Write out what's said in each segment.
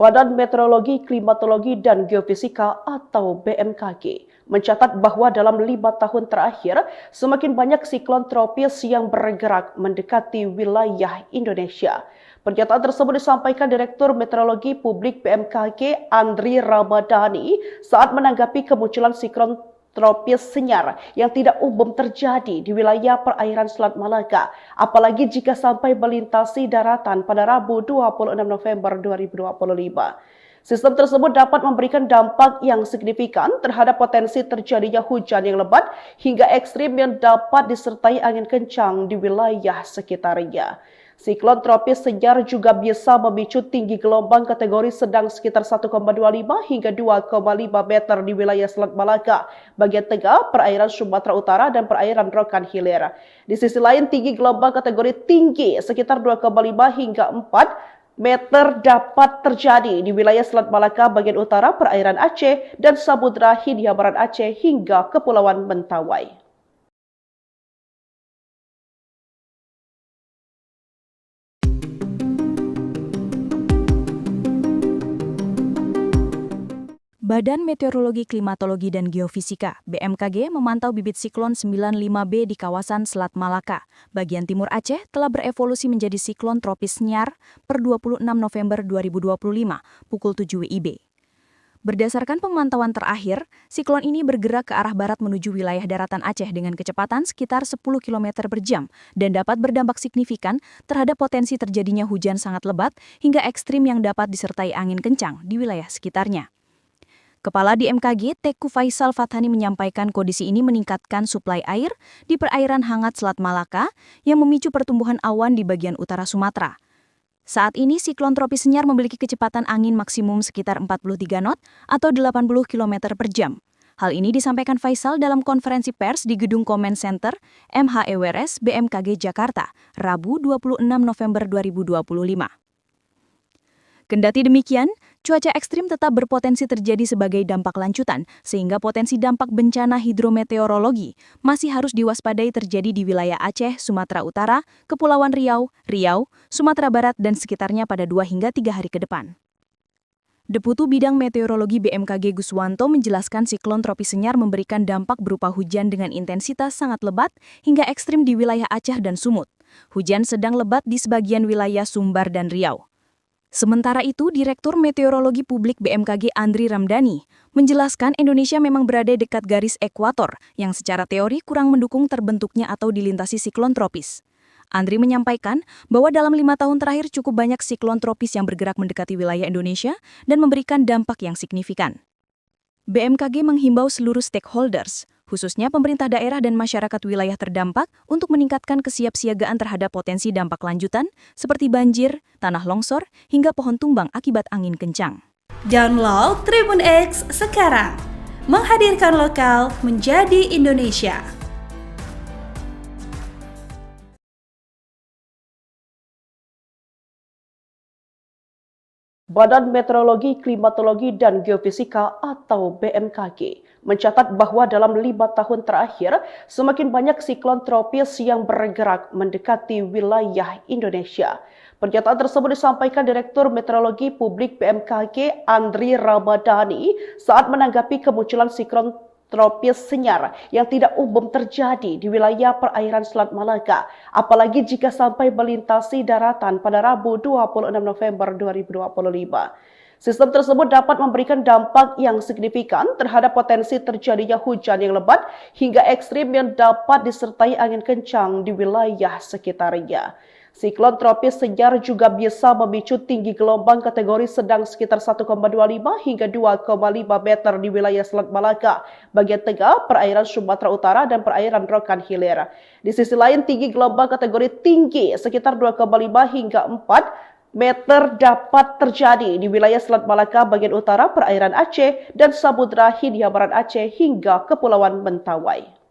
Badan Meteorologi, Klimatologi, dan Geofisika atau BMKG mencatat bahwa dalam 5 tahun terakhir, semakin banyak siklon tropis yang bergerak mendekati wilayah Indonesia. Pernyataan tersebut disampaikan Direktur Meteorologi Publik BMKG Andri Ramadhani saat menanggapi kemunculan siklon tropis Senyar yang tidak umum terjadi di wilayah perairan Selat Malaka, apalagi jika sampai melintasi daratan pada Rabu 26 November 2025. Sistem tersebut dapat memberikan dampak yang signifikan terhadap potensi terjadinya hujan yang lebat hingga ekstrim yang dapat disertai angin kencang di wilayah sekitarnya. Siklon tropis Senyar juga bisa memicu tinggi gelombang kategori sedang sekitar 1,25 hingga 2,5 meter di wilayah Selat Malaka, bagian tengah, perairan Sumatera Utara, dan perairan Rokan Hilir. Di sisi lain, tinggi gelombang kategori tinggi sekitar 2,5 hingga 4 meter dapat terjadi di wilayah Selat Malaka bagian utara, perairan Aceh, dan Samudra Hindia Barat Aceh hingga Kepulauan Mentawai. Badan Meteorologi, Klimatologi, dan Geofisika (BMKG) memantau bibit siklon 95B di kawasan Selat Malaka, bagian timur Aceh, telah berevolusi menjadi siklon tropis Senyar per 26 November 2025, pukul 7 WIB. Berdasarkan pemantauan terakhir, siklon ini bergerak ke arah barat menuju wilayah daratan Aceh dengan kecepatan sekitar 10 km per jam dan dapat berdampak signifikan terhadap potensi terjadinya hujan sangat lebat hingga ekstrim yang dapat disertai angin kencang di wilayah sekitarnya. Kepala BMKG Teku Faisal Fathani menyampaikan kondisi ini meningkatkan suplai air di perairan hangat Selat Malaka yang memicu pertumbuhan awan di bagian utara Sumatera. Saat ini siklon tropis Senyar memiliki kecepatan angin maksimum sekitar 43 knot atau 80 km per jam. Hal ini disampaikan Faisal dalam konferensi pers di Gedung Comment Center MHEWRS BMKG Jakarta, Rabu 26 November 2025. Kendati demikian, cuaca ekstrim tetap berpotensi terjadi sebagai dampak lanjutan, sehingga potensi dampak bencana hidrometeorologi masih harus diwaspadai terjadi di wilayah Aceh, Sumatera Utara, Kepulauan Riau, Sumatera Barat, dan sekitarnya pada 2 hingga 3 hari ke depan. Deputu Bidang Meteorologi BMKG Guswanto menjelaskan siklon tropis Senyar memberikan dampak berupa hujan dengan intensitas sangat lebat hingga ekstrim di wilayah Aceh dan Sumut. Hujan sedang lebat di sebagian wilayah Sumbar dan Riau. Sementara itu, Direktur Meteorologi Publik BMKG Andri Ramadhani menjelaskan Indonesia memang berada dekat garis ekuator yang secara teori kurang mendukung terbentuknya atau dilintasi siklon tropis. Andri menyampaikan bahwa dalam 5 tahun terakhir cukup banyak siklon tropis yang bergerak mendekati wilayah Indonesia dan memberikan dampak yang signifikan. BMKG menghimbau seluruh stakeholders, khususnya pemerintah daerah dan masyarakat wilayah terdampak untuk meningkatkan kesiapsiagaan terhadap potensi dampak lanjutan seperti banjir, tanah longsor, hingga pohon tumbang akibat angin kencang. Download Tribun X sekarang, menghadirkan lokal menjadi Indonesia. Badan Meteorologi, Klimatologi, dan Geofisika atau BMKG mencatat bahwa dalam 5 tahun terakhir, semakin banyak siklon tropis yang bergerak mendekati wilayah Indonesia. Pernyataan tersebut disampaikan Direktur Meteorologi Publik BMKG Andri Ramadhani saat menanggapi kemunculan siklon tropis Senyar yang tidak umum terjadi di wilayah perairan Selat Malaka, apalagi jika sampai melintasi daratan pada Rabu 26 November 2025. Sistem tersebut dapat memberikan dampak yang signifikan terhadap potensi terjadinya hujan yang lebat hingga ekstrim yang dapat disertai angin kencang di wilayah sekitarnya. Siklon tropis Senyar juga bisa memicu tinggi gelombang kategori sedang sekitar 1,25 hingga 2,5 meter di wilayah Selat Malaka, bagian tengah, perairan Sumatera Utara, dan perairan Rokan Hilir. Di sisi lain, tinggi gelombang kategori tinggi sekitar 2,5 hingga 4 meter dapat terjadi di wilayah Selat Malaka bagian utara, perairan Aceh, dan Samudra Hindia Barat Aceh hingga Kepulauan Mentawai.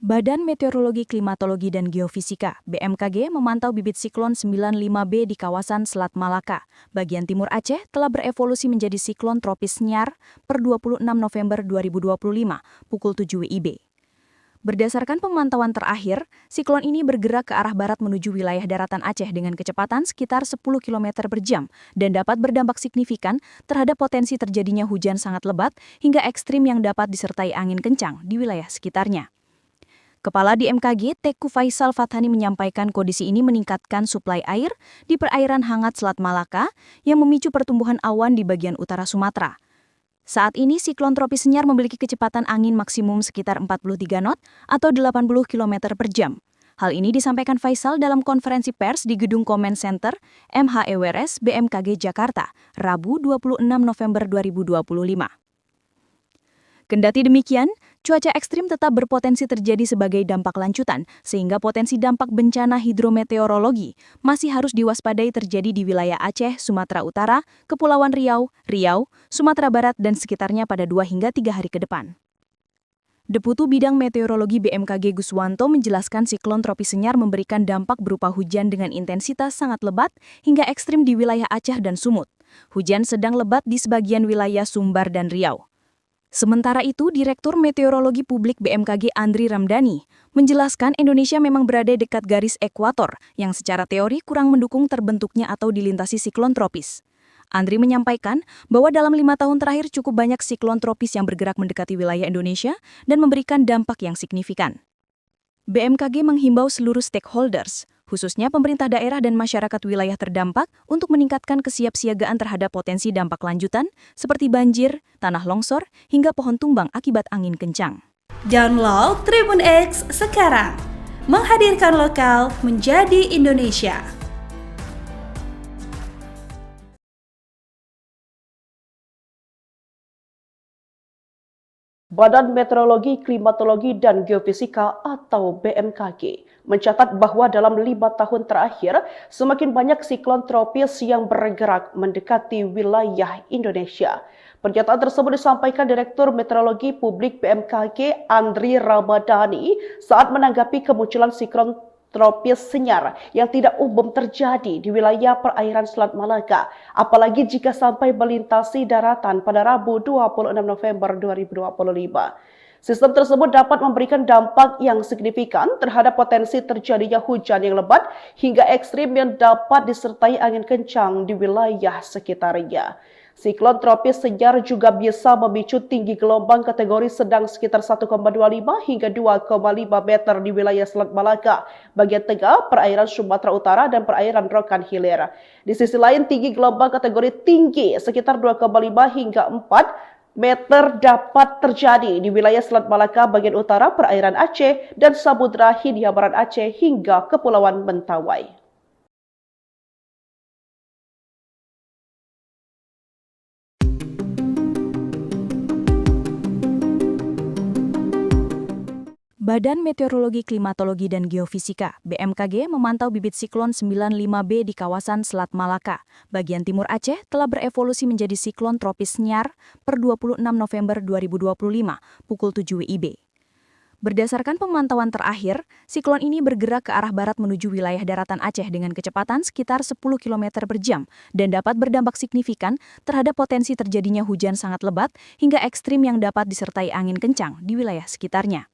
Badan Meteorologi, Klimatologi, dan Geofisika (BMKG) memantau bibit siklon 95B di kawasan Selat Malaka, bagian timur Aceh telah berevolusi menjadi siklon tropis Nyar per 26 November 2025, pukul 7 WIB. Berdasarkan pemantauan terakhir, siklon ini bergerak ke arah barat menuju wilayah daratan Aceh dengan kecepatan sekitar 10 km per jam dan dapat berdampak signifikan terhadap potensi terjadinya hujan sangat lebat hingga ekstrim yang dapat disertai angin kencang di wilayah sekitarnya. Kepala BMKG, Teku Faisal Fathani menyampaikan kondisi ini meningkatkan suplai air di perairan hangat Selat Malaka yang memicu pertumbuhan awan di bagian utara Sumatera. Saat ini, siklon tropis Nyar memiliki kecepatan angin maksimum sekitar 43 knot atau 80 km per jam. Hal ini disampaikan Faisal dalam konferensi pers di Gedung Comment Center MHEWRS BMKG Jakarta, Rabu 26 November 2025. Kendati demikian, cuaca ekstrim tetap berpotensi terjadi sebagai dampak lanjutan, sehingga potensi dampak bencana hidrometeorologi masih harus diwaspadai terjadi di wilayah Aceh, Sumatera Utara, Kepulauan Riau, Sumatera Barat, dan sekitarnya pada 2 hingga 3 hari ke depan. Deputu Bidang Meteorologi BMKG Guswanto menjelaskan siklon tropis Senyar memberikan dampak berupa hujan dengan intensitas sangat lebat hingga ekstrim di wilayah Aceh dan Sumut. Hujan sedang lebat di sebagian wilayah Sumbar dan Riau. Sementara itu, Direktur Meteorologi Publik BMKG Andri Ramdhani menjelaskan Indonesia memang berada dekat garis ekuator yang secara teori kurang mendukung terbentuknya atau dilintasi siklon tropis. Andri menyampaikan bahwa dalam 5 tahun terakhir cukup banyak siklon tropis yang bergerak mendekati wilayah Indonesia dan memberikan dampak yang signifikan. BMKG menghimbau seluruh stakeholders, khususnya pemerintah daerah dan masyarakat wilayah terdampak untuk meningkatkan kesiapsiagaan terhadap potensi dampak lanjutan seperti banjir, tanah longsor, hingga pohon tumbang akibat angin kencang. Download Tribun X sekarang, menghadirkan lokal menjadi Indonesia. Badan Meteorologi, Klimatologi, dan Geofisika atau BMKG mencatat bahwa dalam 5 tahun terakhir, semakin banyak siklon tropis yang bergerak mendekati wilayah Indonesia. Pernyataan tersebut disampaikan Direktur Meteorologi Publik BMKG Andri Ramdhani saat menanggapi kemunculan siklon tropis Senyar yang tidak umum terjadi di wilayah perairan Selat Malaka, apalagi jika sampai melintasi daratan pada Rabu 26 November 2025. Sistem tersebut dapat memberikan dampak yang signifikan terhadap potensi terjadinya hujan yang lebat hingga ekstrim yang dapat disertai angin kencang di wilayah sekitarnya. Siklon tropis Senyar juga bisa memicu tinggi gelombang kategori sedang sekitar 1,25 hingga 2,5 meter di wilayah Selat Malaka, bagian tengah, perairan Sumatera Utara, dan perairan Rokan Hilir. Di sisi lain, tinggi gelombang kategori tinggi sekitar 2,5 hingga 4 meter dapat terjadi di wilayah Selat Malaka bagian utara, perairan Aceh, dan Samudra Hindia Barat Aceh hingga Kepulauan Mentawai. Badan Meteorologi, Klimatologi, dan Geofisika (BMKG) memantau bibit siklon 95B di kawasan Selat Malaka, bagian timur Aceh telah berevolusi menjadi siklon tropis Nyar per 26 November 2025, pukul 7 WIB. Berdasarkan pemantauan terakhir, siklon ini bergerak ke arah barat menuju wilayah daratan Aceh dengan kecepatan sekitar 10 km per jam dan dapat berdampak signifikan terhadap potensi terjadinya hujan sangat lebat hingga ekstrim yang dapat disertai angin kencang di wilayah sekitarnya.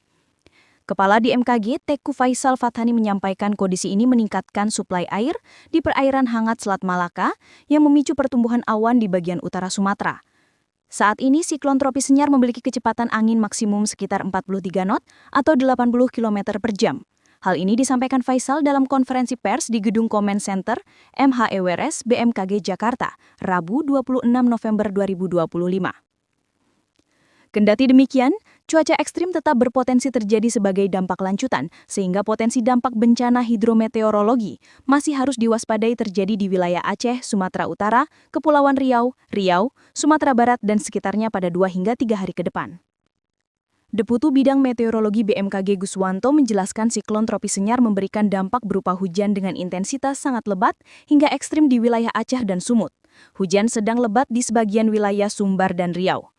Kepala BMKG, Teku Faisal Fathani menyampaikan kondisi ini meningkatkan suplai air di perairan hangat Selat Malaka yang memicu pertumbuhan awan di bagian utara Sumatera. Saat ini, siklon tropis Senyar memiliki kecepatan angin maksimum sekitar 43 knot atau 80 km per jam. Hal ini disampaikan Faisal dalam konferensi pers di Gedung Comment Center MHEWRS BMKG Jakarta, Rabu 26 November 2025. Kendati demikian, cuaca ekstrim tetap berpotensi terjadi sebagai dampak lanjutan, sehingga potensi dampak bencana hidrometeorologi masih harus diwaspadai terjadi di wilayah Aceh, Sumatera Utara, Kepulauan Riau, Sumatera Barat, dan sekitarnya pada 2 hingga 3 hari ke depan. Deputu Bidang Meteorologi BMKG Guswanto menjelaskan siklon tropis Senyar memberikan dampak berupa hujan dengan intensitas sangat lebat hingga ekstrim di wilayah Aceh dan Sumut. Hujan sedang lebat di sebagian wilayah Sumbar dan Riau.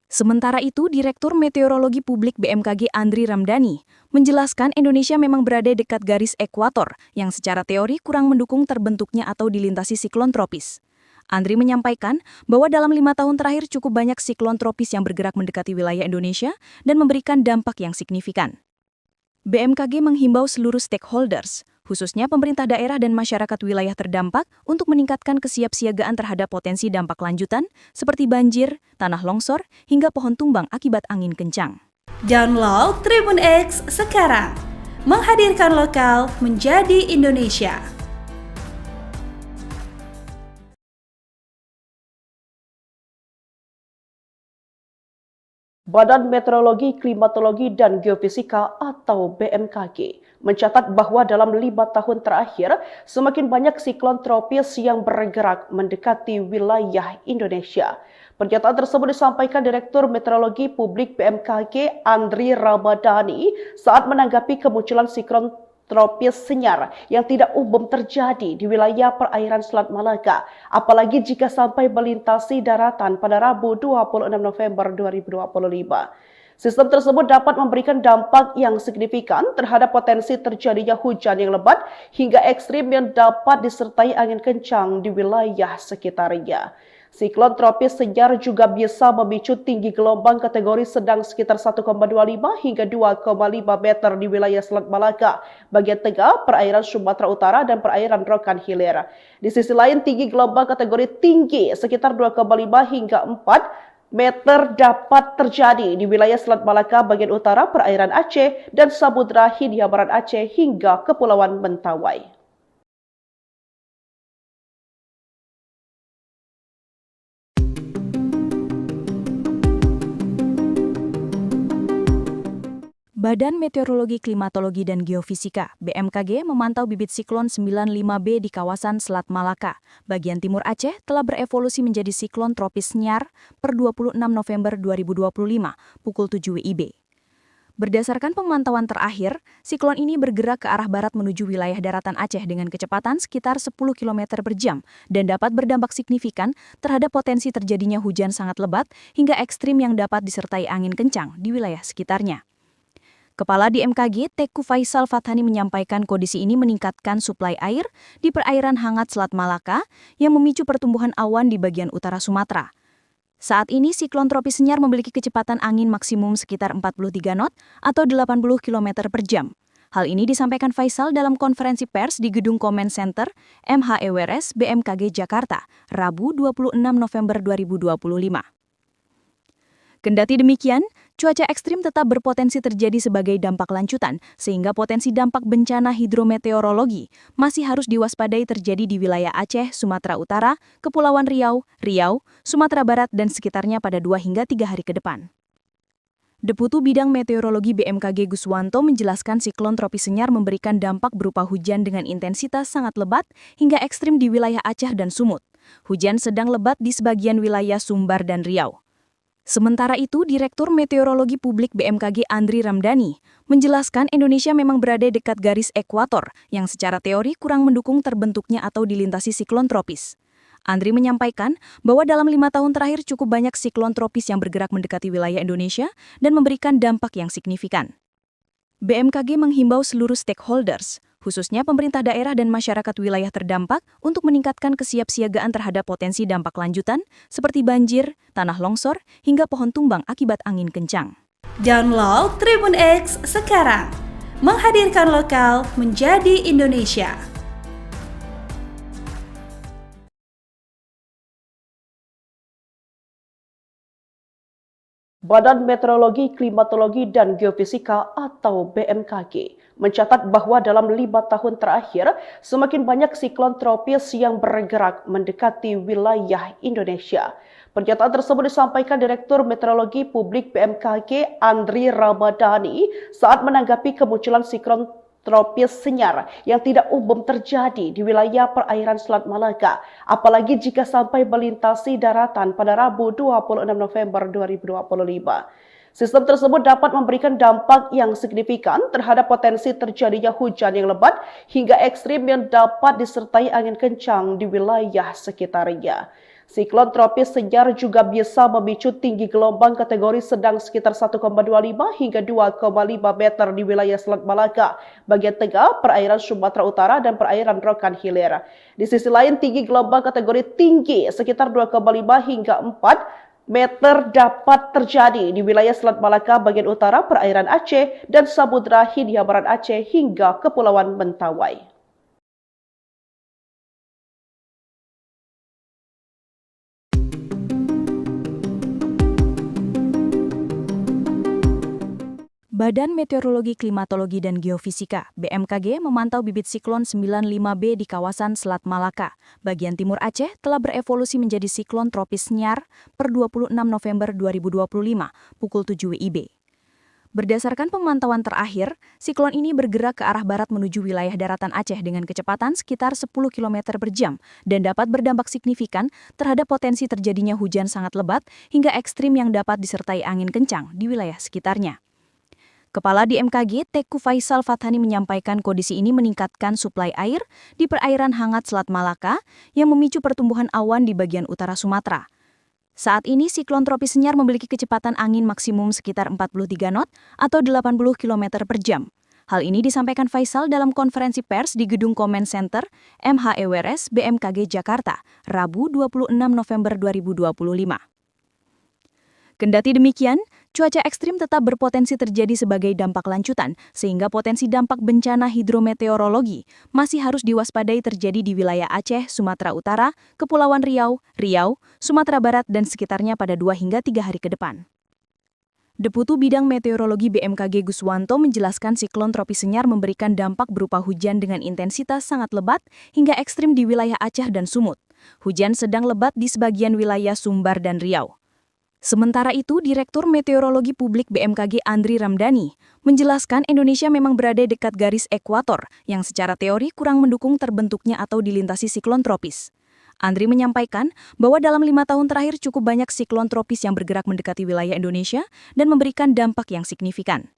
Sementara itu, Direktur Meteorologi Publik BMKG Andri Ramdhani menjelaskan Indonesia memang berada dekat garis ekuator yang secara teori kurang mendukung terbentuknya atau dilintasi siklon tropis. Andri menyampaikan bahwa dalam 5 tahun terakhir cukup banyak siklon tropis yang bergerak mendekati wilayah Indonesia dan memberikan dampak yang signifikan. BMKG menghimbau seluruh stakeholders, khususnya pemerintah daerah dan masyarakat wilayah terdampak untuk meningkatkan kesiapsiagaan terhadap potensi dampak lanjutan seperti banjir, tanah longsor, hingga pohon tumbang akibat angin kencang. Download Tribun X sekarang, menghadirkan lokal menjadi Indonesia. Badan Meteorologi, Klimatologi, dan Geofisika atau BMKG mencatat bahwa dalam 5 tahun terakhir, semakin banyak siklon tropis yang bergerak mendekati wilayah Indonesia. Pernyataan tersebut disampaikan Direktur Meteorologi Publik BMKG Andri Ramdhani saat menanggapi kemunculan siklon tropis Senyar yang tidak umum terjadi di wilayah perairan Selat Malaka, apalagi jika sampai melintasi daratan pada Rabu 26 November 2025. Sistem tersebut dapat memberikan dampak yang signifikan terhadap potensi terjadinya hujan yang lebat hingga ekstrim yang dapat disertai angin kencang di wilayah sekitarnya. Siklon tropis Senyar juga bisa memicu tinggi gelombang kategori sedang sekitar 1,25 hingga 2,5 meter di wilayah Selat Malaka, bagian tengah, perairan Sumatera Utara, dan perairan Rokan Hilir. Di sisi lain, tinggi gelombang kategori tinggi sekitar 2,5 hingga 4 meter dapat terjadi di wilayah Selat Malaka bagian utara, perairan Aceh, dan Samudra Hindia Barat Aceh hingga Kepulauan Mentawai. Badan Meteorologi, Klimatologi, dan Geofisika (BMKG) memantau bibit siklon 95B di kawasan Selat Malaka, bagian timur Aceh, telah berevolusi menjadi siklon tropis Senyar per 26 November 2025, pukul 7 WIB. Berdasarkan pemantauan terakhir, siklon ini bergerak ke arah barat menuju wilayah daratan Aceh dengan kecepatan sekitar 10 km per jam dan dapat berdampak signifikan terhadap potensi terjadinya hujan sangat lebat hingga ekstrim yang dapat disertai angin kencang di wilayah sekitarnya. Kepala BMKG Teku Faisal Fathani menyampaikan kondisi ini meningkatkan suplai air di perairan hangat Selat Malaka yang memicu pertumbuhan awan di bagian utara Sumatera. Saat ini siklon tropis Senyar memiliki kecepatan angin maksimum sekitar 43 knot atau 80 km per jam. Hal ini disampaikan Faisal dalam konferensi pers di Gedung Comment Center MHEWRS BMKG Jakarta, Rabu 26 November 2025. Kendati demikian, cuaca ekstrim tetap berpotensi terjadi sebagai dampak lanjutan, sehingga potensi dampak bencana hidrometeorologi masih harus diwaspadai terjadi di wilayah Aceh, Sumatera Utara, Kepulauan Riau, Sumatera Barat, dan sekitarnya pada 2 hingga 3 hari ke depan. Deputu Bidang Meteorologi BMKG Guswanto menjelaskan siklon tropis Senyar memberikan dampak berupa hujan dengan intensitas sangat lebat hingga ekstrim di wilayah Aceh dan Sumut. Hujan sedang lebat di sebagian wilayah Sumbar dan Riau. Sementara itu, Direktur Meteorologi Publik BMKG Andri Ramdhani menjelaskan Indonesia memang berada dekat garis ekuator yang secara teori kurang mendukung terbentuknya atau dilintasi siklon tropis. Andri menyampaikan bahwa dalam 5 tahun terakhir cukup banyak siklon tropis yang bergerak mendekati wilayah Indonesia dan memberikan dampak yang signifikan. BMKG menghimbau seluruh stakeholders, khususnya pemerintah daerah dan masyarakat wilayah terdampak untuk meningkatkan kesiapsiagaan terhadap potensi dampak lanjutan seperti banjir, tanah longsor, hingga pohon tumbang akibat angin kencang. Download Tribun X sekarang, menghadirkan lokal menjadi Indonesia. Badan Meteorologi, Klimatologi, dan Geofisika atau BMKG mencatat bahwa dalam 5 tahun terakhir, semakin banyak siklon tropis yang bergerak mendekati wilayah Indonesia. Pernyataan tersebut disampaikan Direktur Meteorologi Publik BMKG Andri Ramdhani saat menanggapi kemunculan siklon tropis Senyar yang tidak umum terjadi di wilayah perairan Selat Malaka, apalagi jika sampai melintasi daratan pada Rabu 26 November 2025. Sistem tersebut dapat memberikan dampak yang signifikan terhadap potensi terjadinya hujan yang lebat hingga ekstrim yang dapat disertai angin kencang di wilayah sekitarnya. Siklon tropis Senyar juga bisa memicu tinggi gelombang kategori sedang sekitar 1,25 hingga 2,5 meter di wilayah Selat Malaka, bagian tengah, perairan Sumatera Utara, dan perairan Rokan Hilir. Di sisi lain, tinggi gelombang kategori tinggi sekitar 2,5 hingga 4 meter dapat terjadi di wilayah Selat Malaka bagian utara, perairan Aceh, dan Samudra Hindia Barat Aceh hingga Kepulauan Mentawai. Badan Meteorologi, Klimatologi, dan Geofisika (BMKG) memantau bibit siklon 95B di kawasan Selat Malaka, bagian timur Aceh telah berevolusi menjadi siklon tropis Senyar per 26 November 2025, pukul 7 WIB. Berdasarkan pemantauan terakhir, siklon ini bergerak ke arah barat menuju wilayah daratan Aceh dengan kecepatan sekitar 10 km per jam dan dapat berdampak signifikan terhadap potensi terjadinya hujan sangat lebat hingga ekstrim yang dapat disertai angin kencang di wilayah sekitarnya. Kepala BMKG Teku Faisal Fathani menyampaikan kondisi ini meningkatkan suplai air di perairan hangat Selat Malaka yang memicu pertumbuhan awan di bagian utara Sumatera. Saat ini siklon tropis Senyar memiliki kecepatan angin maksimum sekitar 43 knot atau 80 km per jam. Hal ini disampaikan Faisal dalam konferensi pers di Gedung Comment Center MHEWRS BMKG Jakarta, Rabu 26 November 2025. Kendati demikian, cuaca ekstrim tetap berpotensi terjadi sebagai dampak lanjutan, sehingga potensi dampak bencana hidrometeorologi masih harus diwaspadai terjadi di wilayah Aceh, Sumatera Utara, Kepulauan Riau, Sumatera Barat, dan sekitarnya pada 2 hingga 3 hari ke depan. Deputu Bidang Meteorologi BMKG Guswanto menjelaskan siklon tropis Senyar memberikan dampak berupa hujan dengan intensitas sangat lebat hingga ekstrim di wilayah Aceh dan Sumut. Hujan sedang lebat di sebagian wilayah Sumbar dan Riau. Sementara itu, Direktur Meteorologi Publik BMKG Andri Ramdhani menjelaskan Indonesia memang berada dekat garis ekuator yang secara teori kurang mendukung terbentuknya atau dilintasi siklon tropis. Andri menyampaikan bahwa dalam 5 tahun terakhir cukup banyak siklon tropis yang bergerak mendekati wilayah Indonesia dan memberikan dampak yang signifikan.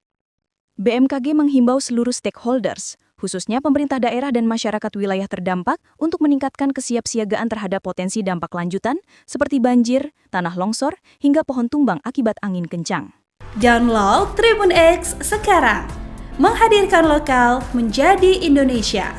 BMKG menghimbau seluruh stakeholders, khususnya pemerintah daerah dan masyarakat wilayah terdampak untuk meningkatkan kesiapsiagaan terhadap potensi dampak lanjutan seperti banjir, tanah longsor, hingga pohon tumbang akibat angin kencang. Download Tribun X sekarang, menghadirkan lokal menjadi Indonesia.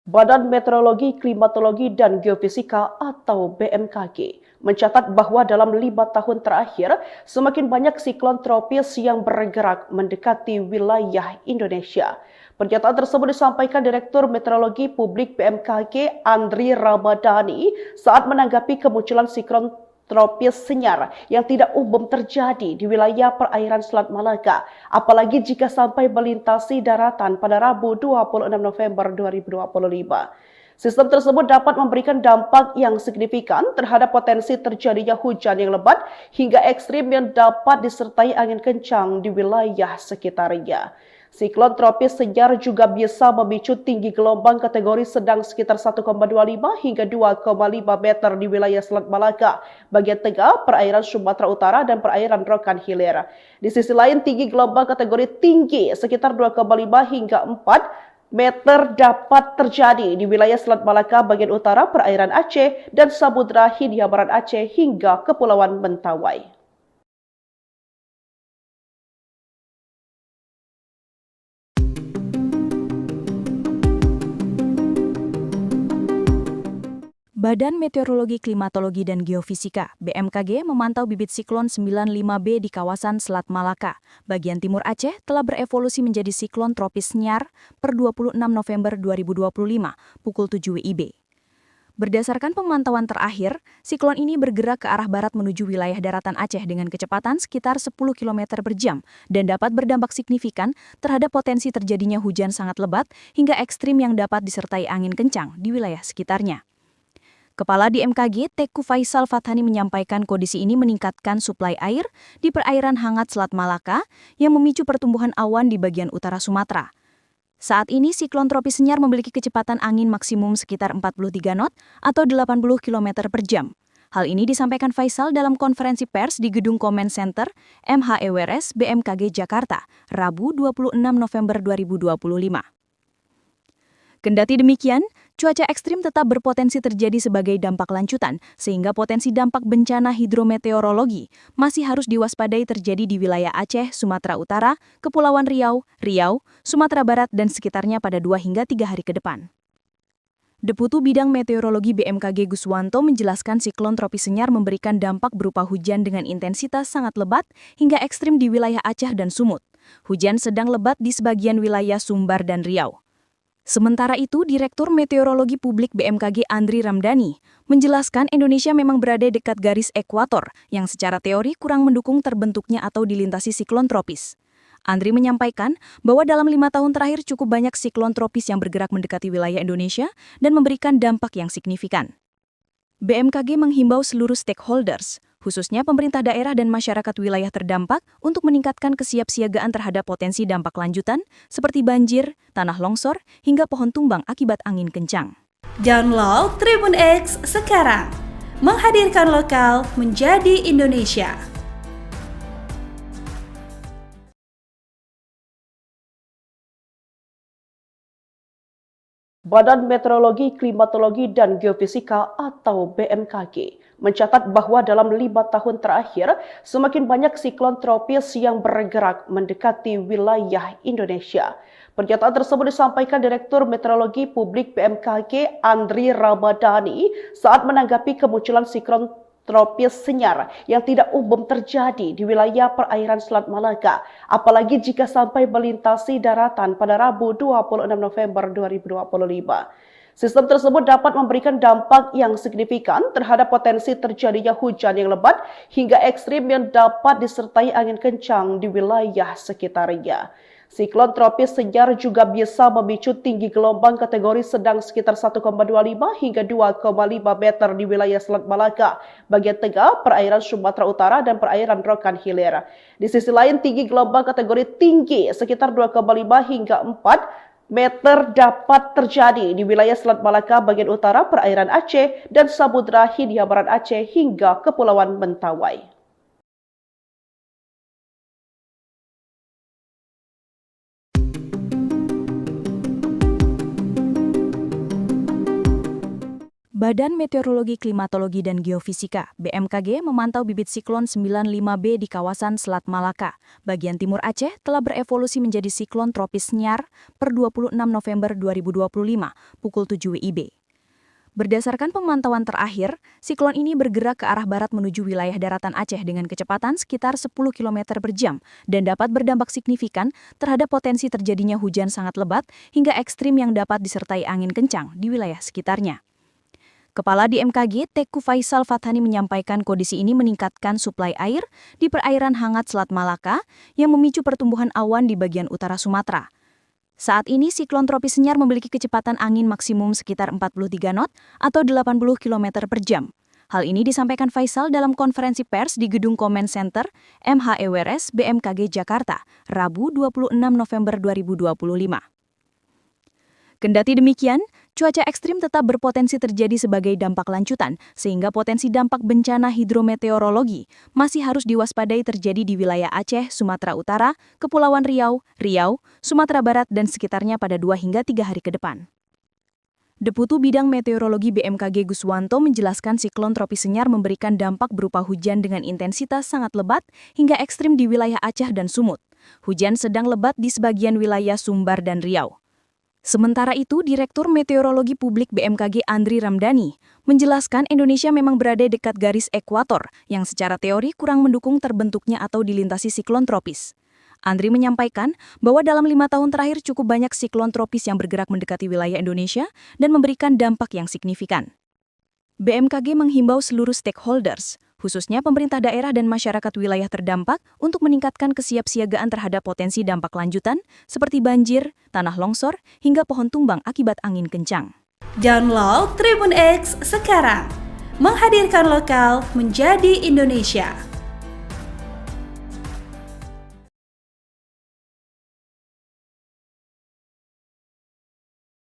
Badan Meteorologi, Klimatologi, dan Geofisika atau BMKG mencatat bahwa dalam 5 tahun terakhir, semakin banyak siklon tropis yang bergerak mendekati wilayah Indonesia. Pernyataan tersebut disampaikan Direktur Meteorologi Publik BMKG Andri Ramdhani saat menanggapi kemunculan siklon tropis Senyar yang tidak umum terjadi di wilayah perairan Selat Malaka, apalagi jika sampai melintasi daratan pada Rabu 26 November 2025. Sistem tersebut dapat memberikan dampak yang signifikan terhadap potensi terjadinya hujan yang lebat hingga ekstrim yang dapat disertai angin kencang di wilayah sekitarnya. Siklon tropis Senyar juga bisa memicu tinggi gelombang kategori sedang sekitar 1,25 hingga 2,5 meter di wilayah Selat Malaka, bagian tengah, perairan Sumatera Utara, dan perairan Rokan Hilir. Di sisi lain, tinggi gelombang kategori tinggi sekitar 2,5 hingga 4 meter dapat terjadi di wilayah Selat Malaka bagian utara, perairan Aceh, dan Samudra Hindia Barat Aceh hingga Kepulauan Mentawai. Badan Meteorologi, Klimatologi, dan Geofisika (BMKG) memantau bibit siklon 95B di kawasan Selat Malaka, bagian timur Aceh telah berevolusi menjadi siklon tropis Senyar per 26 November 2025, pukul 7 WIB. Berdasarkan pemantauan terakhir, siklon ini bergerak ke arah barat menuju wilayah daratan Aceh dengan kecepatan sekitar 10 km per jam dan dapat berdampak signifikan terhadap potensi terjadinya hujan sangat lebat hingga ekstrim yang dapat disertai angin kencang di wilayah sekitarnya. Kepala BMKG Teku Faisal Fathani menyampaikan kondisi ini meningkatkan suplai air di perairan hangat Selat Malaka yang memicu pertumbuhan awan di bagian utara Sumatera. Saat ini siklon tropis Senyar memiliki kecepatan angin maksimum sekitar 43 knot atau 80 km per jam. Hal ini disampaikan Faisal dalam konferensi pers di Gedung Comment Center MHEWRS BMKG Jakarta, Rabu 26 November 2025. Kendati demikian, cuaca ekstrim tetap berpotensi terjadi sebagai dampak lanjutan, sehingga potensi dampak bencana hidrometeorologi masih harus diwaspadai terjadi di wilayah Aceh, Sumatera Utara, Kepulauan Riau, Sumatera Barat, dan sekitarnya pada 2 hingga 3 hari ke depan. Deputu Bidang Meteorologi BMKG Guswanto menjelaskan siklon tropis Senyar memberikan dampak berupa hujan dengan intensitas sangat lebat hingga ekstrim di wilayah Aceh dan Sumut. Hujan sedang lebat di sebagian wilayah Sumbar dan Riau. Sementara itu, Direktur Meteorologi Publik BMKG Andri Ramdhani menjelaskan Indonesia memang berada dekat garis ekuator yang secara teori kurang mendukung terbentuknya atau dilintasi siklon tropis. Andri menyampaikan bahwa dalam 5 tahun terakhir cukup banyak siklon tropis yang bergerak mendekati wilayah Indonesia dan memberikan dampak yang signifikan. BMKG menghimbau seluruh stakeholders, khususnya pemerintah daerah dan masyarakat wilayah terdampak untuk meningkatkan kesiapsiagaan terhadap potensi dampak lanjutan seperti banjir, tanah longsor, hingga pohon tumbang akibat angin kencang. Download Tribun X sekarang, menghadirkan lokal menjadi Indonesia. Badan Meteorologi, Klimatologi, dan Geofisika atau BMKG mencatat bahwa dalam 5 tahun terakhir, semakin banyak siklon tropis yang bergerak mendekati wilayah Indonesia. Pernyataan tersebut disampaikan Direktur Meteorologi Publik BMKG Andri Ramdhani saat menanggapi kemunculan siklon tropis Senyar yang tidak umum terjadi di wilayah perairan Selat Malaka, apalagi jika sampai melintasi daratan pada Rabu 26 November 2025. Sistem tersebut dapat memberikan dampak yang signifikan terhadap potensi terjadinya hujan yang lebat hingga ekstrim yang dapat disertai angin kencang di wilayah sekitarnya. Siklon tropis Senyar juga bisa memicu tinggi gelombang kategori sedang sekitar 1,25 hingga 2,5 meter di wilayah Selat Malaka, bagian tengah, perairan Sumatera Utara, dan perairan Rokan Hilir. Di sisi lain, tinggi gelombang kategori tinggi sekitar 2,5 hingga 4 meter dapat terjadi di wilayah Selat Malaka bagian utara, perairan Aceh, dan Samudra Hindia Barat Aceh hingga Kepulauan Mentawai. Badan Meteorologi, Klimatologi, dan Geofisika (BMKG) memantau bibit siklon 95B di kawasan Selat Malaka, bagian timur Aceh, telah berevolusi menjadi siklon tropis Senyar per 26 November 2025, pukul 7 WIB. Berdasarkan pemantauan terakhir, siklon ini bergerak ke arah barat menuju wilayah daratan Aceh dengan kecepatan sekitar 10 km per jam dan dapat berdampak signifikan terhadap potensi terjadinya hujan sangat lebat hingga ekstrim yang dapat disertai angin kencang di wilayah sekitarnya. Kepala BMKG Teku Faisal Fathani menyampaikan kondisi ini meningkatkan suplai air di perairan hangat Selat Malaka yang memicu pertumbuhan awan di bagian utara Sumatera. Saat ini siklon tropis Senyar memiliki kecepatan angin maksimum sekitar 43 knot atau 80 km per jam. Hal ini disampaikan Faisal dalam konferensi pers di Gedung Comment Center MHEWRS BMKG Jakarta, Rabu 26 November 2025. Kendati demikian, cuaca ekstrim tetap berpotensi terjadi sebagai dampak lanjutan, sehingga potensi dampak bencana hidrometeorologi masih harus diwaspadai terjadi di wilayah Aceh, Sumatera Utara, Kepulauan Riau, Sumatera Barat, dan sekitarnya pada 2 hingga 3 hari ke depan. Deputu Bidang Meteorologi BMKG Guswanto menjelaskan siklon tropis Senyar memberikan dampak berupa hujan dengan intensitas sangat lebat hingga ekstrim di wilayah Aceh dan Sumut. Hujan sedang lebat di sebagian wilayah Sumbar dan Riau. Sementara itu, Direktur Meteorologi Publik BMKG Andri Ramdhani menjelaskan Indonesia memang berada dekat garis ekuator yang secara teori kurang mendukung terbentuknya atau dilintasi siklon tropis. Andri menyampaikan bahwa dalam 5 tahun terakhir cukup banyak siklon tropis yang bergerak mendekati wilayah Indonesia dan memberikan dampak yang signifikan. BMKG menghimbau seluruh stakeholders, khususnya pemerintah daerah dan masyarakat wilayah terdampak untuk meningkatkan kesiapsiagaan terhadap potensi dampak lanjutan seperti banjir, tanah longsor, hingga pohon tumbang akibat angin kencang. Download Tribun X sekarang, menghadirkan lokal menjadi Indonesia.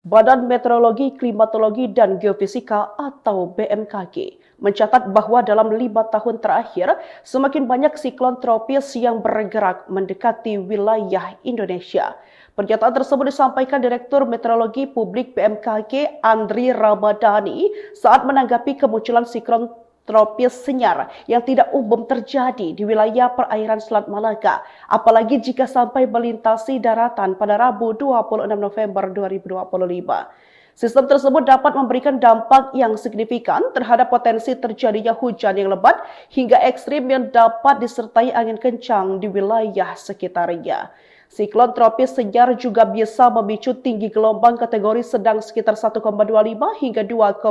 Badan Meteorologi, Klimatologi, dan Geofisika atau BMKG mencatat bahwa dalam 5 tahun terakhir, semakin banyak siklon tropis yang bergerak mendekati wilayah Indonesia. Pernyataan tersebut disampaikan Direktur Meteorologi Publik BMKG Andri Ramadhani saat menanggapi kemunculan siklon tropis senyar yang tidak umum terjadi di wilayah perairan Selat Malaka, apalagi jika sampai melintasi daratan pada Rabu 26 November 2025. Sistem tersebut dapat memberikan dampak yang signifikan terhadap potensi terjadinya hujan yang lebat hingga ekstrim yang dapat disertai angin kencang di wilayah sekitarnya. Siklon tropis senyar juga bisa memicu tinggi gelombang kategori sedang sekitar 1,25 hingga 2,5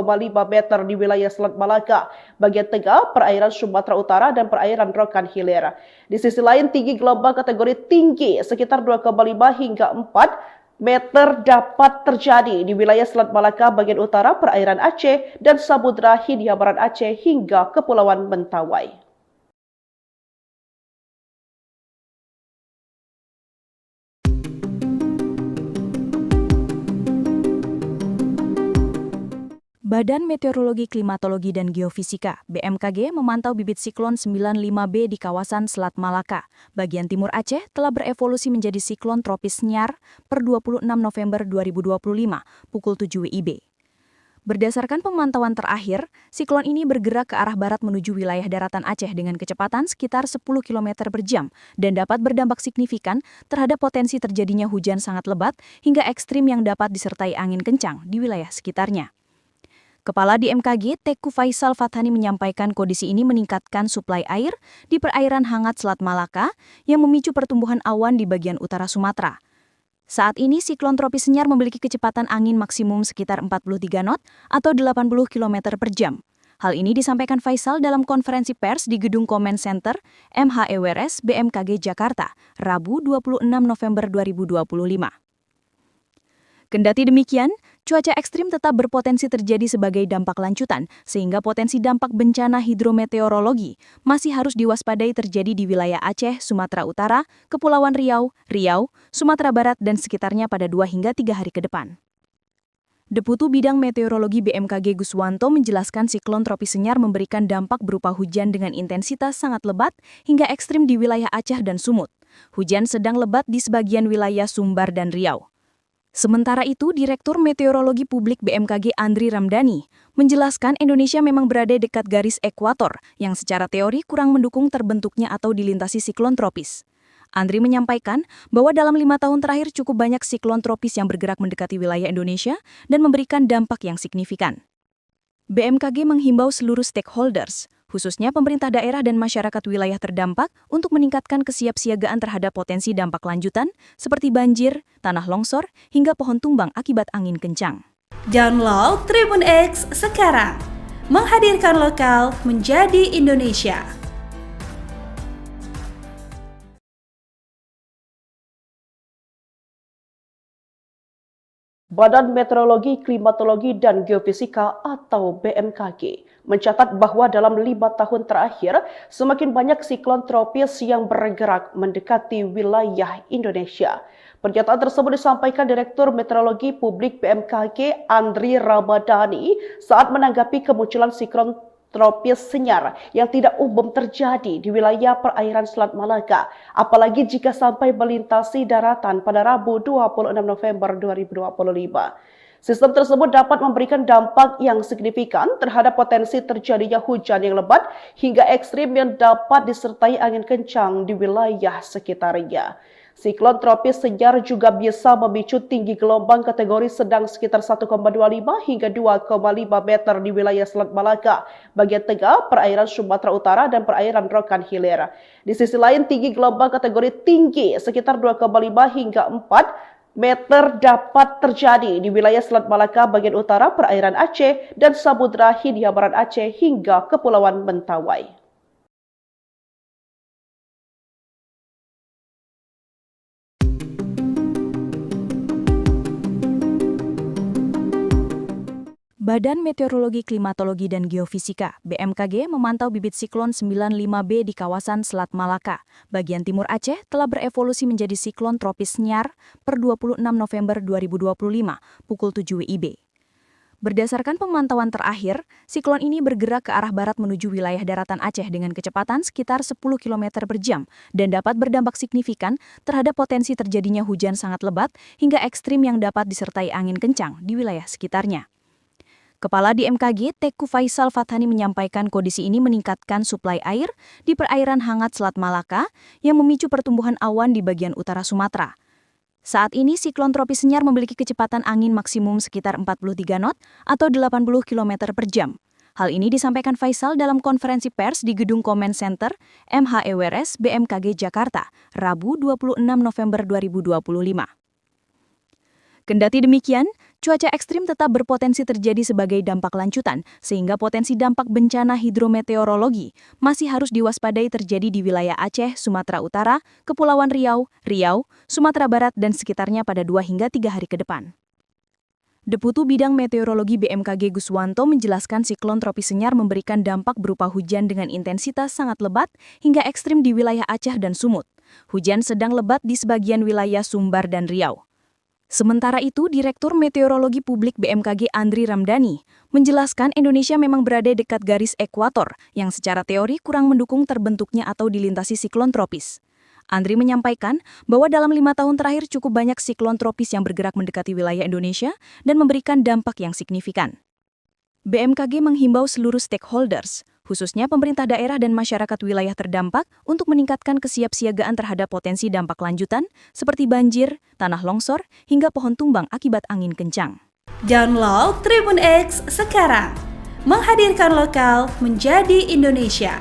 meter di wilayah Selat Malaka, bagian tengah, perairan Sumatera Utara, dan perairan Rokan Hilir. Di sisi lain, tinggi gelombang kategori tinggi sekitar 2,5 hingga 4 meter dapat terjadi di wilayah Selat Malaka bagian utara, perairan Aceh, dan Samudra Hindia Barat Aceh hingga Kepulauan Mentawai. Badan Meteorologi, Klimatologi, dan Geofisika (BMKG) memantau bibit siklon 95B di kawasan Selat Malaka, bagian timur Aceh, telah berevolusi menjadi siklon tropis Senyar per 26 November 2025, pukul 7 WIB. Berdasarkan pemantauan terakhir, siklon ini bergerak ke arah barat menuju wilayah daratan Aceh dengan kecepatan sekitar 10 km per jam dan dapat berdampak signifikan terhadap potensi terjadinya hujan sangat lebat hingga ekstrim yang dapat disertai angin kencang di wilayah sekitarnya. Kepala BMKG Teku Faisal Fathani menyampaikan kondisi ini meningkatkan suplai air di perairan hangat Selat Malaka yang memicu pertumbuhan awan di bagian utara Sumatera. Saat ini siklon tropis Senyar memiliki kecepatan angin maksimum sekitar 43 knot atau 80 km per jam. Hal ini disampaikan Faisal dalam konferensi pers di Gedung Comment Center MHEWRS BMKG Jakarta, Rabu 26 November 2025. Kendati demikian, cuaca ekstrim tetap berpotensi terjadi sebagai dampak lanjutan, sehingga potensi dampak bencana hidrometeorologi masih harus diwaspadai terjadi di wilayah Aceh, Sumatera Utara, Kepulauan Riau, Sumatera Barat, dan sekitarnya pada 2 hingga 3 hari ke depan. Deputu Bidang Meteorologi BMKG Guswanto menjelaskan siklon tropis Senyar memberikan dampak berupa hujan dengan intensitas sangat lebat hingga ekstrim di wilayah Aceh dan Sumut. Hujan sedang lebat di sebagian wilayah Sumbar dan Riau. Sementara itu, Direktur Meteorologi Publik BMKG Andri Ramadhani menjelaskan Indonesia memang berada dekat garis ekuator yang secara teori kurang mendukung terbentuknya atau dilintasi siklon tropis. Andri menyampaikan bahwa dalam 5 tahun terakhir cukup banyak siklon tropis yang bergerak mendekati wilayah Indonesia dan memberikan dampak yang signifikan. BMKG menghimbau seluruh stakeholders, khususnya pemerintah daerah dan masyarakat wilayah terdampak untuk meningkatkan kesiapsiagaan terhadap potensi dampak lanjutan seperti banjir, tanah longsor, hingga pohon tumbang akibat angin kencang. Download Tribun X sekarang, menghadirkan lokal menjadi Indonesia. Badan Meteorologi, Klimatologi, dan Geofisika atau BMKG mencatat bahwa dalam 5 tahun terakhir, semakin banyak siklon tropis yang bergerak mendekati wilayah Indonesia. Pernyataan tersebut disampaikan Direktur Meteorologi Publik BMKG Andri Ramadhani saat menanggapi kemunculan siklon tropis Senyar yang tidak umum terjadi di wilayah perairan Selat Malaka, apalagi jika sampai melintasi daratan pada Rabu 26 November 2025. Sistem tersebut dapat memberikan dampak yang signifikan terhadap potensi terjadinya hujan yang lebat hingga ekstrim yang dapat disertai angin kencang di wilayah sekitarnya. Siklon tropis Senyar juga bisa memicu tinggi gelombang kategori sedang sekitar 1,25 hingga 2,5 meter di wilayah Selat Malaka, bagian tengah, perairan Sumatera Utara, dan perairan Rokan Hilir. Di sisi lain, tinggi gelombang kategori tinggi sekitar 2,5 hingga 4 meter dapat terjadi di wilayah Selat Malaka bagian utara, perairan Aceh, dan Samudra Hindia Barat Aceh hingga Kepulauan Mentawai. Badan Meteorologi, Klimatologi, dan Geofisika (BMKG) memantau bibit siklon 95B di kawasan Selat Malaka, bagian timur Aceh telah berevolusi menjadi siklon tropis Nyar per 26 November 2025, pukul 7 WIB. Berdasarkan pemantauan terakhir, siklon ini bergerak ke arah barat menuju wilayah daratan Aceh dengan kecepatan sekitar 10 km per jam dan dapat berdampak signifikan terhadap potensi terjadinya hujan sangat lebat hingga ekstrim yang dapat disertai angin kencang di wilayah sekitarnya. Kepala BMKG Teku Faisal Fathani menyampaikan kondisi ini meningkatkan suplai air di perairan hangat Selat Malaka yang memicu pertumbuhan awan di bagian utara Sumatera. Saat ini siklon tropis Nyar memiliki kecepatan angin maksimum sekitar 43 knot atau 80 km per jam. Hal ini disampaikan Faisal dalam konferensi pers di Gedung Comment Center MHEWRS BMKG Jakarta, Rabu 26 November 2025. Kendati demikian, cuaca ekstrim tetap berpotensi terjadi sebagai dampak lanjutan, sehingga potensi dampak bencana hidrometeorologi masih harus diwaspadai terjadi di wilayah Aceh, Sumatera Utara, Kepulauan Riau, Sumatera Barat, dan sekitarnya pada 2 hingga 3 hari ke depan. Deputu Bidang Meteorologi BMKG Guswanto menjelaskan siklon tropis Nyar memberikan dampak berupa hujan dengan intensitas sangat lebat hingga ekstrim di wilayah Aceh dan Sumut. Hujan sedang lebat di sebagian wilayah Sumbar dan Riau. Sementara itu, Direktur Meteorologi Publik BMKG Andri Ramdhani menjelaskan Indonesia memang berada dekat garis ekuator yang secara teori kurang mendukung terbentuknya atau dilintasi siklon tropis. Andri menyampaikan bahwa dalam 5 tahun terakhir cukup banyak siklon tropis yang bergerak mendekati wilayah Indonesia dan memberikan dampak yang signifikan. BMKG menghimbau seluruh stakeholders, khususnya pemerintah daerah dan masyarakat wilayah terdampak untuk meningkatkan kesiapsiagaan terhadap potensi dampak lanjutan seperti banjir, tanah longsor, hingga pohon tumbang akibat angin kencang. Download Tribun X sekarang, menghadirkan lokal menjadi Indonesia.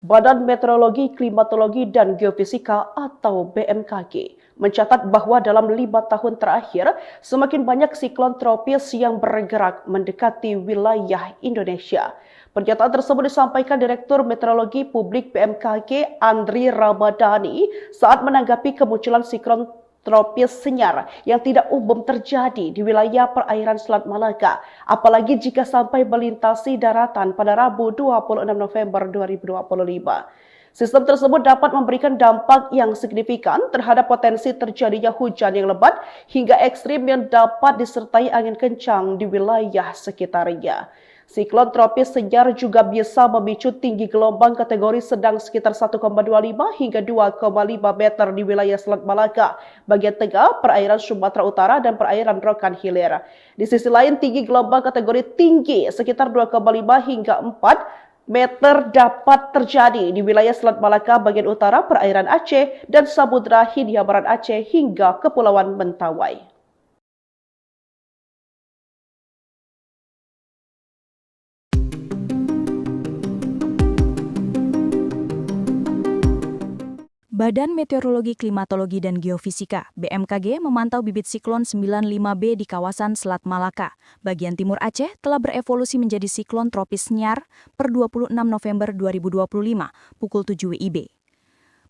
Badan Meteorologi, Klimatologi, dan Geofisika atau BMKG mencatat bahwa dalam 5 tahun terakhir, semakin banyak siklon tropis yang bergerak mendekati wilayah Indonesia. Pernyataan tersebut disampaikan Direktur Meteorologi Publik BMKG Andri Ramdhani saat menanggapi kemunculan siklon tropis Nyar yang tidak umum terjadi di wilayah perairan Selat Malaka, apalagi jika sampai melintasi daratan pada Rabu 26 November 2025. Sistem tersebut dapat memberikan dampak yang signifikan terhadap potensi terjadinya hujan yang lebat hingga ekstrim yang dapat disertai angin kencang di wilayah sekitarnya. Siklon tropis Nyar juga bisa memicu tinggi gelombang kategori sedang sekitar 1,25 hingga 2,5 meter di wilayah Selat Malaka, bagian tengah, perairan Sumatera Utara, dan perairan Rokan Hilir. Di sisi lain, tinggi gelombang kategori tinggi sekitar 2,5 hingga 4 meter dapat terjadi di wilayah Selat Malaka bagian utara, perairan Aceh, dan Samudra Hindia Barat Aceh hingga Kepulauan Mentawai. Badan Meteorologi, Klimatologi, dan Geofisika (BMKG) memantau bibit siklon 95B di kawasan Selat Malaka, bagian timur Aceh telah berevolusi menjadi siklon tropis Nyar per 26 November 2025, pukul 7 WIB.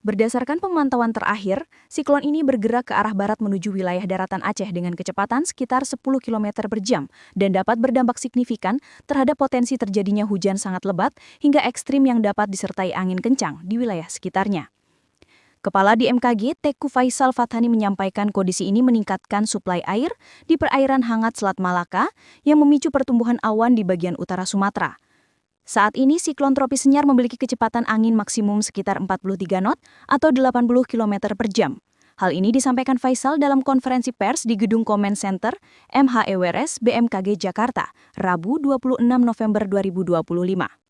Berdasarkan pemantauan terakhir, siklon ini bergerak ke arah barat menuju wilayah daratan Aceh dengan kecepatan sekitar 10 km per jam dan dapat berdampak signifikan terhadap potensi terjadinya hujan sangat lebat hingga ekstrim yang dapat disertai angin kencang di wilayah sekitarnya. Kepala BMKG Teku Faisal Fathani menyampaikan kondisi ini meningkatkan suplai air di perairan hangat Selat Malaka yang memicu pertumbuhan awan di bagian utara Sumatera. Saat ini siklon tropis Nyar memiliki kecepatan angin maksimum sekitar 43 knot atau 80 km per jam. Hal ini disampaikan Faisal dalam konferensi pers di Gedung Comment Center MHEWRS BMKG Jakarta, Rabu 26 November 2025.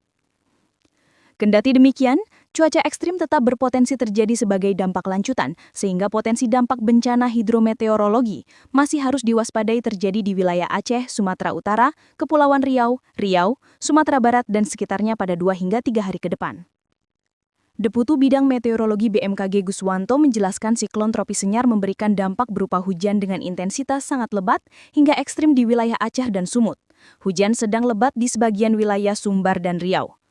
Kendati demikian, cuaca ekstrim tetap berpotensi terjadi sebagai dampak lanjutan, sehingga potensi dampak bencana hidrometeorologi masih harus diwaspadai terjadi di wilayah Aceh, Sumatera Utara, Kepulauan Riau, Sumatera Barat, dan sekitarnya pada 2 hingga 3 hari ke depan. Deputu Bidang Meteorologi BMKG Guswanto menjelaskan siklon tropis Nyar memberikan dampak berupa hujan dengan intensitas sangat lebat hingga ekstrim di wilayah Aceh dan Sumut. Hujan sedang lebat di sebagian wilayah Sumbar dan Riau.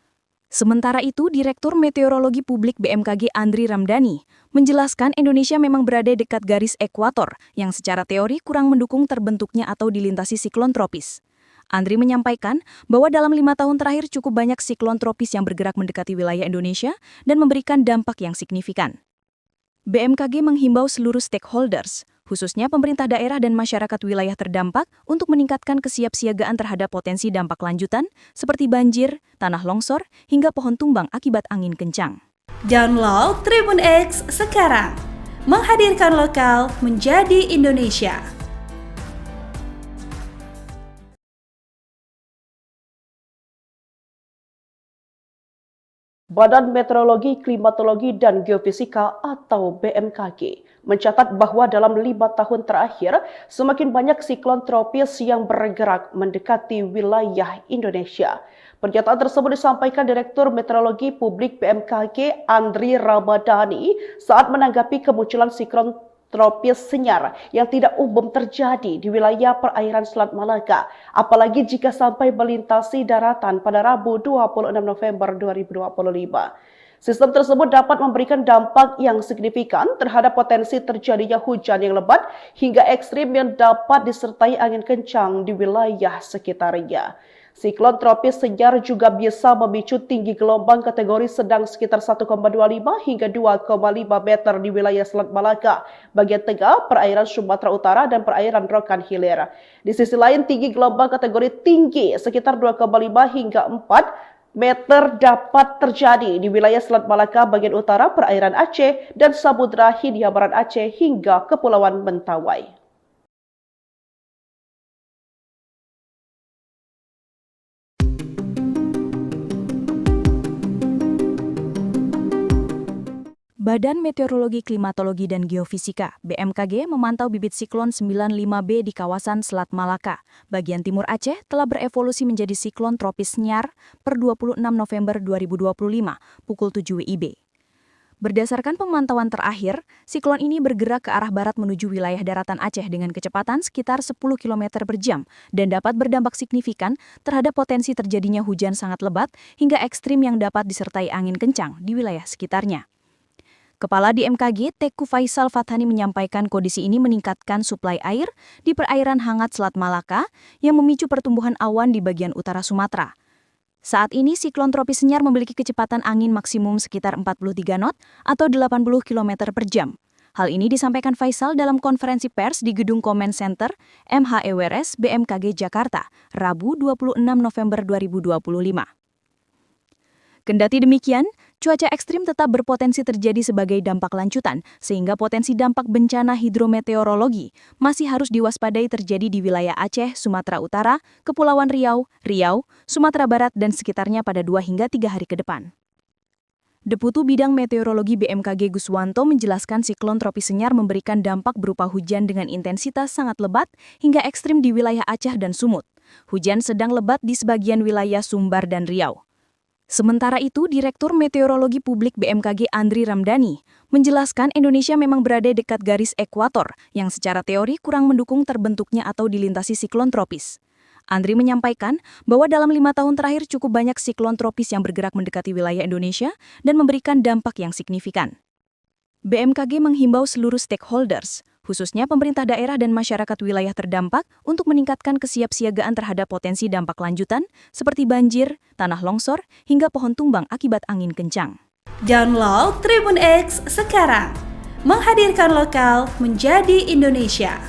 Sementara itu, Direktur Meteorologi Publik BMKG Andri Ramdhani menjelaskan Indonesia memang berada dekat garis ekuator yang secara teori kurang mendukung terbentuknya atau dilintasi siklon tropis. Andri menyampaikan bahwa dalam 5 tahun terakhir cukup banyak siklon tropis yang bergerak mendekati wilayah Indonesia dan memberikan dampak yang signifikan. BMKG menghimbau seluruh stakeholders, khususnya pemerintah daerah dan masyarakat wilayah terdampak untuk meningkatkan kesiapsiagaan terhadap potensi dampak lanjutan seperti banjir, tanah longsor, hingga pohon tumbang akibat angin kencang. Download Tribun X sekarang, menghadirkan lokal menjadi Indonesia. Badan Meteorologi, Klimatologi, dan Geofisika atau BMKG mencatat bahwa dalam 5 tahun terakhir semakin banyak siklon tropis yang bergerak mendekati wilayah Indonesia. Pernyataan tersebut disampaikan Direktur Meteorologi Publik BMKG Andri Ramdhani saat menanggapi kemunculan siklon tropis senyar yang tidak umum terjadi di wilayah perairan Selat Malaka, apalagi jika sampai melintasi daratan pada Rabu 26 November 2025. Sistem tersebut dapat memberikan dampak yang signifikan terhadap potensi terjadinya hujan yang lebat hingga ekstrim yang dapat disertai angin kencang di wilayah sekitarnya. Siklon tropis senyar juga bisa memicu tinggi gelombang kategori sedang sekitar 1,25 hingga 2,5 meter di wilayah Selat Malaka, bagian tengah, perairan Sumatera Utara, dan perairan Rokan Hilir. Di sisi lain, tinggi gelombang kategori tinggi sekitar 2,5 hingga 4 meter dapat terjadi di wilayah Selat Malaka bagian utara, perairan Aceh, dan Samudra Hindia Barat Aceh hingga Kepulauan Mentawai. Badan Meteorologi, Klimatologi, dan Geofisika (BMKG) memantau bibit siklon 95B di kawasan Selat Malaka, bagian timur Aceh, telah berevolusi menjadi siklon tropis Senyar per 26 November 2025, pukul 7 WIB. Berdasarkan pemantauan terakhir, siklon ini bergerak ke arah barat menuju wilayah daratan Aceh dengan kecepatan sekitar 10 km per jam dan dapat berdampak signifikan terhadap potensi terjadinya hujan sangat lebat hingga ekstrim yang dapat disertai angin kencang di wilayah sekitarnya. Kepala BMKG Teku Faisal Fathani menyampaikan kondisi ini meningkatkan suplai air di perairan hangat Selat Malaka yang memicu pertumbuhan awan di bagian utara Sumatera. Saat ini siklon tropis Senyar memiliki kecepatan angin maksimum sekitar 43 knot atau 80 km per jam. Hal ini disampaikan Faisal dalam konferensi pers di Gedung Comment Center MHEWRS BMKG Jakarta, Rabu 26 November 2025. Kendati demikian, cuaca ekstrim tetap berpotensi terjadi sebagai dampak lanjutan, sehingga potensi dampak bencana hidrometeorologi masih harus diwaspadai terjadi di wilayah Aceh, Sumatera Utara, Kepulauan Riau, Sumatera Barat, dan sekitarnya pada 2 hingga 3 hari ke depan. Deputu Bidang Meteorologi BMKG Guswanto menjelaskan siklon tropis Senyar memberikan dampak berupa hujan dengan intensitas sangat lebat hingga ekstrim di wilayah Aceh dan Sumut. Hujan sedang lebat di sebagian wilayah Sumbar dan Riau. Sementara itu, Direktur Meteorologi Publik BMKG Andri Ramdhani menjelaskan Indonesia memang berada dekat garis ekuator yang secara teori kurang mendukung terbentuknya atau dilintasi siklon tropis. Andri menyampaikan bahwa dalam 5 tahun terakhir cukup banyak siklon tropis yang bergerak mendekati wilayah Indonesia dan memberikan dampak yang signifikan. BMKG menghimbau seluruh stakeholders, khususnya pemerintah daerah dan masyarakat wilayah terdampak untuk meningkatkan kesiapsiagaan terhadap potensi dampak lanjutan seperti banjir, tanah longsor, hingga pohon tumbang akibat angin kencang. Download Tribun X sekarang, menghadirkan lokal menjadi Indonesia.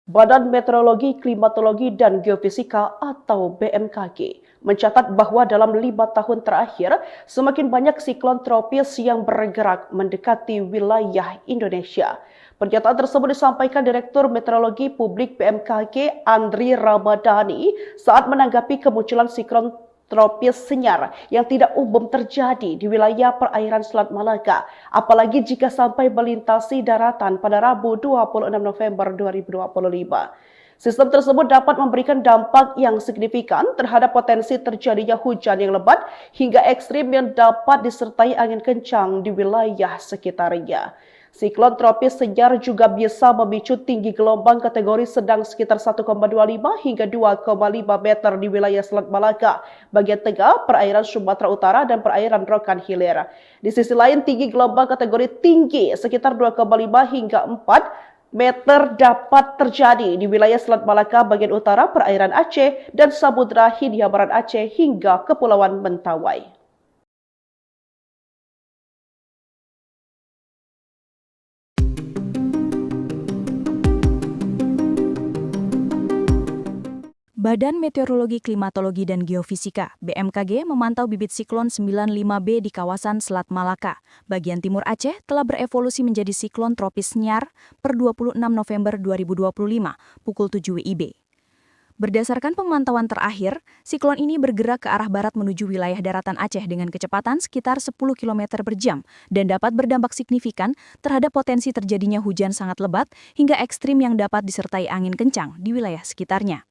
Badan Meteorologi, Klimatologi, dan Geofisika atau BMKG mencatat bahwa dalam 5 tahun terakhir semakin banyak siklon tropis yang bergerak mendekati wilayah Indonesia. Pernyataan tersebut disampaikan Direktur Meteorologi Publik BMKG Andri Ramdhani saat menanggapi kemunculan siklon tropis Senyar yang tidak umum terjadi di wilayah perairan Selat Malaka, apalagi jika sampai melintasi daratan pada Rabu 26 November 2025. Sistem tersebut dapat memberikan dampak yang signifikan terhadap potensi terjadinya hujan yang lebat hingga ekstrim yang dapat disertai angin kencang di wilayah sekitarnya. Siklon tropis Senyar juga bisa memicu tinggi gelombang kategori sedang sekitar 1,25 hingga 2,5 meter di wilayah Selat Malaka, bagian tengah, perairan Sumatera Utara, dan perairan Rokan Hilir. Di sisi lain, tinggi gelombang kategori tinggi sekitar 2,5 hingga 4 meter dapat terjadi di wilayah Selat Malaka bagian utara, perairan Aceh, dan Samudra Hindia Barat Aceh hingga Kepulauan Mentawai. Badan Meteorologi, Klimatologi, dan Geofisika (BMKG) memantau bibit siklon 95B di kawasan Selat Malaka, bagian timur Aceh, telah berevolusi menjadi siklon tropis Senyar per 26 November 2025, pukul 7 WIB. Berdasarkan pemantauan terakhir, siklon ini bergerak ke arah barat menuju wilayah daratan Aceh dengan kecepatan sekitar 10 km per jam dan dapat berdampak signifikan terhadap potensi terjadinya hujan sangat lebat hingga ekstrim yang dapat disertai angin kencang di wilayah sekitarnya.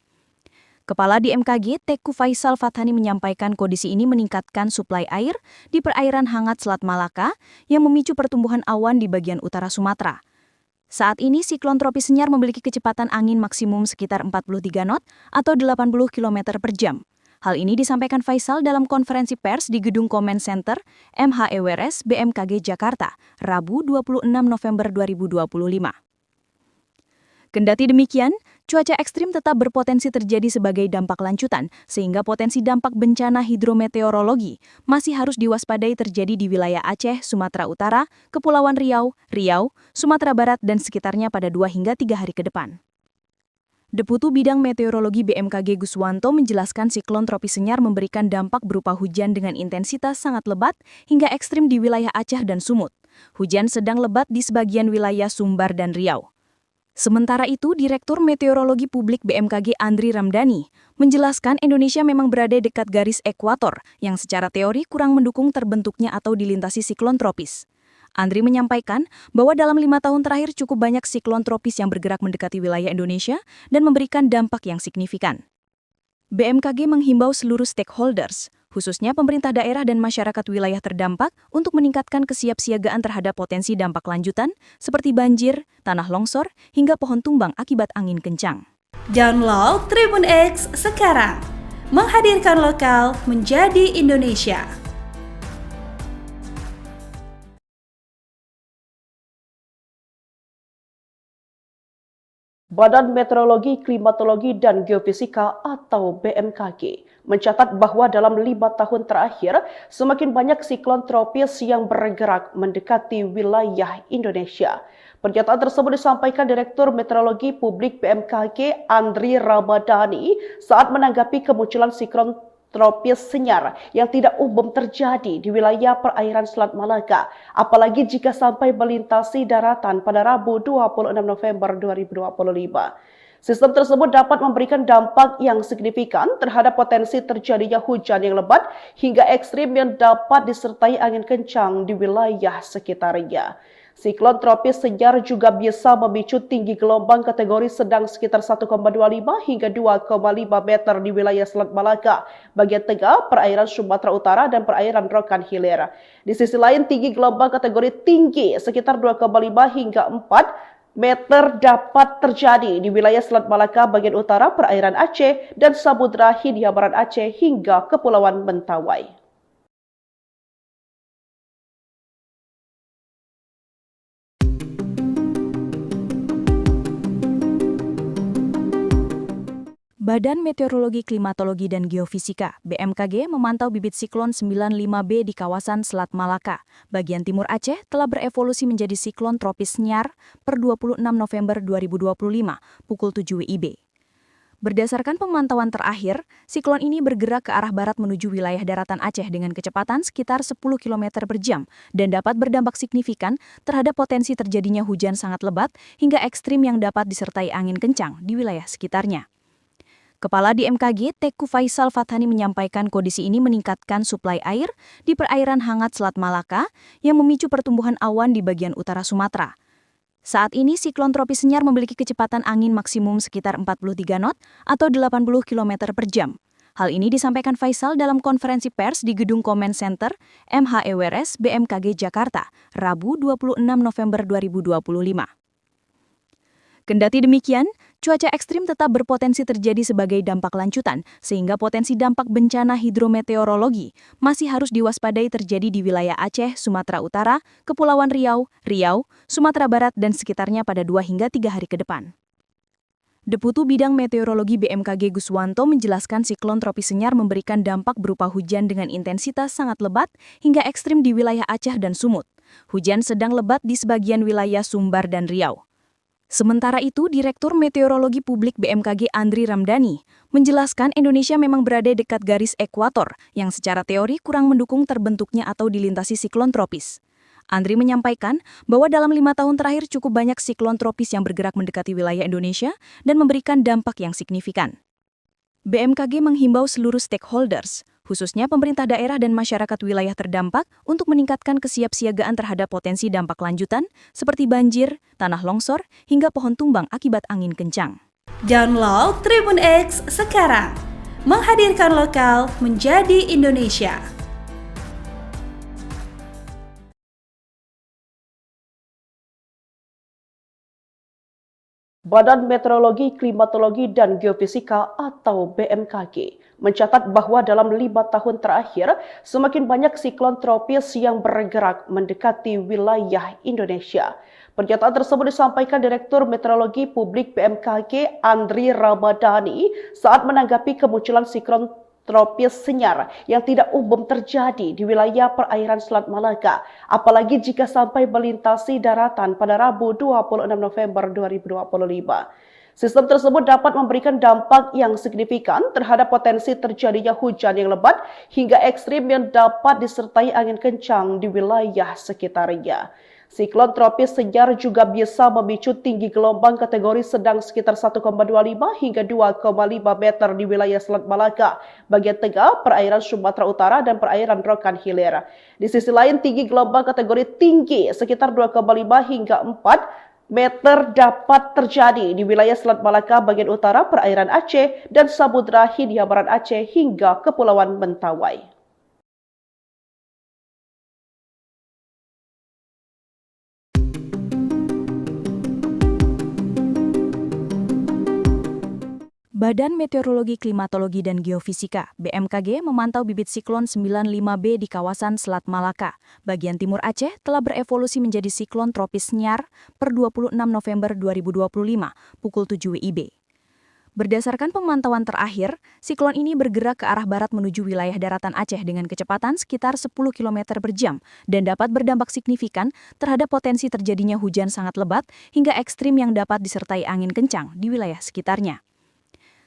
Kepala BMKG Teku Faisal Fathani menyampaikan kondisi ini meningkatkan suplai air di perairan hangat Selat Malaka yang memicu pertumbuhan awan di bagian utara Sumatera. Saat ini siklon tropis Senyar memiliki kecepatan angin maksimum sekitar 43 knot atau 80 km per jam. Hal ini disampaikan Faisal dalam konferensi pers di Gedung Comment Center MHEWRS BMKG Jakarta, Rabu 26 November 2025. Kendati demikian, cuaca ekstrim tetap berpotensi terjadi sebagai dampak lanjutan, sehingga potensi dampak bencana hidrometeorologi masih harus diwaspadai terjadi di wilayah Aceh, Sumatera Utara, Kepulauan Riau, Sumatera Barat, dan sekitarnya pada 2 hingga 3 hari ke depan. Deputu Bidang Meteorologi BMKG Guswanto menjelaskan siklon tropis Senyar memberikan dampak berupa hujan dengan intensitas sangat lebat hingga ekstrim di wilayah Aceh dan Sumut. Hujan sedang lebat di sebagian wilayah Sumbar dan Riau. Sementara itu, Direktur Meteorologi Publik BMKG Andri Ramdhani menjelaskan Indonesia memang berada dekat garis ekuator yang secara teori kurang mendukung terbentuknya atau dilintasi siklon tropis. Andri menyampaikan bahwa dalam 5 tahun terakhir cukup banyak siklon tropis yang bergerak mendekati wilayah Indonesia dan memberikan dampak yang signifikan. BMKG menghimbau seluruh stakeholders, khususnya pemerintah daerah dan masyarakat wilayah terdampak untuk meningkatkan kesiapsiagaan terhadap potensi dampak lanjutan seperti banjir, tanah longsor, hingga pohon tumbang akibat angin kencang. Download Tribun X sekarang, menghadirkan lokal menjadi Indonesia. Badan Meteorologi, Klimatologi, dan Geofisika atau BMKG mencatat bahwa dalam 5 tahun terakhir, semakin banyak siklon tropis yang bergerak mendekati wilayah Indonesia. Pernyataan tersebut disampaikan Direktur Meteorologi Publik BMKG Andri Ramdhani saat menanggapi kemunculan siklon tropis Senyar yang tidak umum terjadi di wilayah perairan Selat Malaka, apalagi jika sampai melintasi daratan pada Rabu 26 November 2025. Sistem tersebut dapat memberikan dampak yang signifikan terhadap potensi terjadinya hujan yang lebat hingga ekstrim yang dapat disertai angin kencang di wilayah sekitarnya. Siklon tropis Senyar juga bisa memicu tinggi gelombang kategori sedang sekitar 1,25 hingga 2,5 meter di wilayah Selat Malaka, bagian tengah, perairan Sumatera Utara, dan perairan Rokan Hilir. Di sisi lain, tinggi gelombang kategori tinggi sekitar 2,5 hingga 4 meter dapat terjadi di wilayah Selat Malaka bagian utara, perairan Aceh, dan Samudra Hindia Barat Aceh hingga Kepulauan Mentawai. Badan Meteorologi, Klimatologi, dan Geofisika (BMKG) memantau bibit siklon 95B di kawasan Selat Malaka, bagian timur Aceh, telah berevolusi menjadi siklon tropis Senyar per 26 November 2025, pukul 7 WIB. Berdasarkan pemantauan terakhir, siklon ini bergerak ke arah barat menuju wilayah daratan Aceh dengan kecepatan sekitar 10 km per jam dan dapat berdampak signifikan terhadap potensi terjadinya hujan sangat lebat hingga ekstrim yang dapat disertai angin kencang di wilayah sekitarnya. Kepala BMKG Teku Faisal Fathani menyampaikan kondisi ini meningkatkan suplai air di perairan hangat Selat Malaka yang memicu pertumbuhan awan di bagian utara Sumatera. Saat ini siklon tropis Senyar memiliki kecepatan angin maksimum sekitar 43 knot atau 80 km per jam. Hal ini disampaikan Faisal dalam konferensi pers di Gedung Comment Center MHEWRS BMKG Jakarta, Rabu 26 November 2025. Kendati demikian, cuaca ekstrim tetap berpotensi terjadi sebagai dampak lanjutan, sehingga potensi dampak bencana hidrometeorologi masih harus diwaspadai terjadi di wilayah Aceh, Sumatera Utara, Kepulauan Riau, Sumatera Barat, dan sekitarnya pada 2 hingga 3 hari ke depan. Deputu Bidang Meteorologi BMKG Guswanto menjelaskan siklon tropis Senyar memberikan dampak berupa hujan dengan intensitas sangat lebat hingga ekstrim di wilayah Aceh dan Sumut. Hujan sedang lebat di sebagian wilayah Sumbar dan Riau. Sementara itu, Direktur Meteorologi Publik BMKG Andri Ramdhani menjelaskan Indonesia memang berada dekat garis ekuator yang secara teori kurang mendukung terbentuknya atau dilintasi siklon tropis. Andri menyampaikan bahwa dalam 5 tahun terakhir cukup banyak siklon tropis yang bergerak mendekati wilayah Indonesia dan memberikan dampak yang signifikan. BMKG menghimbau seluruh stakeholders, khususnya pemerintah daerah dan masyarakat wilayah terdampak untuk meningkatkan kesiapsiagaan terhadap potensi dampak lanjutan seperti banjir, tanah longsor, hingga pohon tumbang akibat angin kencang. Download Tribun X sekarang, menghadirkan lokal menjadi Indonesia. Badan Meteorologi, Klimatologi, dan Geofisika atau BMKG mencatat bahwa dalam 5 tahun terakhir, semakin banyak siklon tropis yang bergerak mendekati wilayah Indonesia. Pernyataan tersebut disampaikan Direktur Meteorologi Publik BMKG Andri Ramdhani saat menanggapi kemunculan siklon tropis Senyar yang tidak umum terjadi di wilayah perairan Selat Malaka, apalagi jika sampai melintasi daratan pada Rabu 26 November 2025. Sistem tersebut dapat memberikan dampak yang signifikan terhadap potensi terjadinya hujan yang lebat hingga ekstrim yang dapat disertai angin kencang di wilayah sekitarnya. Siklon tropis Senyar juga bisa memicu tinggi gelombang kategori sedang sekitar 1,25 hingga 2,5 meter di wilayah Selat Malaka, bagian tengah, perairan Sumatera Utara, dan perairan Rokan Hilir. Di sisi lain, tinggi gelombang kategori tinggi sekitar 2,5 hingga 4 meter dapat terjadi di wilayah Selat Malaka bagian utara, perairan Aceh, dan Samudra Hindia Barat Aceh hingga Kepulauan Mentawai. Badan Meteorologi, Klimatologi, dan Geofisika (BMKG) memantau bibit siklon 95B di kawasan Selat Malaka, bagian timur Aceh, telah berevolusi menjadi siklon tropis Senyar per 26 November 2025, pukul 7 WIB. Berdasarkan pemantauan terakhir, siklon ini bergerak ke arah barat menuju wilayah daratan Aceh dengan kecepatan sekitar 10 km per jam dan dapat berdampak signifikan terhadap potensi terjadinya hujan sangat lebat hingga ekstrim yang dapat disertai angin kencang di wilayah sekitarnya.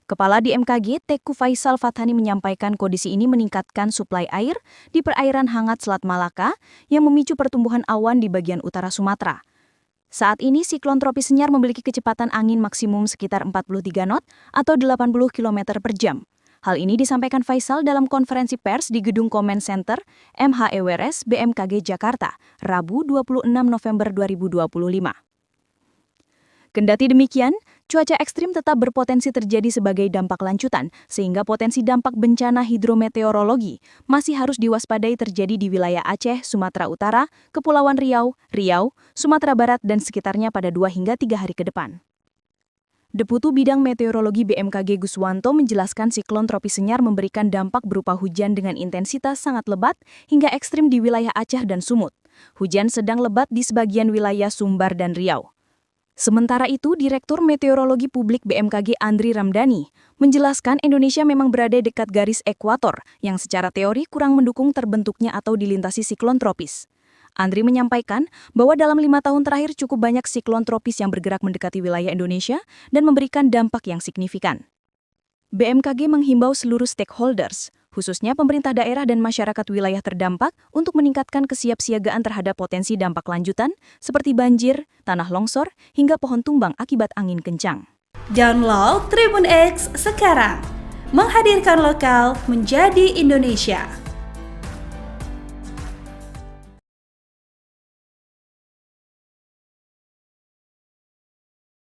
Kepala BMKG Teku Faisal Fathani menyampaikan kondisi ini meningkatkan suplai air di perairan hangat Selat Malaka yang memicu pertumbuhan awan di bagian utara Sumatera. Saat ini siklon tropis Senyar memiliki kecepatan angin maksimum sekitar 43 knot atau 80 km per jam. Hal ini disampaikan Faisal dalam konferensi pers di Gedung Comment Center MHEWRS BMKG Jakarta, Rabu 26 November 2025. Kendati demikian, cuaca ekstrim tetap berpotensi terjadi sebagai dampak lanjutan, sehingga potensi dampak bencana hidrometeorologi masih harus diwaspadai terjadi di wilayah Aceh, Sumatera Utara, Kepulauan Riau, Sumatera Barat, dan sekitarnya pada 2 hingga 3 hari ke depan. Deputu Bidang Meteorologi BMKG Guswanto menjelaskan siklon tropis Senyar memberikan dampak berupa hujan dengan intensitas sangat lebat hingga ekstrim di wilayah Aceh dan Sumut. Hujan sedang lebat di sebagian wilayah Sumbar dan Riau. Sementara itu, Direktur Meteorologi Publik BMKG Andri Ramdhani menjelaskan Indonesia memang berada dekat garis ekuator yang secara teori kurang mendukung terbentuknya atau dilintasi siklon tropis. Andri menyampaikan bahwa dalam 5 tahun terakhir cukup banyak siklon tropis yang bergerak mendekati wilayah Indonesia dan memberikan dampak yang signifikan. BMKG menghimbau seluruh stakeholders, khususnya pemerintah daerah dan masyarakat wilayah terdampak untuk meningkatkan kesiapsiagaan terhadap potensi dampak lanjutan seperti banjir, tanah longsor, hingga pohon tumbang akibat angin kencang. Download Tribun X sekarang, menghadirkan lokal menjadi Indonesia.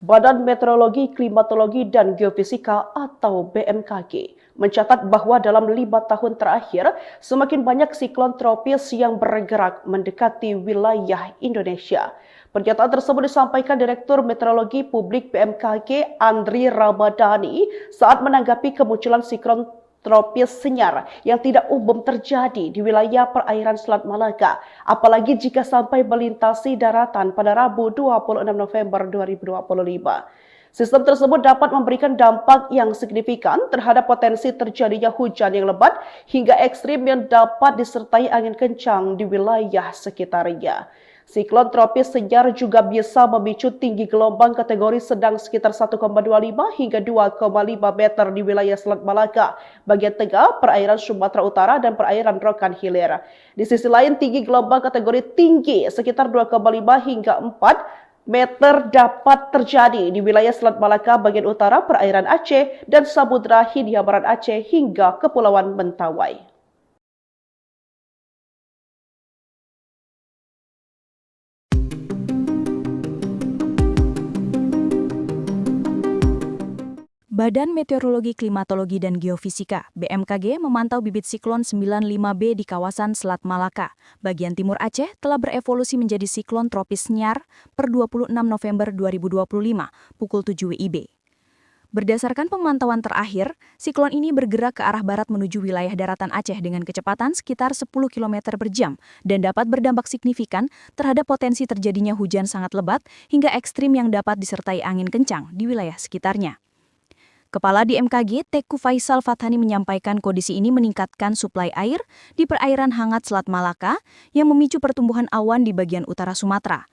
Badan Meteorologi, Klimatologi, dan Geofisika atau BMKG mencatat bahwa dalam 5 tahun terakhir, semakin banyak siklon tropis yang bergerak mendekati wilayah Indonesia. Pernyataan tersebut disampaikan Direktur Meteorologi Publik BMKG Andri Ramadhani saat menanggapi kemunculan siklon tropis senyar yang tidak umum terjadi di wilayah perairan Selat Malaka, apalagi jika sampai melintasi daratan pada Rabu 26 November 2025. Sistem tersebut dapat memberikan dampak yang signifikan terhadap potensi terjadinya hujan yang lebat hingga ekstrim yang dapat disertai angin kencang di wilayah sekitarnya. Siklon tropis senyar juga bisa memicu tinggi gelombang kategori sedang sekitar 1,25 hingga 2,5 meter di wilayah Selat Malaka, bagian tengah, perairan Sumatera Utara, dan perairan Rokan Hilir. Di sisi lain, tinggi gelombang kategori tinggi sekitar 2,5 hingga 4 meter dapat terjadi di wilayah Selat Malaka bagian utara, perairan Aceh, dan Samudra Hindia Barat Aceh hingga Kepulauan Mentawai. Badan Meteorologi, Klimatologi, dan Geofisika (BMKG) memantau bibit siklon 95B di kawasan Selat Malaka, bagian timur Aceh, telah berevolusi menjadi siklon tropis Senyar per 26 November 2025, pukul 7 WIB. Berdasarkan pemantauan terakhir, siklon ini bergerak ke arah barat menuju wilayah daratan Aceh dengan kecepatan sekitar 10 km per jam dan dapat berdampak signifikan terhadap potensi terjadinya hujan sangat lebat hingga ekstrim yang dapat disertai angin kencang di wilayah sekitarnya. Kepala BMKG Teku Faisal Fathani menyampaikan kondisi ini meningkatkan suplai air di perairan hangat Selat Malaka yang memicu pertumbuhan awan di bagian utara Sumatera.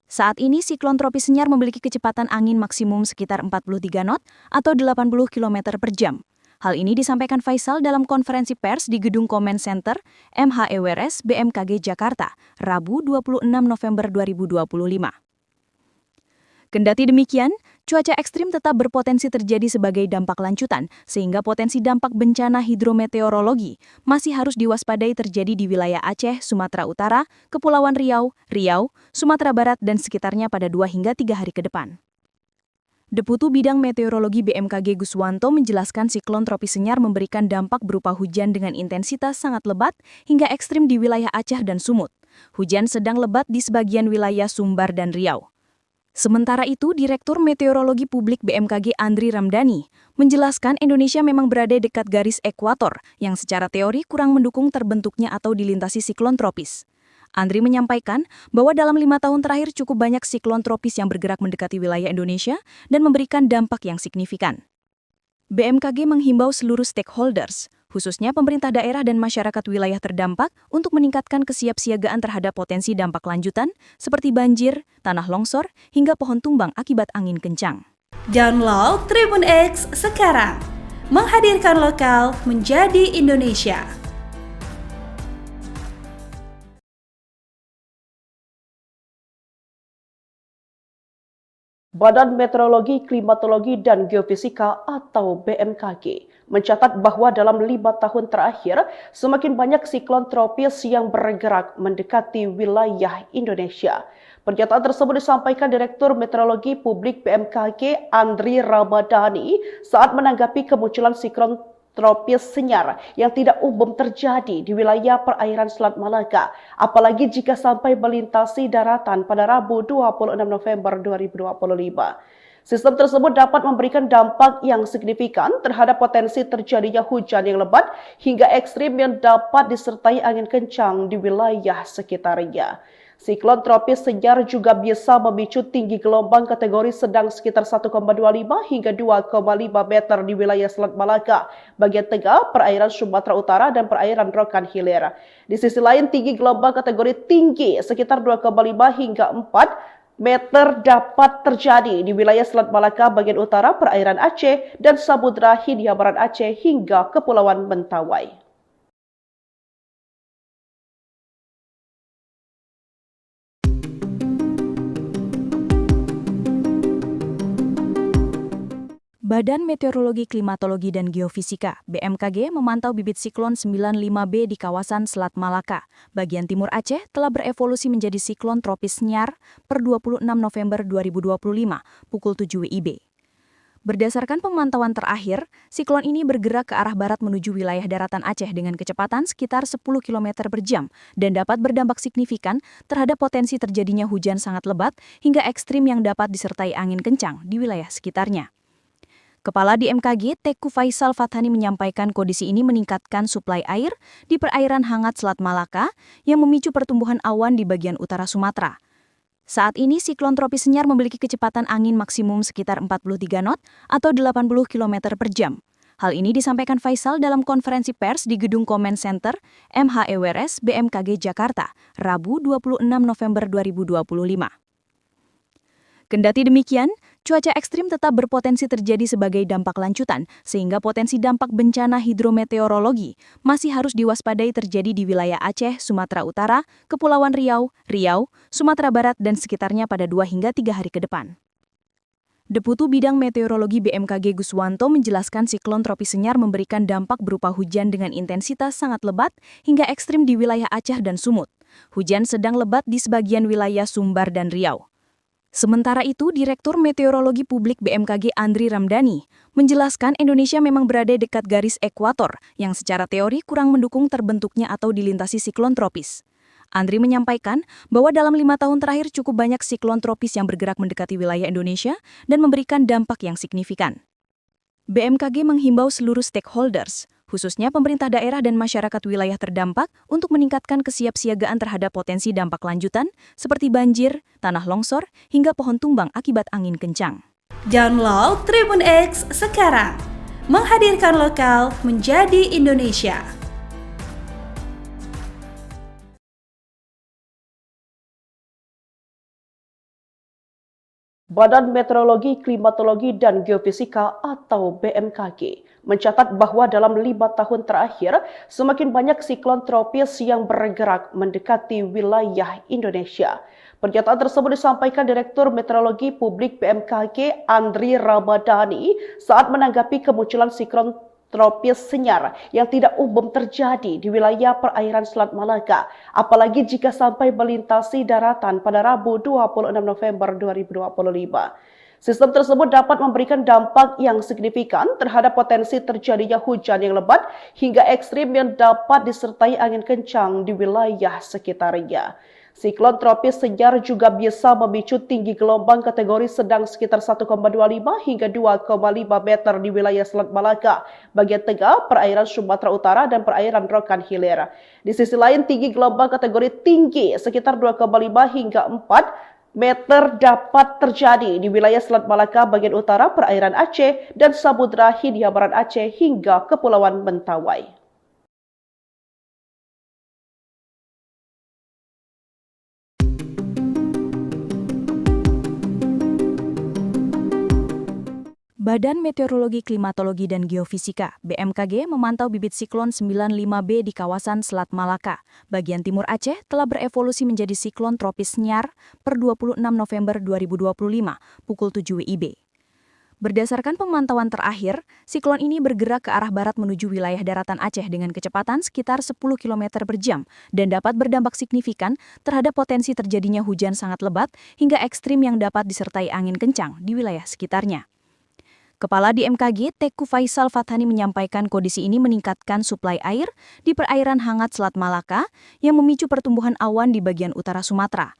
Saat ini siklon tropis Senyar memiliki kecepatan angin maksimum sekitar 43 knot atau 80 km per jam. Hal ini disampaikan Faisal dalam konferensi pers di Gedung Comment Center MHEWRS BMKG Jakarta, Rabu 26 November 2025. Kendati demikian, cuaca ekstrim tetap berpotensi terjadi sebagai dampak lanjutan, sehingga potensi dampak bencana hidrometeorologi masih harus diwaspadai terjadi di wilayah Aceh, Sumatera Utara, Kepulauan Riau, Sumatera Barat, dan sekitarnya pada 2 hingga 3 hari ke depan. Deputu Bidang Meteorologi BMKG Guswanto menjelaskan siklon tropis Senyar memberikan dampak berupa hujan dengan intensitas sangat lebat hingga ekstrim di wilayah Aceh dan Sumut. Hujan sedang lebat di sebagian wilayah Sumbar dan Riau. Sementara itu, Direktur Meteorologi Publik BMKG Andri Ramadhani menjelaskan Indonesia memang berada dekat garis ekuator yang secara teori kurang mendukung terbentuknya atau dilintasi siklon tropis. Andri menyampaikan bahwa dalam 5 tahun terakhir cukup banyak siklon tropis yang bergerak mendekati wilayah Indonesia dan memberikan dampak yang signifikan. BMKG menghimbau seluruh stakeholders, khususnya pemerintah daerah dan masyarakat wilayah terdampak untuk meningkatkan kesiapsiagaan terhadap potensi dampak lanjutan seperti banjir, tanah longsor, hingga pohon tumbang akibat angin kencang. Download Tribun X sekarang, menghadirkan lokal menjadi Indonesia. Badan Meteorologi, Klimatologi, dan Geofisika atau BMKG mencatat bahwa dalam 5 tahun terakhir, semakin banyak siklon tropis yang bergerak mendekati wilayah Indonesia. Pernyataan tersebut disampaikan Direktur Meteorologi Publik BMKG Andri Ramadhani saat menanggapi kemunculan siklon tropis Senyar yang tidak umum terjadi di wilayah perairan Selat Malaka, apalagi jika sampai melintasi daratan pada Rabu 26 November 2025. Sistem tersebut dapat memberikan dampak yang signifikan terhadap potensi terjadinya hujan yang lebat hingga ekstrim yang dapat disertai angin kencang di wilayah sekitarnya. Siklon tropis Senyar juga bisa memicu tinggi gelombang kategori sedang sekitar 1,25 hingga 2,5 meter di wilayah Selat Malaka, bagian tengah, perairan Sumatera Utara, dan perairan Rokan Hilir. Di sisi lain, tinggi gelombang kategori tinggi sekitar 2,5 hingga 4 meter dapat terjadi di wilayah Selat Malaka bagian utara, perairan Aceh, dan Samudra Hindia Barat Aceh hingga Kepulauan Mentawai. Badan Meteorologi, Klimatologi, dan Geofisika (BMKG) memantau bibit siklon 95B di kawasan Selat Malaka, bagian timur Aceh, telah berevolusi menjadi siklon tropis Nyar per 26 November 2025, pukul 7 WIB. Berdasarkan pemantauan terakhir, siklon ini bergerak ke arah barat menuju wilayah daratan Aceh dengan kecepatan sekitar 10 km per jam dan dapat berdampak signifikan terhadap potensi terjadinya hujan sangat lebat hingga ekstrim yang dapat disertai angin kencang di wilayah sekitarnya. Kepala BMKG, Teku Faisal Fathani menyampaikan kondisi ini meningkatkan suplai air di perairan hangat Selat Malaka yang memicu pertumbuhan awan di bagian utara Sumatera. Saat ini, siklon tropis Nyar memiliki kecepatan angin maksimum sekitar 43 knot atau 80 km per jam. Hal ini disampaikan Faisal dalam konferensi pers di Gedung Comment Center MHEWRS BMKG Jakarta, Rabu 26 November 2025. Kendati demikian, cuaca ekstrim tetap berpotensi terjadi sebagai dampak lanjutan, sehingga potensi dampak bencana hidrometeorologi masih harus diwaspadai terjadi di wilayah Aceh, Sumatera Utara, Kepulauan Riau, Sumatera Barat, dan sekitarnya pada 2 hingga 3 hari ke depan. Deputu Bidang Meteorologi BMKG Guswanto menjelaskan siklon tropis Nyar memberikan dampak berupa hujan dengan intensitas sangat lebat hingga ekstrim di wilayah Aceh dan Sumut. Hujan sedang lebat di sebagian wilayah Sumbar dan Riau. Sementara itu, Direktur Meteorologi Publik BMKG Andri Ramdhani menjelaskan Indonesia memang berada dekat garis ekuator yang secara teori kurang mendukung terbentuknya atau dilintasi siklon tropis. Andri menyampaikan bahwa dalam 5 tahun terakhir cukup banyak siklon tropis yang bergerak mendekati wilayah Indonesia dan memberikan dampak yang signifikan. BMKG menghimbau seluruh stakeholders, khususnya pemerintah daerah dan masyarakat wilayah terdampak untuk meningkatkan kesiapsiagaan terhadap potensi dampak lanjutan seperti banjir, tanah longsor, hingga pohon tumbang akibat angin kencang. Download Tribun X sekarang, menghadirkan lokal menjadi Indonesia. Badan Meteorologi, Klimatologi, dan Geofisika atau BMKG mencatat bahwa dalam 5 tahun terakhir, semakin banyak siklon tropis yang bergerak mendekati wilayah Indonesia. Pernyataan tersebut disampaikan Direktur Meteorologi Publik BMKG Andri Ramdhani saat menanggapi kemunculan siklon tropis Nyar yang tidak umum terjadi di wilayah perairan Selat Malaka, apalagi jika sampai melintasi daratan pada Rabu 26 November 2025. Sistem tersebut dapat memberikan dampak yang signifikan terhadap potensi terjadinya hujan yang lebat hingga ekstrim yang dapat disertai angin kencang di wilayah sekitarnya. Siklon tropis Nyar juga bisa memicu tinggi gelombang kategori sedang sekitar 1,25 hingga 2,5 meter di wilayah Selat Malaka, bagian tengah, perairan Sumatera Utara, dan perairan Rokan Hilir. Di sisi lain, tinggi gelombang kategori tinggi sekitar 2,5 hingga 4 meter dapat terjadi di wilayah Selat Malaka bagian utara, perairan Aceh, dan Samudra Hindia Barat Aceh hingga Kepulauan Mentawai. Badan Meteorologi, Klimatologi, dan Geofisika (BMKG) memantau bibit siklon 95B di kawasan Selat Malaka, bagian timur Aceh, telah berevolusi menjadi siklon tropis Nyar per 26 November 2025, pukul 7 WIB. Berdasarkan pemantauan terakhir, siklon ini bergerak ke arah barat menuju wilayah daratan Aceh dengan kecepatan sekitar 10 km per jam dan dapat berdampak signifikan terhadap potensi terjadinya hujan sangat lebat hingga ekstrim yang dapat disertai angin kencang di wilayah sekitarnya. Kepala BMKG, Teku Faisal Fathani menyampaikan kondisi ini meningkatkan suplai air di perairan hangat Selat Malaka yang memicu pertumbuhan awan di bagian utara Sumatera.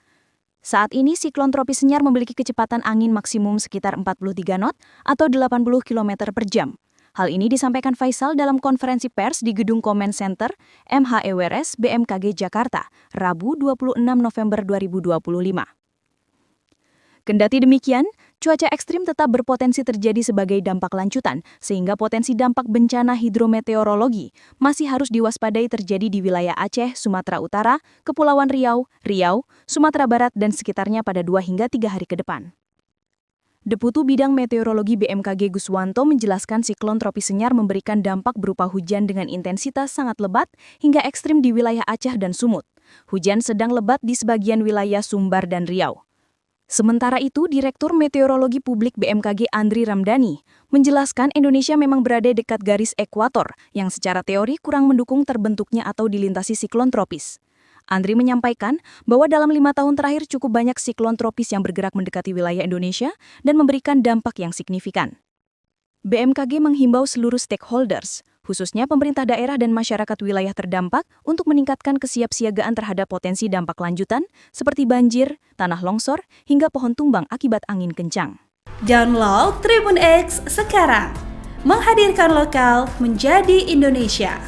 Saat ini, siklon tropis Nyar memiliki kecepatan angin maksimum sekitar 43 knot atau 80 km per jam. Hal ini disampaikan Faisal dalam konferensi pers di Gedung Comment Center MHEWRS BMKG Jakarta, Rabu 26 November 2025. Kendati demikian, cuaca ekstrim tetap berpotensi terjadi sebagai dampak lanjutan, sehingga potensi dampak bencana hidrometeorologi masih harus diwaspadai terjadi di wilayah Aceh, Sumatera Utara, Kepulauan Riau, Sumatera Barat, dan sekitarnya pada 2 hingga 3 hari ke depan. Deputu Bidang Meteorologi BMKG Guswanto menjelaskan siklon tropis Nyar memberikan dampak berupa hujan dengan intensitas sangat lebat hingga ekstrim di wilayah Aceh dan Sumut. Hujan sedang lebat di sebagian wilayah Sumbar dan Riau. Sementara itu, Direktur Meteorologi Publik BMKG Andri Ramdhani menjelaskan Indonesia memang berada dekat garis ekuator yang secara teori kurang mendukung terbentuknya atau dilintasi siklon tropis. Andri menyampaikan bahwa dalam 5 tahun terakhir cukup banyak siklon tropis yang bergerak mendekati wilayah Indonesia dan memberikan dampak yang signifikan. BMKG menghimbau seluruh stakeholders, khususnya pemerintah daerah dan masyarakat wilayah terdampak untuk meningkatkan kesiapsiagaan terhadap potensi dampak lanjutan seperti banjir, tanah longsor, hingga pohon tumbang akibat angin kencang. Download Tribun X sekarang, menghadirkan lokal menjadi Indonesia.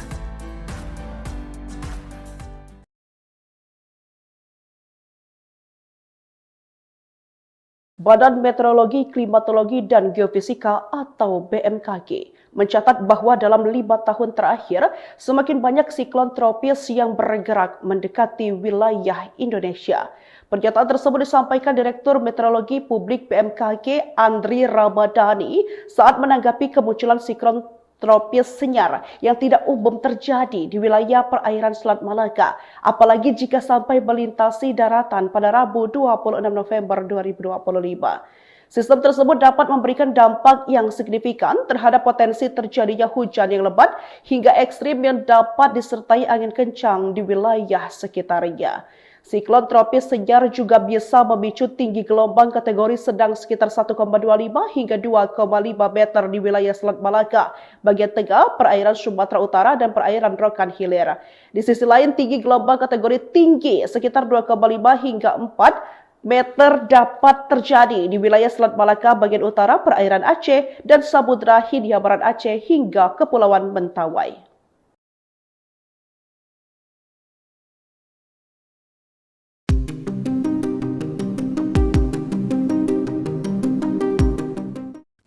Badan Meteorologi, Klimatologi, dan Geofisika atau BMKG mencatat bahwa dalam 5 tahun terakhir semakin banyak siklon tropis yang bergerak mendekati wilayah Indonesia. Pernyataan tersebut disampaikan Direktur Meteorologi Publik BMKG Andri Ramdhani saat menanggapi kemunculan siklon tropis senyar yang tidak umum terjadi di wilayah perairan Selat Malaka, apalagi jika sampai melintasi daratan pada Rabu 26 November 2025. Sistem tersebut dapat memberikan dampak yang signifikan terhadap potensi terjadinya hujan yang lebat hingga ekstrim yang dapat disertai angin kencang di wilayah sekitarnya. Siklon tropis senyar juga bisa memicu tinggi gelombang kategori sedang sekitar 1,25 hingga 2,5 meter di wilayah Selat Malaka, bagian tengah, perairan Sumatera Utara, dan perairan Rokan Hilir. Di sisi lain, tinggi gelombang kategori tinggi sekitar 2,5 hingga 4 meter dapat terjadi di wilayah Selat Malaka bagian utara, perairan Aceh, dan Samudra Hindia Barat Aceh hingga Kepulauan Mentawai.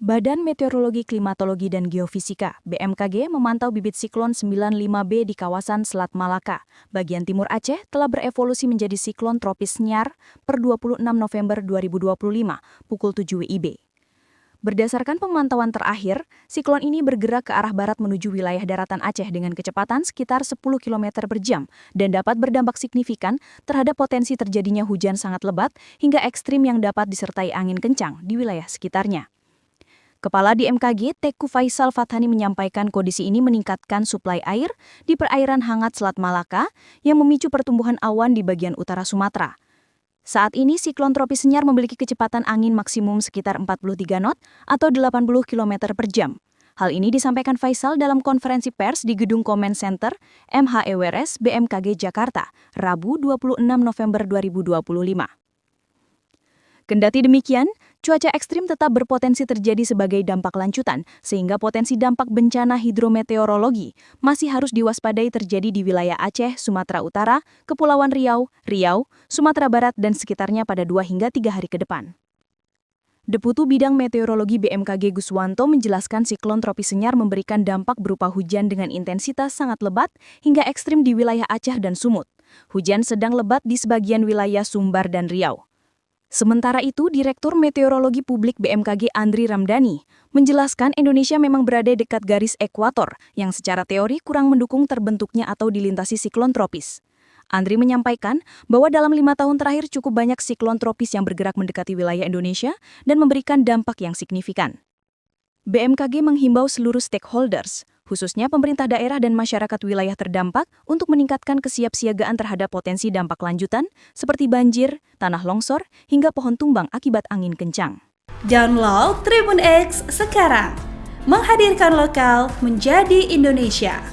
Badan Meteorologi, Klimatologi, dan Geofisika (BMKG) memantau bibit siklon 95B di kawasan Selat Malaka, bagian timur Aceh, telah berevolusi menjadi siklon tropis Senyar per 26 November 2025, pukul 7 WIB. Berdasarkan pemantauan terakhir, siklon ini bergerak ke arah barat menuju wilayah daratan Aceh dengan kecepatan sekitar 10 km per jam dan dapat berdampak signifikan terhadap potensi terjadinya hujan sangat lebat hingga ekstrim yang dapat disertai angin kencang di wilayah sekitarnya. Kepala BMKG Teku Faisal Fathani menyampaikan kondisi ini meningkatkan suplai air di perairan hangat Selat Malaka yang memicu pertumbuhan awan di bagian utara Sumatera. Saat ini siklon tropis Senyar memiliki kecepatan angin maksimum sekitar 43 knot atau 80 km per jam. Hal ini disampaikan Faisal dalam konferensi pers di Gedung Comment Center MHEWRS BMKG Jakarta, Rabu 26 November 2025. Kendati demikian, cuaca ekstrim tetap berpotensi terjadi sebagai dampak lanjutan, sehingga potensi dampak bencana hidrometeorologi masih harus diwaspadai terjadi di wilayah Aceh, Sumatera Utara, Kepulauan Riau, Sumatera Barat, dan sekitarnya pada 2 hingga 3 hari ke depan. Deputu Bidang Meteorologi BMKG Guswanto menjelaskan siklon tropis Senyar memberikan dampak berupa hujan dengan intensitas sangat lebat hingga ekstrim di wilayah Aceh dan Sumut. Hujan sedang lebat di sebagian wilayah Sumbar dan Riau. Sementara itu, Direktur Meteorologi Publik BMKG Andri Ramdhani menjelaskan Indonesia memang berada dekat garis ekuator yang secara teori kurang mendukung terbentuknya atau dilintasi siklon tropis. Andri menyampaikan bahwa dalam 5 tahun terakhir cukup banyak siklon tropis yang bergerak mendekati wilayah Indonesia dan memberikan dampak yang signifikan. BMKG menghimbau seluruh stakeholders, khususnya pemerintah daerah dan masyarakat wilayah terdampak untuk meningkatkan kesiapsiagaan terhadap potensi dampak lanjutan seperti banjir, tanah longsor, hingga pohon tumbang akibat angin kencang. Download Tribun X sekarang, menghadirkan lokal menjadi Indonesia.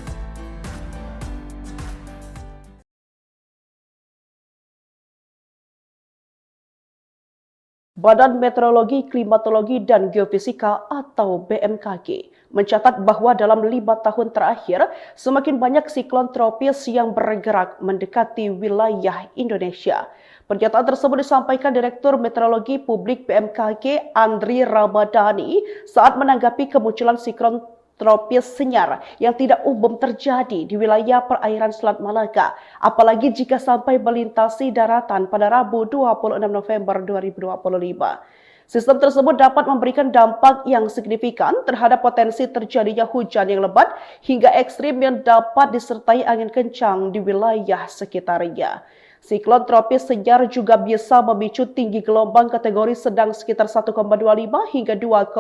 Badan Meteorologi, Klimatologi, dan Geofisika atau BMKG mencatat bahwa dalam 5 tahun terakhir semakin banyak siklon tropis yang bergerak mendekati wilayah Indonesia. Pernyataan tersebut disampaikan Direktur Meteorologi Publik BMKG Andri Ramdhani saat menanggapi kemunculan siklon tropis Senyar yang tidak umum terjadi di wilayah perairan Selat Malaka, apalagi jika sampai melintasi daratan pada Rabu 26 November 2025. Sistem tersebut dapat memberikan dampak yang signifikan terhadap potensi terjadinya hujan yang lebat hingga ekstrim yang dapat disertai angin kencang di wilayah sekitarnya. Siklon tropis Senyar juga bisa memicu tinggi gelombang kategori sedang sekitar 1,25 hingga 2,5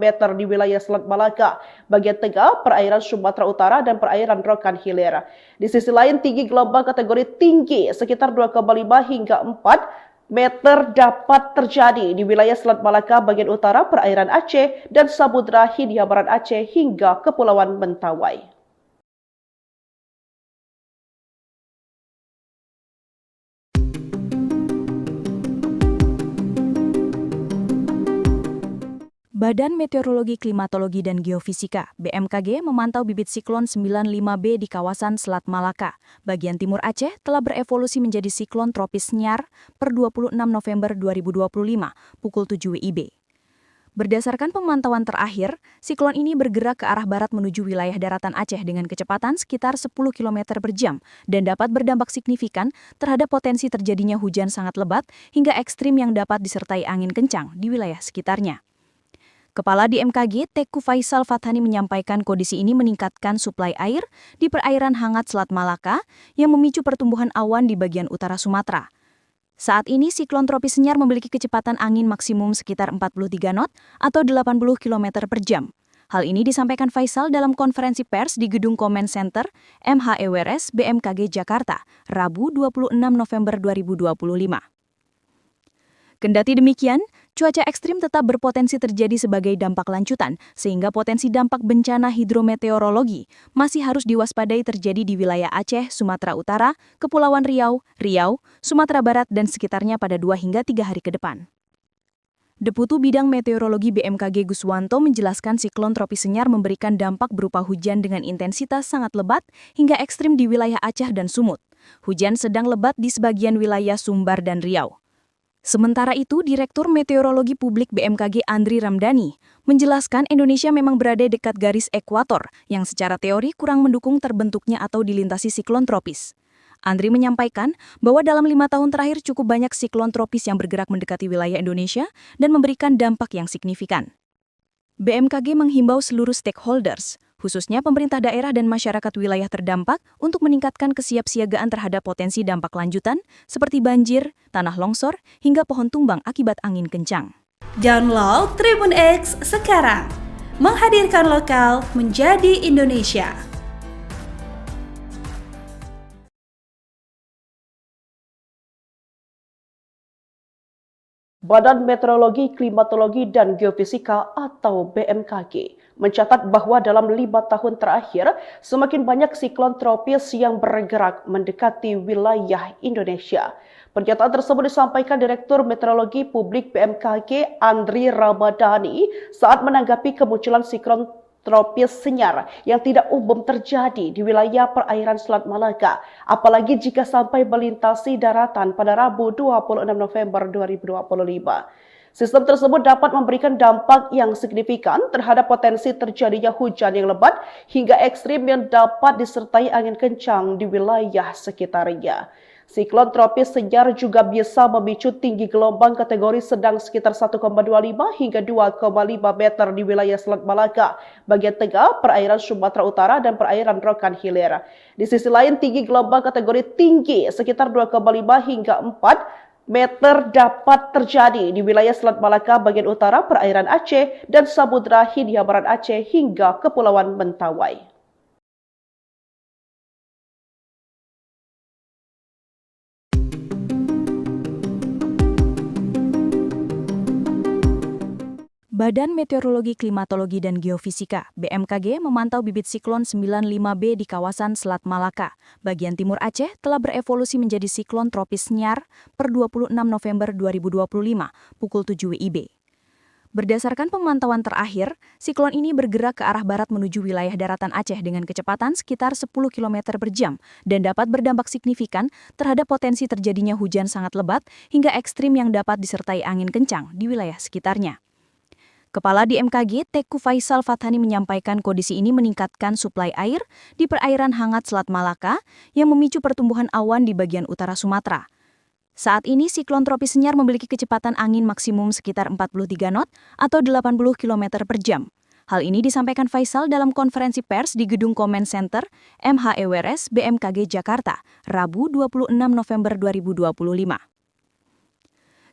meter di wilayah Selat Malaka, bagian tengah, perairan Sumatera Utara, dan perairan Rokan Hilir. Di sisi lain, tinggi gelombang kategori tinggi sekitar 2,5 hingga 4 meter dapat terjadi di wilayah Selat Malaka bagian utara, perairan Aceh, dan Samudra Hindia Barat Aceh hingga Kepulauan Mentawai. Badan Meteorologi, Klimatologi, dan Geofisika (BMKG) memantau bibit siklon 95B di kawasan Selat Malaka, bagian timur Aceh, telah berevolusi menjadi siklon tropis Senyar per 26 November 2025, pukul 7 WIB. Berdasarkan pemantauan terakhir, siklon ini bergerak ke arah barat menuju wilayah daratan Aceh dengan kecepatan sekitar 10 km per jam dan dapat berdampak signifikan terhadap potensi terjadinya hujan sangat lebat hingga ekstrim yang dapat disertai angin kencang di wilayah sekitarnya. Kepala BMKG, Teku Faisal Fathani menyampaikan kondisi ini meningkatkan suplai air di perairan hangat Selat Malaka yang memicu pertumbuhan awan di bagian utara Sumatera. Saat ini, siklon tropis Senyar memiliki kecepatan angin maksimum sekitar 43 knot atau 80 km per jam. Hal ini disampaikan Faisal dalam konferensi pers di Gedung Comment Center MHEWRS BMKG Jakarta, Rabu 26 November 2025. Kendati demikian, cuaca ekstrim tetap berpotensi terjadi sebagai dampak lanjutan, sehingga potensi dampak bencana hidrometeorologi masih harus diwaspadai terjadi di wilayah Aceh, Sumatera Utara, Kepulauan Riau, Sumatera Barat, dan sekitarnya pada 2 hingga 3 hari ke depan. Deputu Bidang Meteorologi BMKG Guswanto menjelaskan siklon tropis Senyar memberikan dampak berupa hujan dengan intensitas sangat lebat hingga ekstrim di wilayah Aceh dan Sumut. Hujan sedang lebat di sebagian wilayah Sumbar dan Riau. Sementara itu, Direktur Meteorologi Publik BMKG Andri Ramdhani menjelaskan Indonesia memang berada dekat garis ekuator yang secara teori kurang mendukung terbentuknya atau dilintasi siklon tropis. Andri menyampaikan bahwa dalam 5 tahun terakhir cukup banyak siklon tropis yang bergerak mendekati wilayah Indonesia dan memberikan dampak yang signifikan. BMKG menghimbau seluruh stakeholders, khususnya pemerintah daerah dan masyarakat wilayah terdampak untuk meningkatkan kesiapsiagaan terhadap potensi dampak lanjutan seperti banjir, tanah longsor, hingga pohon tumbang akibat angin kencang. Download Tribun X sekarang, menghadirkan lokal menjadi Indonesia. Badan Meteorologi, Klimatologi, dan Geofisika atau BMKG mencatat bahwa dalam 5 tahun terakhir, semakin banyak siklon tropis yang bergerak mendekati wilayah Indonesia. Pernyataan tersebut disampaikan Direktur Meteorologi Publik BMKG Andri Ramdhani saat menanggapi kemunculan siklon tropis Senyar yang tidak umum terjadi di wilayah perairan Selat Malaka, apalagi jika sampai melintasi daratan pada Rabu 26 November 2025. Sistem tersebut dapat memberikan dampak yang signifikan terhadap potensi terjadinya hujan yang lebat hingga ekstrim yang dapat disertai angin kencang di wilayah sekitarnya. Siklon tropis Senyar juga bisa memicu tinggi gelombang kategori sedang sekitar 1,25 hingga 2,5 meter di wilayah Selat Malaka, bagian tengah, perairan Sumatera Utara, dan perairan Rokan Hilir. Di sisi lain, tinggi gelombang kategori tinggi sekitar 2,5 hingga 4 meter dapat terjadi di wilayah Selat Malaka bagian utara, perairan Aceh, dan Samudra Hindia Barat Aceh hingga Kepulauan Mentawai. Badan Meteorologi, Klimatologi, dan Geofisika (BMKG) memantau bibit siklon 95B di kawasan Selat Malaka, bagian timur Aceh, telah berevolusi menjadi siklon tropis Senyar per 26 November 2025, pukul 7 WIB. Berdasarkan pemantauan terakhir, siklon ini bergerak ke arah barat menuju wilayah daratan Aceh dengan kecepatan sekitar 10 km per jam dan dapat berdampak signifikan terhadap potensi terjadinya hujan sangat lebat hingga ekstrim yang dapat disertai angin kencang di wilayah sekitarnya. Kepala BMKG, Teku Faisal Fathani menyampaikan kondisi ini meningkatkan suplai air di perairan hangat Selat Malaka yang memicu pertumbuhan awan di bagian utara Sumatera. Saat ini, siklon tropis Senyar memiliki kecepatan angin maksimum sekitar 43 knot atau 80 km per jam. Hal ini disampaikan Faisal dalam konferensi pers di Gedung Comment Center MHEWRS BMKG Jakarta, Rabu 26 November 2025.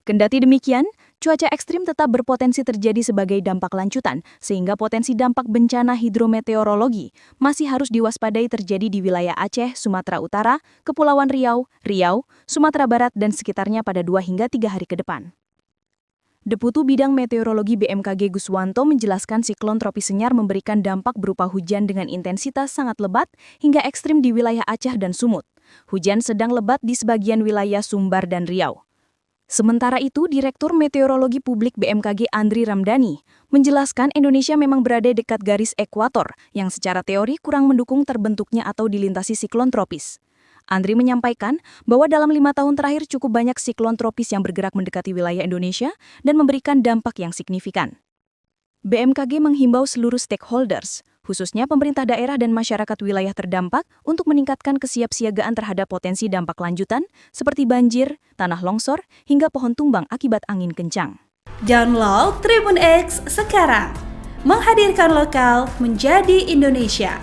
Kendati demikian, cuaca ekstrim tetap berpotensi terjadi sebagai dampak lanjutan, sehingga potensi dampak bencana hidrometeorologi masih harus diwaspadai terjadi di wilayah Aceh, Sumatera Utara, Kepulauan Riau, Sumatera Barat, dan sekitarnya pada 2 hingga 3 hari ke depan. Deputu Bidang Meteorologi BMKG Guswanto menjelaskan siklon tropis Senyar memberikan dampak berupa hujan dengan intensitas sangat lebat hingga ekstrim di wilayah Aceh dan Sumut. Hujan sedang lebat di sebagian wilayah Sumbar dan Riau. Sementara itu, Direktur Meteorologi Publik BMKG Andri Ramdhani menjelaskan Indonesia memang berada dekat garis ekuator yang secara teori kurang mendukung terbentuknya atau dilintasi siklon tropis. Andri menyampaikan bahwa dalam 5 tahun terakhir cukup banyak siklon tropis yang bergerak mendekati wilayah Indonesia dan memberikan dampak yang signifikan. BMKG menghimbau seluruh stakeholders, khususnya pemerintah daerah dan masyarakat wilayah terdampak untuk meningkatkan kesiapsiagaan terhadap potensi dampak lanjutan seperti banjir, tanah longsor, hingga pohon tumbang akibat angin kencang. Download Tribun X sekarang, menghadirkan lokal menjadi Indonesia.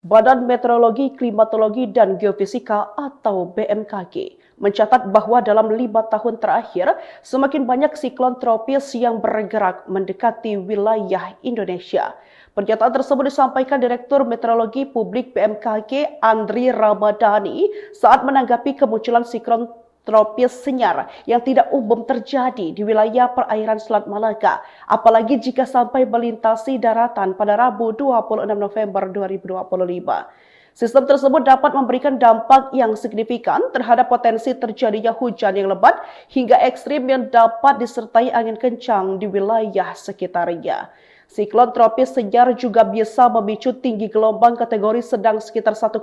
Badan Meteorologi, Klimatologi, dan Geofisika atau BMKG mencatat bahwa dalam 5 tahun terakhir, semakin banyak siklon tropis yang bergerak mendekati wilayah Indonesia. Pernyataan tersebut disampaikan Direktur Meteorologi Publik BMKG Andri Ramdhani saat menanggapi kemunculan siklon tropis Senyar yang tidak umum terjadi di wilayah perairan Selat Malaka, apalagi jika sampai melintasi daratan pada Rabu 26 November 2025. Sistem tersebut dapat memberikan dampak yang signifikan terhadap potensi terjadinya hujan yang lebat hingga ekstrim yang dapat disertai angin kencang di wilayah sekitarnya. Siklon tropis Senyar juga bisa memicu tinggi gelombang kategori sedang sekitar 1,25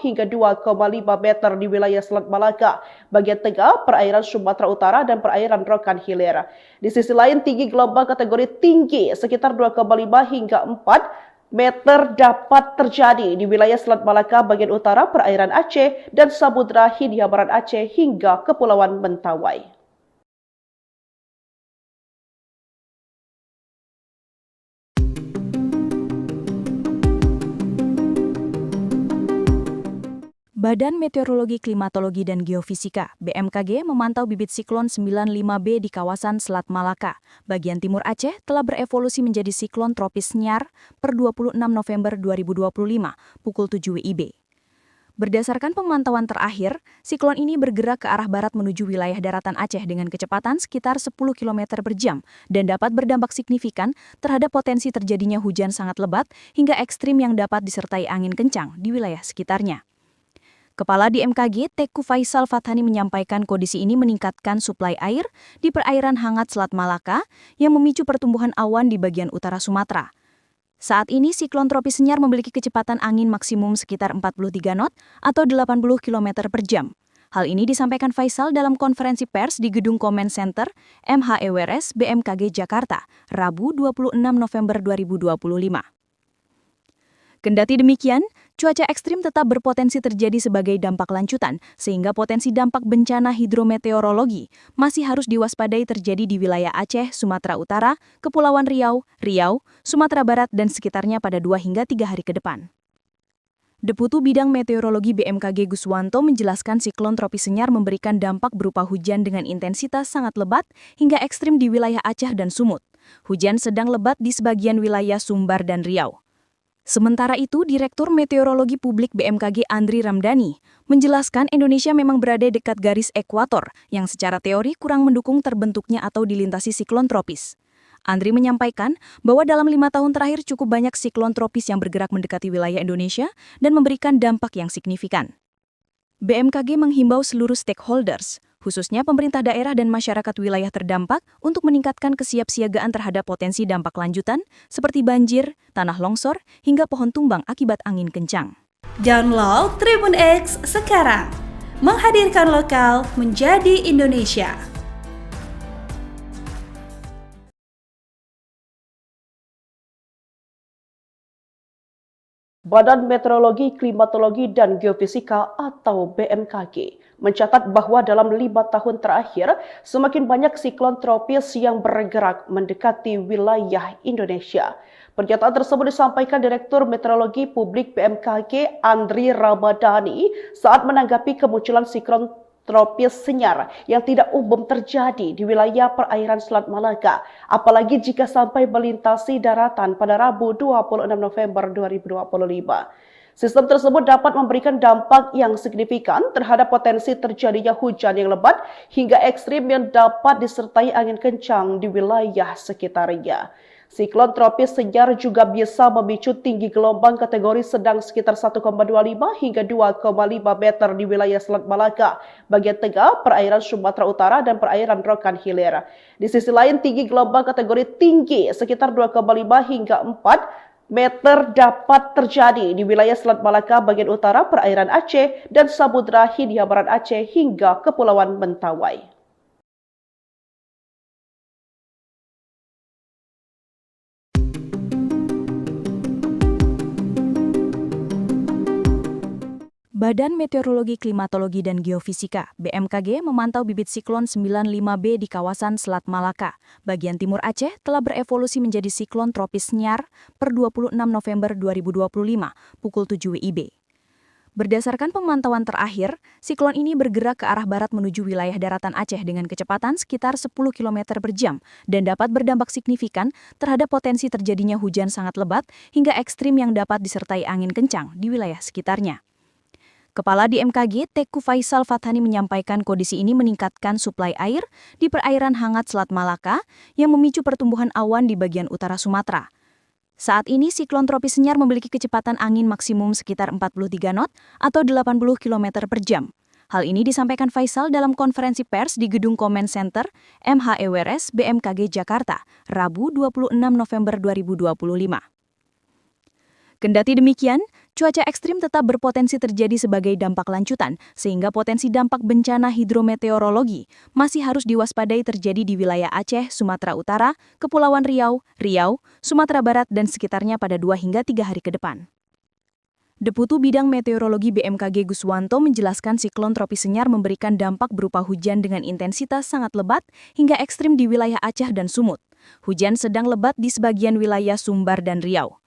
hingga 2,5 meter di wilayah Selat Malaka, bagian tengah, perairan Sumatera Utara, dan perairan Rokan Hilir. Di sisi lain, tinggi gelombang kategori tinggi sekitar 2,5 hingga 4 meter dapat terjadi di wilayah Selat Malaka bagian utara, perairan Aceh, dan Samudra Hindia Barat Aceh hingga Kepulauan Mentawai. Badan Meteorologi, Klimatologi, dan Geofisika (BMKG) memantau bibit siklon 95B di kawasan Selat Malaka, bagian timur Aceh, telah berevolusi menjadi siklon tropis Senyar per 26 November 2025, pukul 7 WIB. Berdasarkan pemantauan terakhir, siklon ini bergerak ke arah barat menuju wilayah daratan Aceh dengan kecepatan sekitar 10 km per jam dan dapat berdampak signifikan terhadap potensi terjadinya hujan sangat lebat hingga ekstrim yang dapat disertai angin kencang di wilayah sekitarnya. Kepala BMKG Teku Faisal Fathani menyampaikan kondisi ini meningkatkan suplai air di perairan hangat Selat Malaka yang memicu pertumbuhan awan di bagian utara Sumatera. Saat ini siklon tropis Senyar memiliki kecepatan angin maksimum sekitar 43 knot atau 80 km per jam. Hal ini disampaikan Faisal dalam konferensi pers di Gedung Comment Center MHEWRS BMKG Jakarta, Rabu 26 November 2025. Kendati demikian, cuaca ekstrim tetap berpotensi terjadi sebagai dampak lanjutan, sehingga potensi dampak bencana hidrometeorologi masih harus diwaspadai terjadi di wilayah Aceh, Sumatera Utara, Kepulauan Riau, Sumatera Barat, dan sekitarnya pada 2 hingga 3 hari ke depan. Deputu Bidang Meteorologi BMKG Guswanto menjelaskan siklon tropis Senyar memberikan dampak berupa hujan dengan intensitas sangat lebat hingga ekstrim di wilayah Aceh dan Sumut. Hujan sedang lebat di sebagian wilayah Sumbar dan Riau. Sementara itu, Direktur Meteorologi Publik BMKG Andri Ramdhani menjelaskan Indonesia memang berada dekat garis ekuator yang secara teori kurang mendukung terbentuknya atau dilintasi siklon tropis. Andri menyampaikan bahwa dalam 5 tahun terakhir cukup banyak siklon tropis yang bergerak mendekati wilayah Indonesia dan memberikan dampak yang signifikan. BMKG menghimbau seluruh stakeholders, khususnya pemerintah daerah dan masyarakat wilayah terdampak untuk meningkatkan kesiapsiagaan terhadap potensi dampak lanjutan seperti banjir, tanah longsor, hingga pohon tumbang akibat angin kencang. Download Tribun X sekarang, menghadirkan lokal menjadi Indonesia. Badan Meteorologi, Klimatologi, dan Geofisika atau BMKG mencatat bahwa dalam 5 tahun terakhir, semakin banyak siklon tropis yang bergerak mendekati wilayah Indonesia. Pernyataan tersebut disampaikan Direktur Meteorologi Publik BMKG Andri Ramadhani saat menanggapi kemunculan siklon tropis senyar yang tidak umum terjadi di wilayah perairan Selat Malaka, apalagi jika sampai melintasi daratan pada Rabu 26 November 2025. Sistem tersebut dapat memberikan dampak yang signifikan terhadap potensi terjadinya hujan yang lebat hingga ekstrim yang dapat disertai angin kencang di wilayah sekitarnya. Siklon tropis senyar juga bisa memicu tinggi gelombang kategori sedang sekitar 1,25 hingga 2,5 meter di wilayah Selat Malaka, bagian tengah, perairan Sumatera Utara, dan perairan Rokan Hilir. Di sisi lain, tinggi gelombang kategori tinggi sekitar 2,5 hingga 4 meter dapat terjadi di wilayah Selat Malaka bagian utara, perairan Aceh, dan Samudra Hindia Barat Aceh hingga Kepulauan Mentawai. Badan Meteorologi, Klimatologi, dan Geofisika (BMKG) memantau bibit siklon 95B di kawasan Selat Malaka, bagian timur Aceh, telah berevolusi menjadi siklon tropis Senyar per 26 November 2025, pukul 7 WIB. Berdasarkan pemantauan terakhir, siklon ini bergerak ke arah barat menuju wilayah daratan Aceh dengan kecepatan sekitar 10 km per jam dan dapat berdampak signifikan terhadap potensi terjadinya hujan sangat lebat hingga ekstrim yang dapat disertai angin kencang di wilayah sekitarnya. Kepala BMKG Teku Faisal Fathani menyampaikan kondisi ini meningkatkan suplai air di perairan hangat Selat Malaka yang memicu pertumbuhan awan di bagian utara Sumatera. Saat ini siklon tropis Senyar memiliki kecepatan angin maksimum sekitar 43 knot atau 80 km per jam. Hal ini disampaikan Faisal dalam konferensi pers di Gedung Comment Center MHEWRS BMKG Jakarta, Rabu 26 November 2025. Kendati demikian, cuaca ekstrim tetap berpotensi terjadi sebagai dampak lanjutan, sehingga potensi dampak bencana hidrometeorologi masih harus diwaspadai terjadi di wilayah Aceh, Sumatera Utara, Kepulauan Riau, Sumatera Barat, dan sekitarnya pada 2 hingga 3 hari ke depan. Deputu Bidang Meteorologi BMKG Guswanto menjelaskan siklon tropis Senyar memberikan dampak berupa hujan dengan intensitas sangat lebat hingga ekstrim di wilayah Aceh dan Sumut. Hujan sedang lebat di sebagian wilayah Sumbar dan Riau.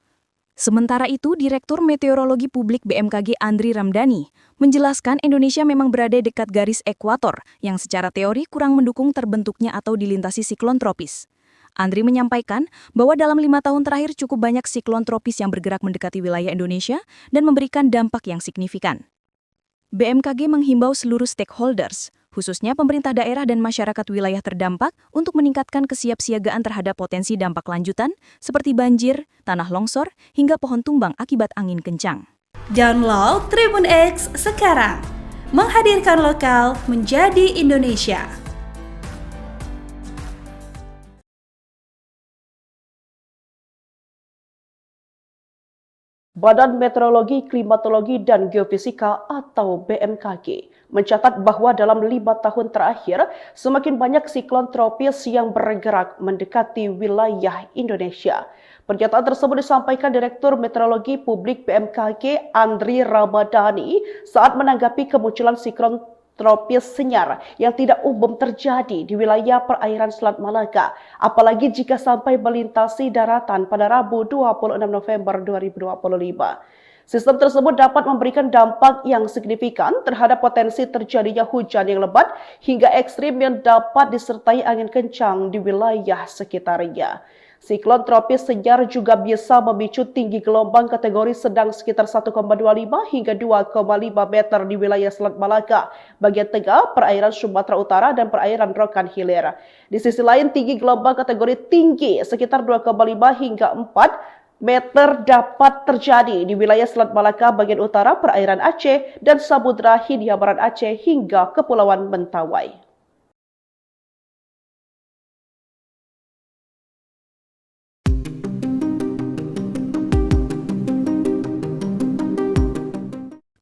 Sementara itu, Direktur Meteorologi Publik BMKG Andri Ramadhani menjelaskan Indonesia memang berada dekat garis ekuator yang secara teori kurang mendukung terbentuknya atau dilintasi siklon tropis. Andri menyampaikan bahwa dalam 5 tahun terakhir cukup banyak siklon tropis yang bergerak mendekati wilayah Indonesia dan memberikan dampak yang signifikan. BMKG menghimbau seluruh stakeholders, khususnya pemerintah daerah dan masyarakat wilayah terdampak untuk meningkatkan kesiapsiagaan terhadap potensi dampak lanjutan seperti banjir, tanah longsor, hingga pohon tumbang akibat angin kencang. Download Tribun X sekarang, menghadirkan lokal menjadi Indonesia. Badan Meteorologi, Klimatologi, dan Geofisika atau BMKG mencatat bahwa dalam 5 tahun terakhir, semakin banyak siklon tropis yang bergerak mendekati wilayah Indonesia. Pernyataan tersebut disampaikan Direktur Meteorologi Publik BMKG Andri Ramadhani saat menanggapi kemunculan siklon tropis Senyar yang tidak umum terjadi di wilayah perairan Selat Malaka, apalagi jika sampai melintasi daratan pada Rabu 26 November 2025. Sistem tersebut dapat memberikan dampak yang signifikan terhadap potensi terjadinya hujan yang lebat hingga ekstrim yang dapat disertai angin kencang di wilayah sekitarnya. Siklon tropis Senyar juga bisa memicu tinggi gelombang kategori sedang sekitar 1,25 hingga 2,5 meter di wilayah Selat Malaka, bagian tengah, perairan Sumatera Utara, dan perairan Rokan Hilir. Di sisi lain, tinggi gelombang kategori tinggi sekitar 2,5 hingga 4 meter dapat terjadi di wilayah Selat Malaka bagian utara, perairan Aceh, dan Samudra Hindia Barat Aceh hingga Kepulauan Mentawai.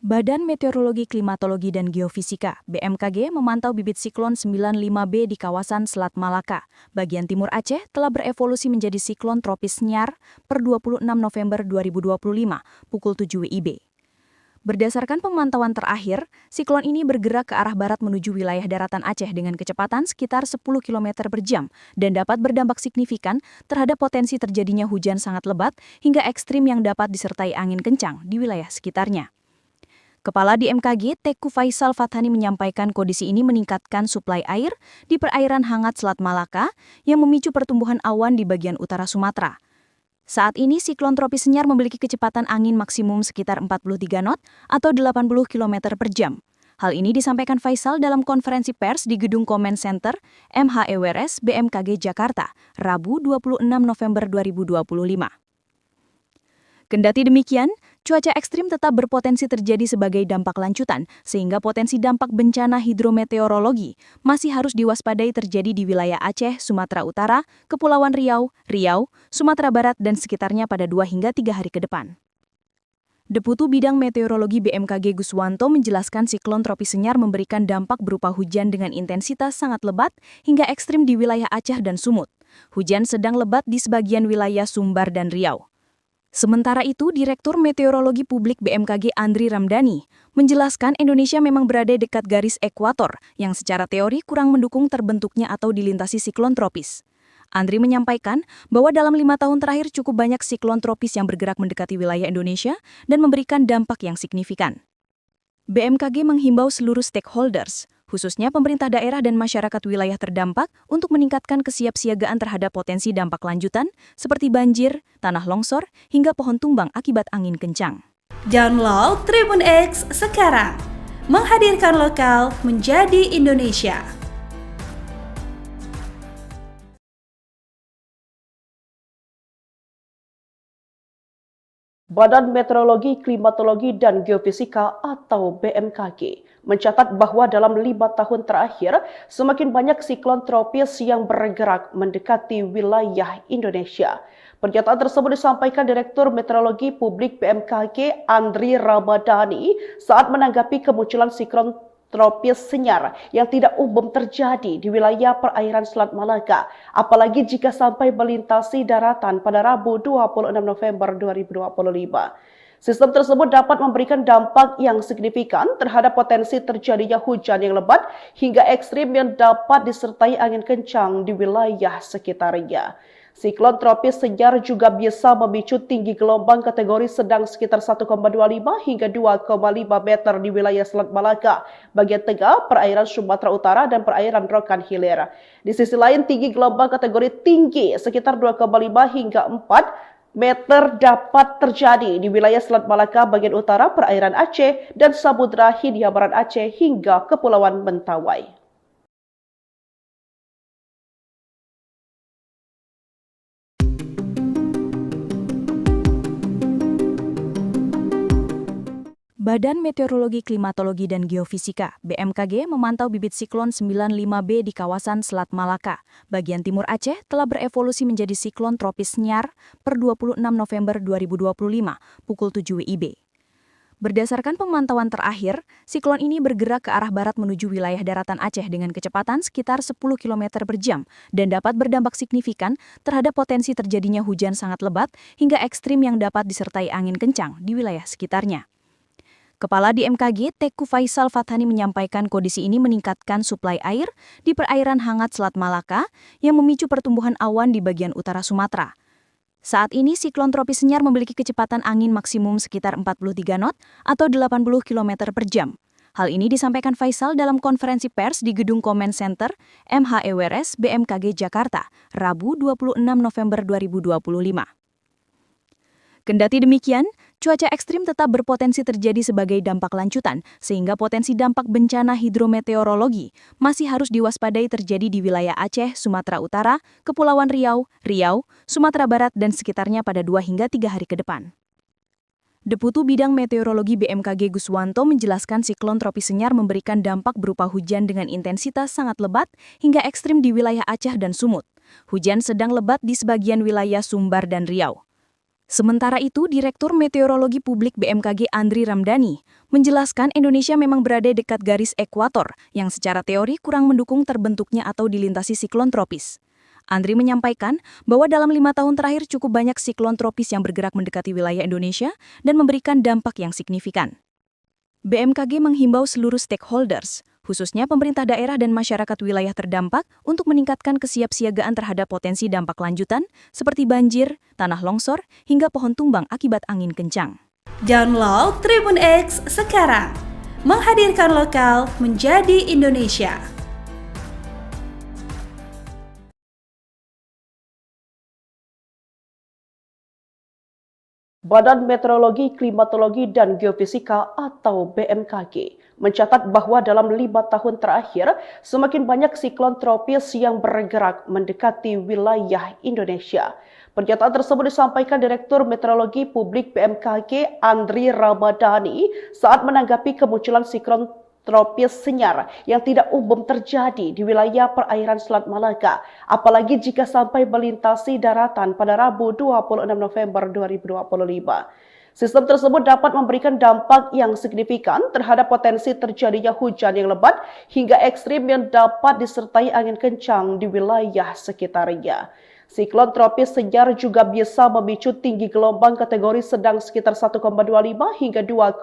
Badan Meteorologi, Klimatologi, dan Geofisika (BMKG) memantau bibit siklon 95B di kawasan Selat Malaka, bagian timur Aceh, telah berevolusi menjadi siklon tropis Nyar per 26 November 2025, pukul 7 WIB. Berdasarkan pemantauan terakhir, siklon ini bergerak ke arah barat menuju wilayah daratan Aceh dengan kecepatan sekitar 10 km per jam dan dapat berdampak signifikan terhadap potensi terjadinya hujan sangat lebat hingga ekstrim yang dapat disertai angin kencang di wilayah sekitarnya. Kepala BMKG, Teku Faisal Fathani menyampaikan kondisi ini meningkatkan suplai air di perairan hangat Selat Malaka yang memicu pertumbuhan awan di bagian utara Sumatera. Saat ini siklon tropis Nyar memiliki kecepatan angin maksimum sekitar 43 knot atau 80 km per jam. Hal ini disampaikan Faisal dalam konferensi pers di Gedung Comment Center MHEWRS BMKG Jakarta, Rabu 26 November 2025. Kendati demikian, cuaca ekstrim tetap berpotensi terjadi sebagai dampak lanjutan, sehingga potensi dampak bencana hidrometeorologi masih harus diwaspadai terjadi di wilayah Aceh, Sumatera Utara, Kepulauan Riau, Sumatera Barat, dan sekitarnya pada 2 hingga 3 hari ke depan. Deputu Bidang Meteorologi BMKG Guswanto menjelaskan siklon tropis Nyar memberikan dampak berupa hujan dengan intensitas sangat lebat hingga ekstrim di wilayah Aceh dan Sumut. Hujan sedang lebat di sebagian wilayah Sumbar dan Riau. Sementara itu, Direktur Meteorologi Publik BMKG Andri Ramdhani menjelaskan Indonesia memang berada dekat garis ekuator yang secara teori kurang mendukung terbentuknya atau dilintasi siklon tropis. Andri menyampaikan bahwa dalam 5 tahun terakhir cukup banyak siklon tropis yang bergerak mendekati wilayah Indonesia dan memberikan dampak yang signifikan. BMKG menghimbau seluruh stakeholders, khususnya pemerintah daerah dan masyarakat wilayah terdampak untuk meningkatkan kesiapsiagaan terhadap potensi dampak lanjutan seperti banjir, tanah longsor, hingga pohon tumbang akibat angin kencang. Download Tribun X sekarang, menghadirkan lokal menjadi Indonesia. Badan Meteorologi, Klimatologi, dan Geofisika atau BMKG mencatat bahwa dalam 5 tahun terakhir, semakin banyak siklon tropis yang bergerak mendekati wilayah Indonesia. Pernyataan tersebut disampaikan Direktur Meteorologi Publik BMKG Andri Ramdhani saat menanggapi kemunculan siklon tropis Nyar yang tidak umum terjadi di wilayah perairan Selat Malaka, apalagi jika sampai melintasi daratan pada Rabu 26 November 2025. Sistem tersebut dapat memberikan dampak yang signifikan terhadap potensi terjadinya hujan yang lebat hingga ekstrim yang dapat disertai angin kencang di wilayah sekitarnya. Siklon tropis Nyar juga bisa memicu tinggi gelombang kategori sedang sekitar 1,25 hingga 2,5 meter di wilayah Selat Malaka, bagian tengah, perairan Sumatera Utara, dan perairan Rokan Hilir. Di sisi lain, tinggi gelombang kategori tinggi sekitar 2,5 hingga 4 meter dapat terjadi di wilayah Selat Malaka bagian utara, perairan Aceh, dan Samudra Hindia Barat Aceh hingga Kepulauan Mentawai. Badan Meteorologi, Klimatologi, dan Geofisika (BMKG) memantau bibit siklon 95B di kawasan Selat Malaka, bagian timur Aceh, telah berevolusi menjadi siklon tropis Nyar per 26 November 2025, pukul 7 WIB. Berdasarkan pemantauan terakhir, siklon ini bergerak ke arah barat menuju wilayah daratan Aceh dengan kecepatan sekitar 10 km per jam dan dapat berdampak signifikan terhadap potensi terjadinya hujan sangat lebat hingga ekstrim yang dapat disertai angin kencang di wilayah sekitarnya. Kepala BMKG, Teku Faisal Fathani menyampaikan kondisi ini meningkatkan suplai air di perairan hangat Selat Malaka yang memicu pertumbuhan awan di bagian utara Sumatera. Saat ini siklon tropis Nyar memiliki kecepatan angin maksimum sekitar 43 knot atau 80 km per jam. Hal ini disampaikan Faisal dalam konferensi pers di Gedung Comment Center MHEWRS BMKG Jakarta, Rabu 26 November 2025. Kendati demikian, cuaca ekstrim tetap berpotensi terjadi sebagai dampak lanjutan, sehingga potensi dampak bencana hidrometeorologi masih harus diwaspadai terjadi di wilayah Aceh, Sumatera Utara, Kepulauan Riau, Sumatera Barat, dan sekitarnya pada 2 hingga 3 hari ke depan. Deputu Bidang Meteorologi BMKG Guswanto menjelaskan siklon tropis Nyar memberikan dampak berupa hujan dengan intensitas sangat lebat hingga ekstrim di wilayah Aceh dan Sumut. Hujan sedang lebat di sebagian wilayah Sumbar dan Riau. Sementara itu, Direktur Meteorologi Publik BMKG Andri Ramdhani menjelaskan Indonesia memang berada dekat garis ekuator yang secara teori kurang mendukung terbentuknya atau dilintasi siklon tropis. Andri menyampaikan bahwa dalam 5 tahun terakhir cukup banyak siklon tropis yang bergerak mendekati wilayah Indonesia dan memberikan dampak yang signifikan. BMKG menghimbau seluruh stakeholders, khususnya pemerintah daerah dan masyarakat wilayah terdampak untuk meningkatkan kesiapsiagaan terhadap potensi dampak lanjutan seperti banjir, tanah longsor, hingga pohon tumbang akibat angin kencang. Download Tribun X sekarang, menghadirkan lokal menjadi Indonesia. Badan Meteorologi, Klimatologi, dan Geofisika atau BMKG mencatat bahwa dalam 5 tahun terakhir, semakin banyak siklon tropis yang bergerak mendekati wilayah Indonesia. Pernyataan tersebut disampaikan Direktur Meteorologi Publik BMKG Andri Ramdhani saat menanggapi kemunculan siklon tropis senyar yang tidak umum terjadi di wilayah perairan Selat Malaka, apalagi jika sampai melintasi daratan pada Rabu 26 November 2025. Sistem tersebut dapat memberikan dampak yang signifikan terhadap potensi terjadinya hujan yang lebat hingga ekstrim yang dapat disertai angin kencang di wilayah sekitarnya. Siklon tropis senyar juga bisa memicu tinggi gelombang kategori sedang sekitar 1,25 hingga 2,5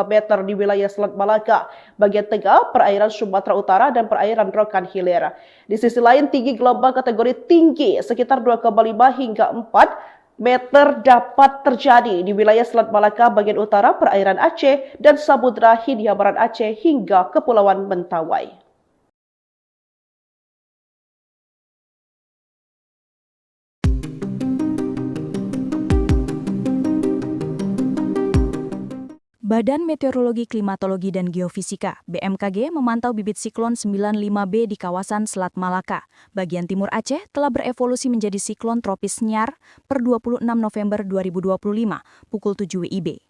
meter di wilayah Selat Malaka, bagian tengah, perairan Sumatera Utara, dan perairan Rokan Hilir. Di sisi lain, tinggi gelombang kategori tinggi sekitar 2,5 hingga 4 meter dapat terjadi di wilayah Selat Malaka bagian utara, perairan Aceh, dan Samudra Hindia Barat Aceh hingga Kepulauan Mentawai. Badan Meteorologi, Klimatologi, dan Geofisika (BMKG) memantau bibit siklon 95B di kawasan Selat Malaka, bagian timur Aceh, telah berevolusi menjadi siklon tropis Senyar per 26 November 2025, pukul 7 WIB.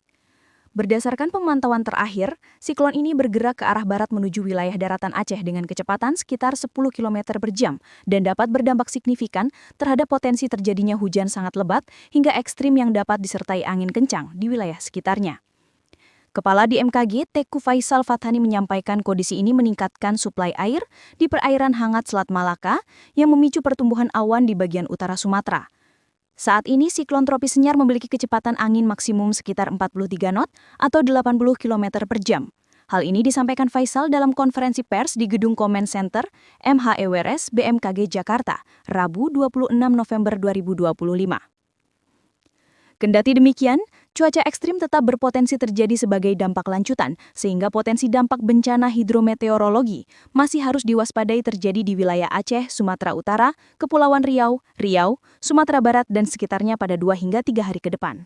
Berdasarkan pemantauan terakhir, siklon ini bergerak ke arah barat menuju wilayah daratan Aceh dengan kecepatan sekitar 10 km per jam dan dapat berdampak signifikan terhadap potensi terjadinya hujan sangat lebat hingga ekstrim yang dapat disertai angin kencang di wilayah sekitarnya. Kepala BMKG Teku Faisal Fathani menyampaikan kondisi ini meningkatkan suplai air di perairan hangat Selat Malaka yang memicu pertumbuhan awan di bagian utara Sumatera. Saat ini siklon tropis Senyar memiliki kecepatan angin maksimum sekitar 43 knot atau 80 km per jam. Hal ini disampaikan Faisal dalam konferensi pers di Gedung Comment Center MHEWRS BMKG Jakarta, Rabu 26 November 2025. Kendati demikian, cuaca ekstrim tetap berpotensi terjadi sebagai dampak lanjutan, sehingga potensi dampak bencana hidrometeorologi masih harus diwaspadai terjadi di wilayah Aceh, Sumatera Utara, Kepulauan Riau, Sumatera Barat, dan sekitarnya pada 2 hingga 3 hari ke depan.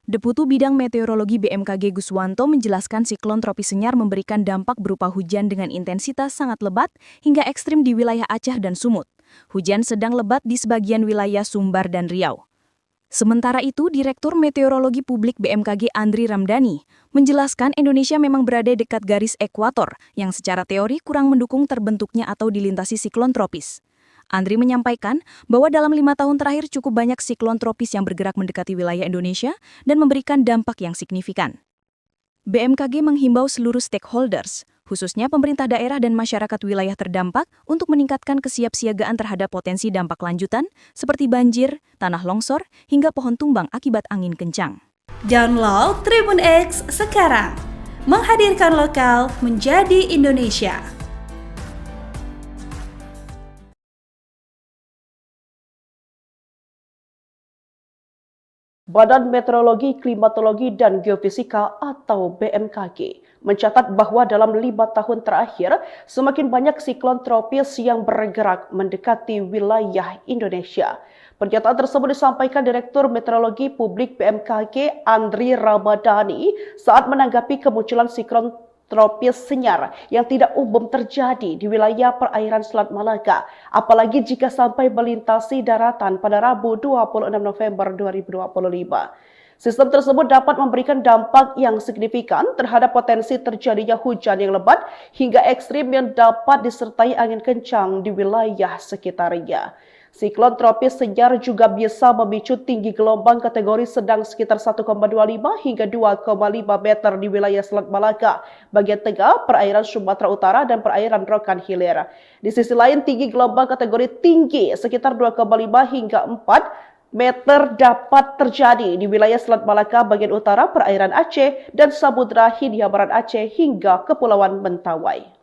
Deputu Bidang Meteorologi BMKG Guswanto menjelaskan siklon tropis Senyar memberikan dampak berupa hujan dengan intensitas sangat lebat hingga ekstrim di wilayah Aceh dan Sumut. Hujan sedang lebat di sebagian wilayah Sumbar dan Riau. Sementara itu, Direktur Meteorologi Publik BMKG Andri Ramdhani menjelaskan Indonesia memang berada dekat garis ekuator yang secara teori kurang mendukung terbentuknya atau dilintasi siklon tropis. Andri menyampaikan bahwa dalam 5 tahun terakhir cukup banyak siklon tropis yang bergerak mendekati wilayah Indonesia dan memberikan dampak yang signifikan. BMKG menghimbau seluruh stakeholders, khususnya pemerintah daerah dan masyarakat wilayah terdampak untuk meningkatkan kesiapsiagaan terhadap potensi dampak lanjutan seperti banjir, tanah longsor, hingga pohon tumbang akibat angin kencang. Download Tribun X sekarang, menghadirkan lokal menjadi Indonesia. Badan Meteorologi, Klimatologi, dan Geofisika atau BMKG mencatat bahwa dalam 5 tahun terakhir, semakin banyak siklon tropis yang bergerak mendekati wilayah Indonesia. Pernyataan tersebut disampaikan Direktur Meteorologi Publik BMKG Andri Ramdhani saat menanggapi kemunculan siklon tropis Senyar yang tidak umum terjadi di wilayah perairan Selat Malaka, apalagi jika sampai melintasi daratan pada Rabu 26 November 2025. Sistem tersebut dapat memberikan dampak yang signifikan terhadap potensi terjadinya hujan yang lebat hingga ekstrim yang dapat disertai angin kencang di wilayah sekitarnya. Siklon tropis Senyar juga bisa memicu tinggi gelombang kategori sedang sekitar 1,25 hingga 2,5 meter di wilayah Selat Malaka, bagian tengah, perairan Sumatera Utara, dan perairan Rokan Hilir. Di sisi lain, tinggi gelombang kategori tinggi sekitar 2,5 hingga 4 meter dapat terjadi di wilayah Selat Malaka bagian utara, perairan Aceh, dan Samudra Hindia Barat Aceh hingga Kepulauan Mentawai.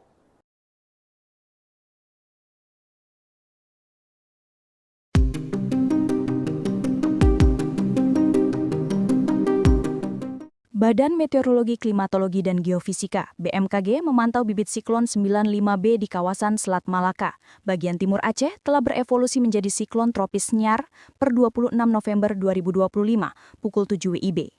Badan Meteorologi, Klimatologi, dan Geofisika (BMKG) memantau bibit siklon 95B di kawasan Selat Malaka, bagian timur Aceh, telah berevolusi menjadi siklon tropis Senyar per 26 November 2025, pukul 7 WIB.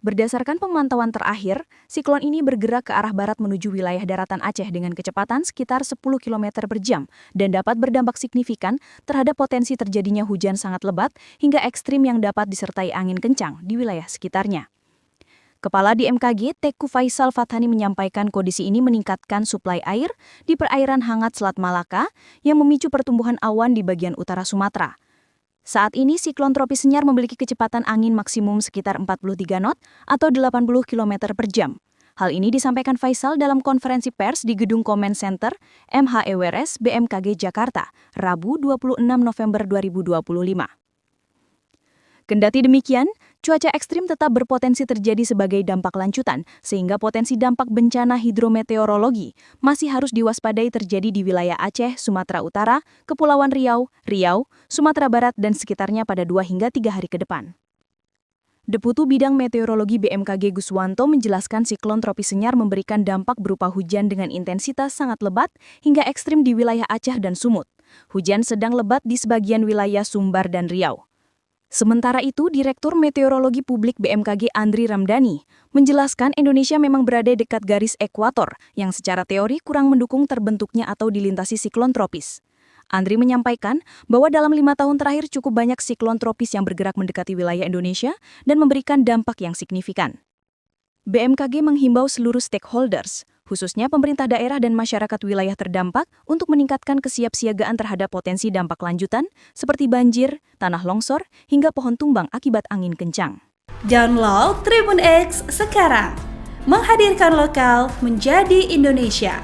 Berdasarkan pemantauan terakhir, siklon ini bergerak ke arah barat menuju wilayah daratan Aceh dengan kecepatan sekitar 10 km per jam dan dapat berdampak signifikan terhadap potensi terjadinya hujan sangat lebat hingga ekstrim yang dapat disertai angin kencang di wilayah sekitarnya. Kepala BMKG Teku Faisal Fathani menyampaikan kondisi ini meningkatkan suplai air di perairan hangat Selat Malaka yang memicu pertumbuhan awan di bagian utara Sumatera. Saat ini siklon tropis Senyar memiliki kecepatan angin maksimum sekitar 43 knot atau 80 km per jam. Hal ini disampaikan Faisal dalam konferensi pers di Gedung Comment Center MHEWRS BMKG Jakarta, Rabu 26 November 2025. Kendati demikian, cuaca ekstrim tetap berpotensi terjadi sebagai dampak lanjutan, sehingga potensi dampak bencana hidrometeorologi masih harus diwaspadai terjadi di wilayah Aceh, Sumatera Utara, Kepulauan Riau, Sumatera Barat, dan sekitarnya pada 2 hingga 3 hari ke depan. Deputu Bidang Meteorologi BMKG Guswanto menjelaskan siklon tropis Senyar memberikan dampak berupa hujan dengan intensitas sangat lebat hingga ekstrim di wilayah Aceh dan Sumut. Hujan sedang lebat di sebagian wilayah Sumbar dan Riau. Sementara itu, Direktur Meteorologi Publik BMKG Andri Ramdhani menjelaskan Indonesia memang berada dekat garis ekuator yang secara teori kurang mendukung terbentuknya atau dilintasi siklon tropis. Andri menyampaikan bahwa dalam 5 tahun terakhir cukup banyak siklon tropis yang bergerak mendekati wilayah Indonesia dan memberikan dampak yang signifikan. BMKG menghimbau seluruh stakeholders, khususnya pemerintah daerah dan masyarakat wilayah terdampak untuk meningkatkan kesiapsiagaan terhadap potensi dampak lanjutan seperti banjir, tanah longsor, hingga pohon tumbang akibat angin kencang. Download Tribun X sekarang, menghadirkan lokal menjadi Indonesia.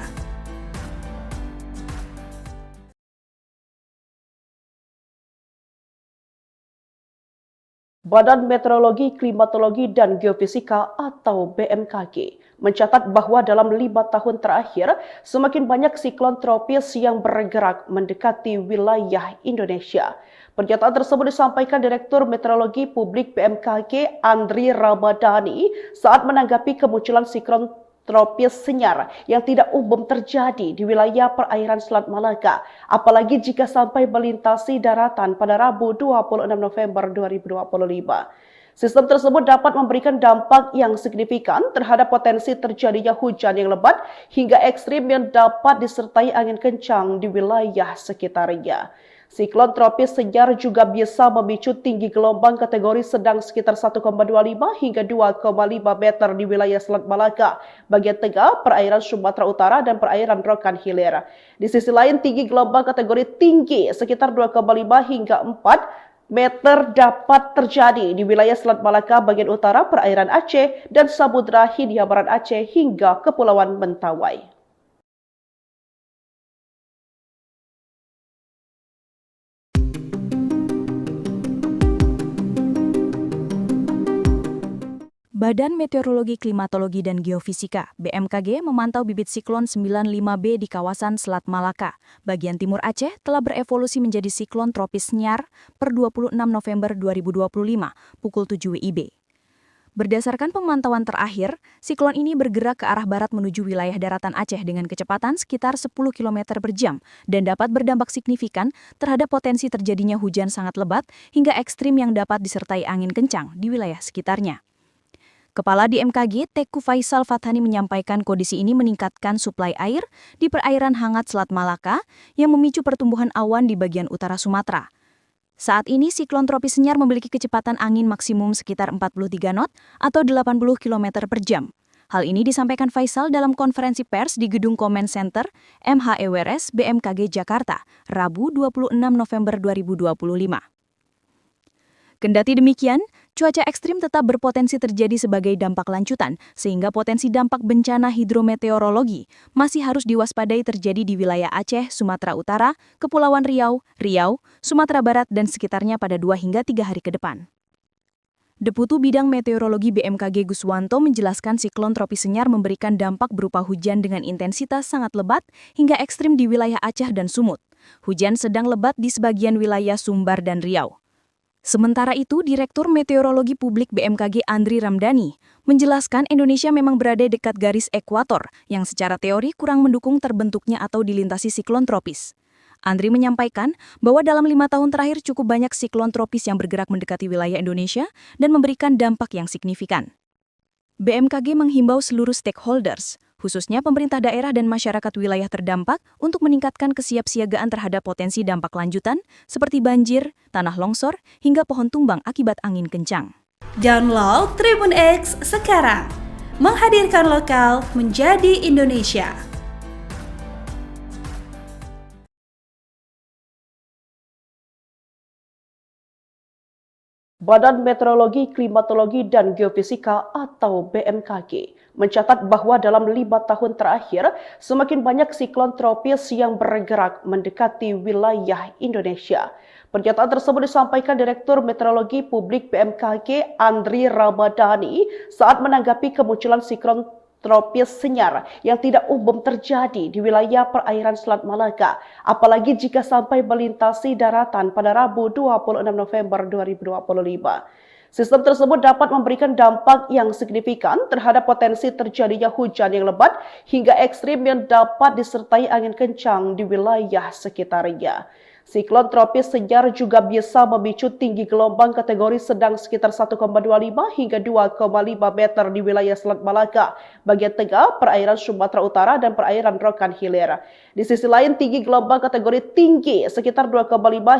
Badan Meteorologi, Klimatologi, dan Geofisika atau BMKG mencatat bahwa dalam 5 tahun terakhir, semakin banyak siklon tropis yang bergerak mendekati wilayah Indonesia. Pernyataan tersebut disampaikan Direktur Meteorologi Publik BMKG Andri Ramdhani saat menanggapi kemunculan siklon tropis Senyar yang tidak umum terjadi di wilayah perairan Selat Malaka, apalagi jika sampai melintasi daratan pada Rabu 26 November 2025. Sistem tersebut dapat memberikan dampak yang signifikan terhadap potensi terjadinya hujan yang lebat hingga ekstrim yang dapat disertai angin kencang di wilayah sekitarnya. Siklon tropis Senyar juga bisa memicu tinggi gelombang kategori sedang sekitar 1,25 hingga 2,5 meter di wilayah Selat Malaka, bagian tengah, perairan Sumatera Utara, dan perairan Rokan Hilir. Di sisi lain, tinggi gelombang kategori tinggi sekitar 2,5 hingga 4 meter dapat terjadi di wilayah Selat Malaka bagian utara, perairan Aceh, dan Samudra Hindia Barat Aceh hingga Kepulauan Mentawai. Badan Meteorologi, Klimatologi, dan Geofisika (BMKG) memantau bibit siklon 95B di kawasan Selat Malaka, bagian timur Aceh, telah berevolusi menjadi siklon tropis Senyar per 26 November 2025, pukul 7 WIB. Berdasarkan pemantauan terakhir, siklon ini bergerak ke arah barat menuju wilayah daratan Aceh dengan kecepatan sekitar 10 km per jam dan dapat berdampak signifikan terhadap potensi terjadinya hujan sangat lebat hingga ekstrim yang dapat disertai angin kencang di wilayah sekitarnya. Kepala BMKG Teku Faisal Fathani menyampaikan kondisi ini meningkatkan suplai air di perairan hangat Selat Malaka yang memicu pertumbuhan awan di bagian utara Sumatera. Saat ini siklon tropis Senyar memiliki kecepatan angin maksimum sekitar 43 knot atau 80 km per jam. Hal ini disampaikan Faisal dalam konferensi pers di Gedung Comment Center MHEWRS BMKG Jakarta, Rabu 26 November 2025. Kendati demikian, cuaca ekstrim tetap berpotensi terjadi sebagai dampak lanjutan, sehingga potensi dampak bencana hidrometeorologi masih harus diwaspadai terjadi di wilayah Aceh, Sumatera Utara, Kepulauan Riau, Sumatera Barat, dan sekitarnya pada 2 hingga 3 hari ke depan. Deputu Bidang Meteorologi BMKG Guswanto menjelaskan siklon tropis Senyar memberikan dampak berupa hujan dengan intensitas sangat lebat hingga ekstrim di wilayah Aceh dan Sumut. Hujan sedang lebat di sebagian wilayah Sumbar dan Riau. Sementara itu, Direktur Meteorologi Publik BMKG Andri Ramdhani menjelaskan Indonesia memang berada dekat garis ekuator yang secara teori kurang mendukung terbentuknya atau dilintasi siklon tropis. Andri menyampaikan bahwa dalam 5 tahun terakhir cukup banyak siklon tropis yang bergerak mendekati wilayah Indonesia dan memberikan dampak yang signifikan. BMKG menghimbau seluruh stakeholders, khususnya pemerintah daerah dan masyarakat wilayah terdampak untuk meningkatkan kesiapsiagaan terhadap potensi dampak lanjutan seperti banjir, tanah longsor, hingga pohon tumbang akibat angin kencang. Download Tribun X sekarang, menghadirkan lokal menjadi Indonesia. Badan Meteorologi, Klimatologi, dan Geofisika atau BMKG mencatat bahwa dalam 5 tahun terakhir, semakin banyak siklon tropis yang bergerak mendekati wilayah Indonesia. Pernyataan tersebut disampaikan Direktur Meteorologi Publik BMKG Andri Ramdhani saat menanggapi kemunculan siklon tropis Senyar yang tidak umum terjadi di wilayah perairan Selat Malaka, apalagi jika sampai melintasi daratan pada Rabu 26 November 2025. Sistem tersebut dapat memberikan dampak yang signifikan terhadap potensi terjadinya hujan yang lebat hingga ekstrim yang dapat disertai angin kencang di wilayah sekitarnya. Siklon tropis Senyar juga bisa memicu tinggi gelombang kategori sedang sekitar 1,25 hingga 2,5 meter di wilayah Selat Malaka, bagian tengah, perairan Sumatera Utara, dan perairan Rokan Hilir. Di sisi lain, tinggi gelombang kategori tinggi sekitar 2,5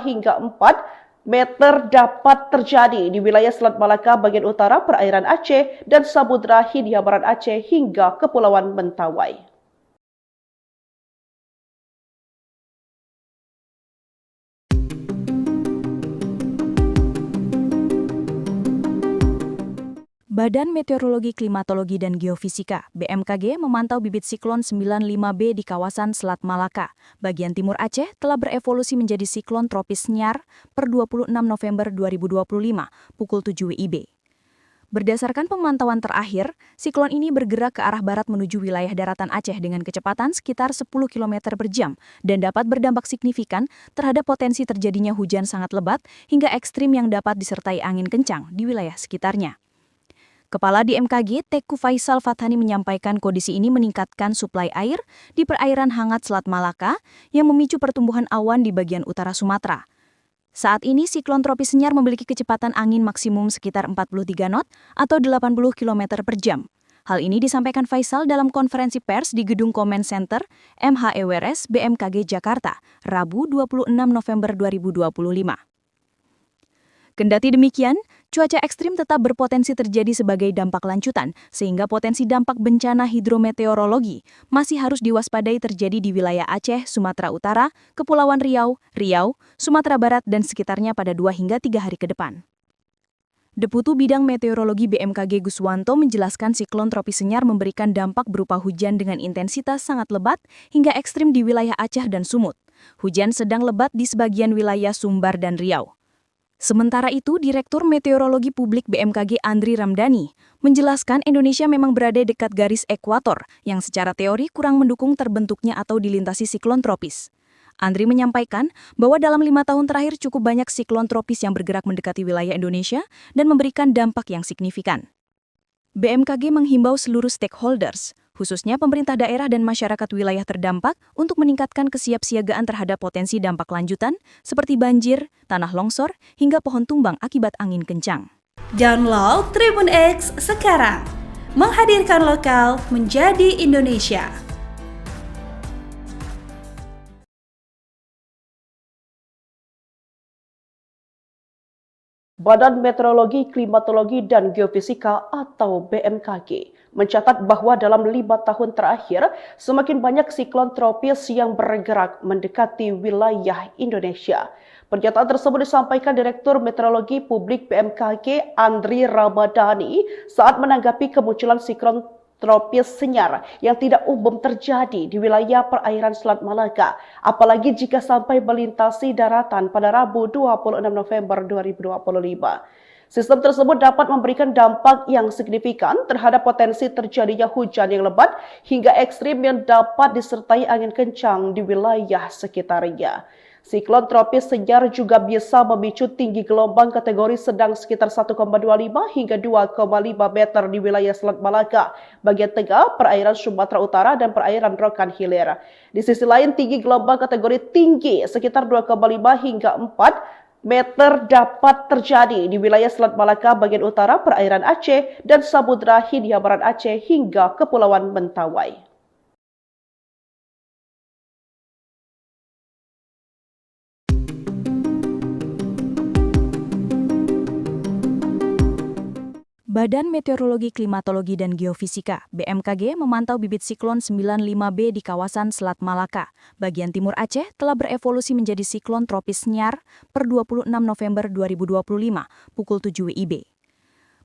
hingga 4 meter dapat terjadi di wilayah Selat Malaka bagian utara, perairan Aceh, dan Samudra Hindia Barat Aceh hingga Kepulauan Mentawai. Badan Meteorologi, Klimatologi, dan Geofisika (BMKG) memantau bibit siklon 95B di kawasan Selat Malaka, bagian timur Aceh, telah berevolusi menjadi siklon tropis Senyar per 26 November 2025, pukul 7 WIB. Berdasarkan pemantauan terakhir, siklon ini bergerak ke arah barat menuju wilayah daratan Aceh dengan kecepatan sekitar 10 km per jam dan dapat berdampak signifikan terhadap potensi terjadinya hujan sangat lebat hingga ekstrim yang dapat disertai angin kencang di wilayah sekitarnya. Kepala BMKG Teku Faisal Fathani menyampaikan kondisi ini meningkatkan suplai air di perairan hangat Selat Malaka yang memicu pertumbuhan awan di bagian utara Sumatera. Saat ini siklon tropis Senyar memiliki kecepatan angin maksimum sekitar 43 knot atau 80 km per jam. Hal ini disampaikan Faisal dalam konferensi pers di Gedung Comment Center MHEWRS BMKG Jakarta, Rabu 26 November 2025. Kendati demikian, cuaca ekstrim tetap berpotensi terjadi sebagai dampak lanjutan, sehingga potensi dampak bencana hidrometeorologi masih harus diwaspadai terjadi di wilayah Aceh, Sumatera Utara, Kepulauan Riau, Sumatera Barat, dan sekitarnya pada 2 hingga 3 hari ke depan. Deputu Bidang Meteorologi BMKG Guswanto menjelaskan siklon tropis Senyar memberikan dampak berupa hujan dengan intensitas sangat lebat hingga ekstrim di wilayah Aceh dan Sumut. Hujan sedang lebat di sebagian wilayah Sumbar dan Riau. Sementara itu, Direktur Meteorologi Publik BMKG Andri Ramdhani menjelaskan Indonesia memang berada dekat garis ekuator yang secara teori kurang mendukung terbentuknya atau dilintasi siklon tropis. Andri menyampaikan bahwa dalam 5 tahun terakhir cukup banyak siklon tropis yang bergerak mendekati wilayah Indonesia dan memberikan dampak yang signifikan. BMKG menghimbau seluruh stakeholders, khususnya pemerintah daerah dan masyarakat wilayah terdampak untuk meningkatkan kesiapsiagaan terhadap potensi dampak lanjutan seperti banjir, tanah longsor, hingga pohon tumbang akibat angin kencang. Download Tribun X sekarang, menghadirkan lokal menjadi Indonesia. Badan Meteorologi, Klimatologi, dan Geofisika atau BMKG mencatat bahwa dalam 5 tahun terakhir, semakin banyak siklon tropis yang bergerak mendekati wilayah Indonesia. Pernyataan tersebut disampaikan Direktur Meteorologi Publik BMKG Andri Ramadhani saat menanggapi kemunculan siklon tropis senyar yang tidak umum terjadi di wilayah perairan Selat Malaka, apalagi jika sampai melintasi daratan pada Rabu 26 November 2025. Sistem tersebut dapat memberikan dampak yang signifikan terhadap potensi terjadinya hujan yang lebat hingga ekstrim yang dapat disertai angin kencang di wilayah sekitarnya. Siklon tropis senyar juga bisa memicu tinggi gelombang kategori sedang sekitar 1,25 hingga 2,5 meter di wilayah Selat Malaka, bagian tengah, perairan Sumatera Utara, dan perairan Rokan Hilir. Di sisi lain, tinggi gelombang kategori tinggi sekitar 2,5 hingga 4 meter dapat terjadi di wilayah Selat Malaka bagian utara, perairan Aceh, dan Samudra Hindia Barat Aceh hingga Kepulauan Mentawai. Badan Meteorologi, Klimatologi, dan Geofisika (BMKG) memantau bibit siklon 95B di kawasan Selat Malaka, bagian timur Aceh, telah berevolusi menjadi siklon tropis Nyar per 26 November 2025, pukul 7 WIB.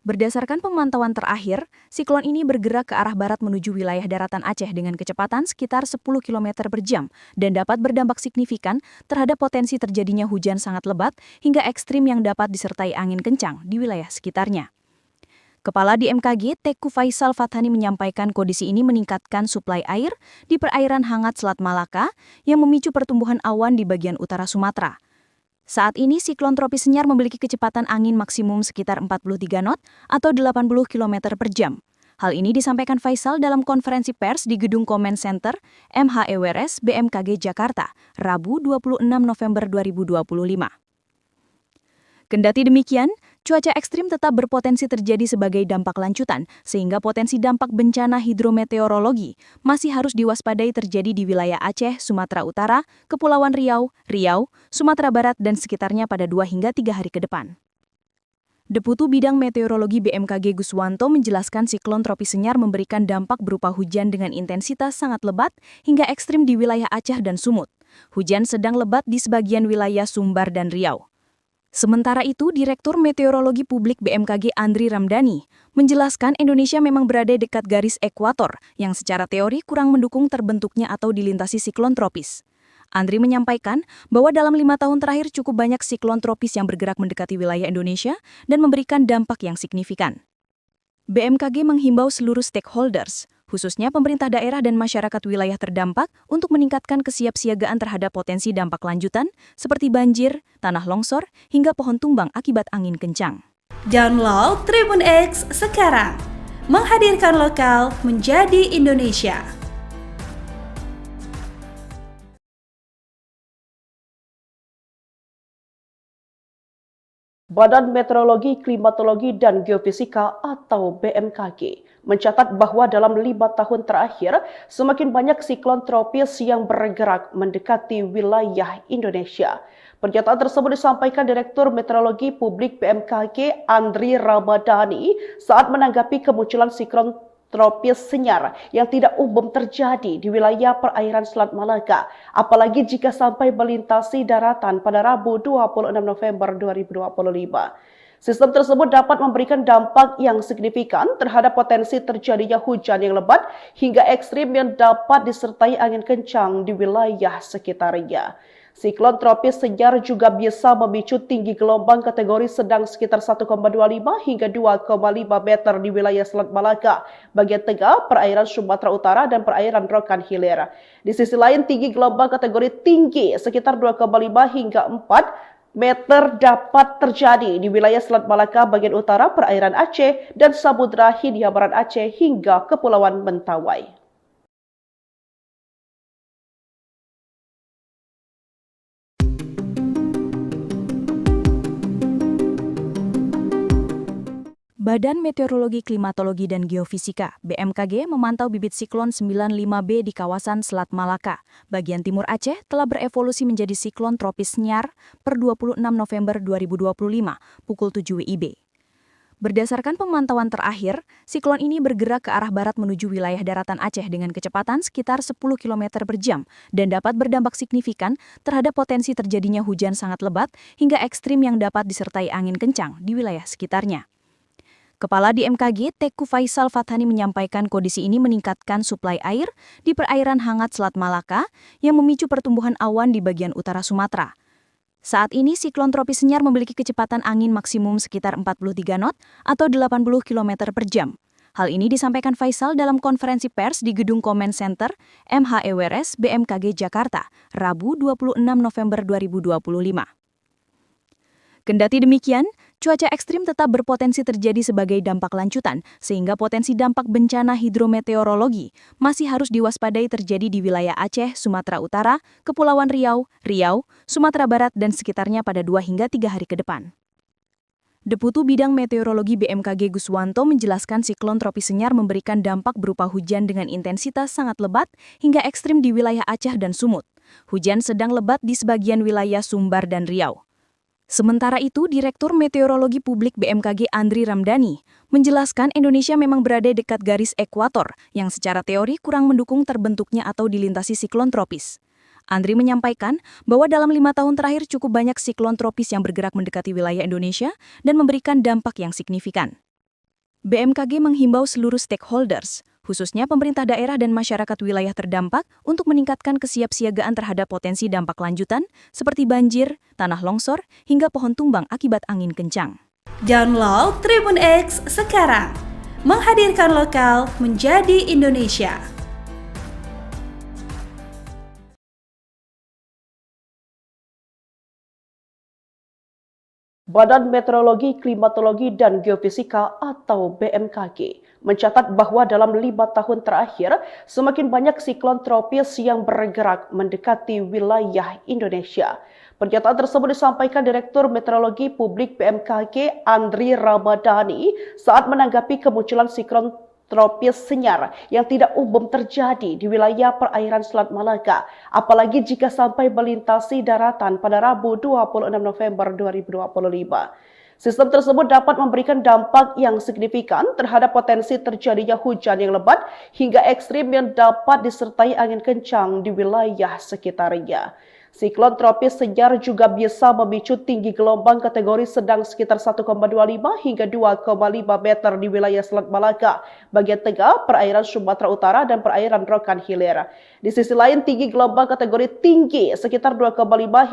Berdasarkan pemantauan terakhir, siklon ini bergerak ke arah barat menuju wilayah daratan Aceh dengan kecepatan sekitar 10 km per jam dan dapat berdampak signifikan terhadap potensi terjadinya hujan sangat lebat hingga ekstrim yang dapat disertai angin kencang di wilayah sekitarnya. Kepala BMKG Teku Faisal Fathani menyampaikan kondisi ini meningkatkan suplai air di perairan hangat Selat Malaka yang memicu pertumbuhan awan di bagian utara Sumatera. Saat ini siklon tropis Senyar memiliki kecepatan angin maksimum sekitar 43 knot atau 80 km per jam. Hal ini disampaikan Faisal dalam konferensi pers di Gedung Comment Center MHEWRS BMKG Jakarta, Rabu 26 November 2025. Kendati demikian, cuaca ekstrim tetap berpotensi terjadi sebagai dampak lanjutan, sehingga potensi dampak bencana hidrometeorologi masih harus diwaspadai terjadi di wilayah Aceh, Sumatera Utara, Kepulauan Riau, Sumatera Barat, dan sekitarnya pada 2 hingga 3 hari ke depan. Deputu Bidang Meteorologi BMKG Guswanto menjelaskan siklon tropis Senyar memberikan dampak berupa hujan dengan intensitas sangat lebat hingga ekstrim di wilayah Aceh dan Sumut. Hujan sedang lebat di sebagian wilayah Sumbar dan Riau. Sementara itu, Direktur Meteorologi Publik BMKG Andri Ramadhani menjelaskan Indonesia memang berada dekat garis ekuator yang secara teori kurang mendukung terbentuknya atau dilintasi siklon tropis. Andri menyampaikan bahwa dalam 5 tahun terakhir cukup banyak siklon tropis yang bergerak mendekati wilayah Indonesia dan memberikan dampak yang signifikan. BMKG menghimbau seluruh stakeholders, khususnya pemerintah daerah dan masyarakat wilayah terdampak untuk meningkatkan kesiapsiagaan terhadap potensi dampak lanjutan seperti banjir, tanah longsor, hingga pohon tumbang akibat angin kencang. Download Tribun X sekarang, menghadirkan lokal menjadi Indonesia. Badan Meteorologi, Klimatologi, dan Geofisika atau BMKG mencatat bahwa dalam 5 tahun terakhir, semakin banyak siklon tropis yang bergerak mendekati wilayah Indonesia. Pernyataan tersebut disampaikan Direktur Meteorologi Publik BMKG Andri Ramadhani saat menanggapi kemunculan siklon tropis Senyar yang tidak umum terjadi di wilayah perairan Selat Malaka, apalagi jika sampai melintasi daratan pada Rabu 26 November 2025. Sistem tersebut dapat memberikan dampak yang signifikan terhadap potensi terjadinya hujan yang lebat hingga ekstrim yang dapat disertai angin kencang di wilayah sekitarnya. Siklon tropis Senyar juga bisa memicu tinggi gelombang kategori sedang sekitar 1,25 hingga 2,5 meter di wilayah Selat Malaka, bagian tengah, perairan Sumatera Utara, dan perairan Rokan Hilir. Di sisi lain, tinggi gelombang kategori tinggi sekitar 2,5 hingga 4 meter dapat terjadi di wilayah Selat Malaka bagian utara, perairan Aceh, dan Samudra Hindia Barat Aceh hingga Kepulauan Mentawai. Badan Meteorologi, Klimatologi, dan Geofisika (BMKG) memantau bibit siklon 95B di kawasan Selat Malaka, bagian timur Aceh, telah berevolusi menjadi siklon tropis Nyar per 26 November 2025, pukul 7 WIB. Berdasarkan pemantauan terakhir, siklon ini bergerak ke arah barat menuju wilayah daratan Aceh dengan kecepatan sekitar 10 km per jam dan dapat berdampak signifikan terhadap potensi terjadinya hujan sangat lebat hingga ekstrim yang dapat disertai angin kencang di wilayah sekitarnya. Kepala BMKG Teku Faisal Fathani menyampaikan kondisi ini meningkatkan suplai air di perairan hangat Selat Malaka yang memicu pertumbuhan awan di bagian utara Sumatera. Saat ini siklon tropis Nyar memiliki kecepatan angin maksimum sekitar 43 knot atau 80 km per jam. Hal ini disampaikan Faisal dalam konferensi pers di Gedung Comment Center MHEWRS BMKG Jakarta, Rabu 26 November 2025. Kendati demikian, cuaca ekstrim tetap berpotensi terjadi sebagai dampak lanjutan, sehingga potensi dampak bencana hidrometeorologi masih harus diwaspadai terjadi di wilayah Aceh, Sumatera Utara, Kepulauan Riau, Sumatera Barat, dan sekitarnya pada 2 hingga 3 hari ke depan. Deputu Bidang Meteorologi BMKG Guswanto menjelaskan siklon tropis Nyar memberikan dampak berupa hujan dengan intensitas sangat lebat hingga ekstrim di wilayah Aceh dan Sumut. Hujan sedang lebat di sebagian wilayah Sumbar dan Riau. Sementara itu, Direktur Meteorologi Publik BMKG Andri Ramdhani menjelaskan Indonesia memang berada dekat garis ekuator yang secara teori kurang mendukung terbentuknya atau dilintasi siklon tropis. Andri menyampaikan bahwa dalam 5 tahun terakhir cukup banyak siklon tropis yang bergerak mendekati wilayah Indonesia dan memberikan dampak yang signifikan. BMKG menghimbau seluruh stakeholders, khususnya pemerintah daerah dan masyarakat wilayah terdampak untuk meningkatkan kesiapsiagaan terhadap potensi dampak lanjutan seperti banjir, tanah longsor, hingga pohon tumbang akibat angin kencang. Download Tribun X sekarang, menghadirkan lokal menjadi Indonesia. Badan Meteorologi, Klimatologi, dan Geofisika atau BMKG mencatat bahwa dalam 5 tahun terakhir, semakin banyak siklon tropis yang bergerak mendekati wilayah Indonesia. Pernyataan tersebut disampaikan Direktur Meteorologi Publik BMKG Andri Ramdhani saat menanggapi kemunculan siklon tropis Nyar yang tidak umum terjadi di wilayah perairan Selat Malaka, apalagi jika sampai melintasi daratan pada Rabu 26 November 2025. Sistem tersebut dapat memberikan dampak yang signifikan terhadap potensi terjadinya hujan yang lebat hingga ekstrim yang dapat disertai angin kencang di wilayah sekitarnya. Siklon tropis Nyar juga bisa memicu tinggi gelombang kategori sedang sekitar 1,25 hingga 2,5 meter di wilayah Selat Malaka, bagian tengah, perairan Sumatera Utara, dan perairan Rokan Hilir. Di sisi lain, tinggi gelombang kategori tinggi sekitar 2,5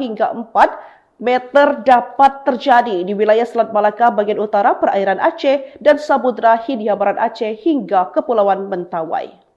hingga 4 meter dapat terjadi di wilayah Selat Malaka bagian utara, perairan Aceh, dan Samudra Hindia Barat Aceh hingga Kepulauan Mentawai.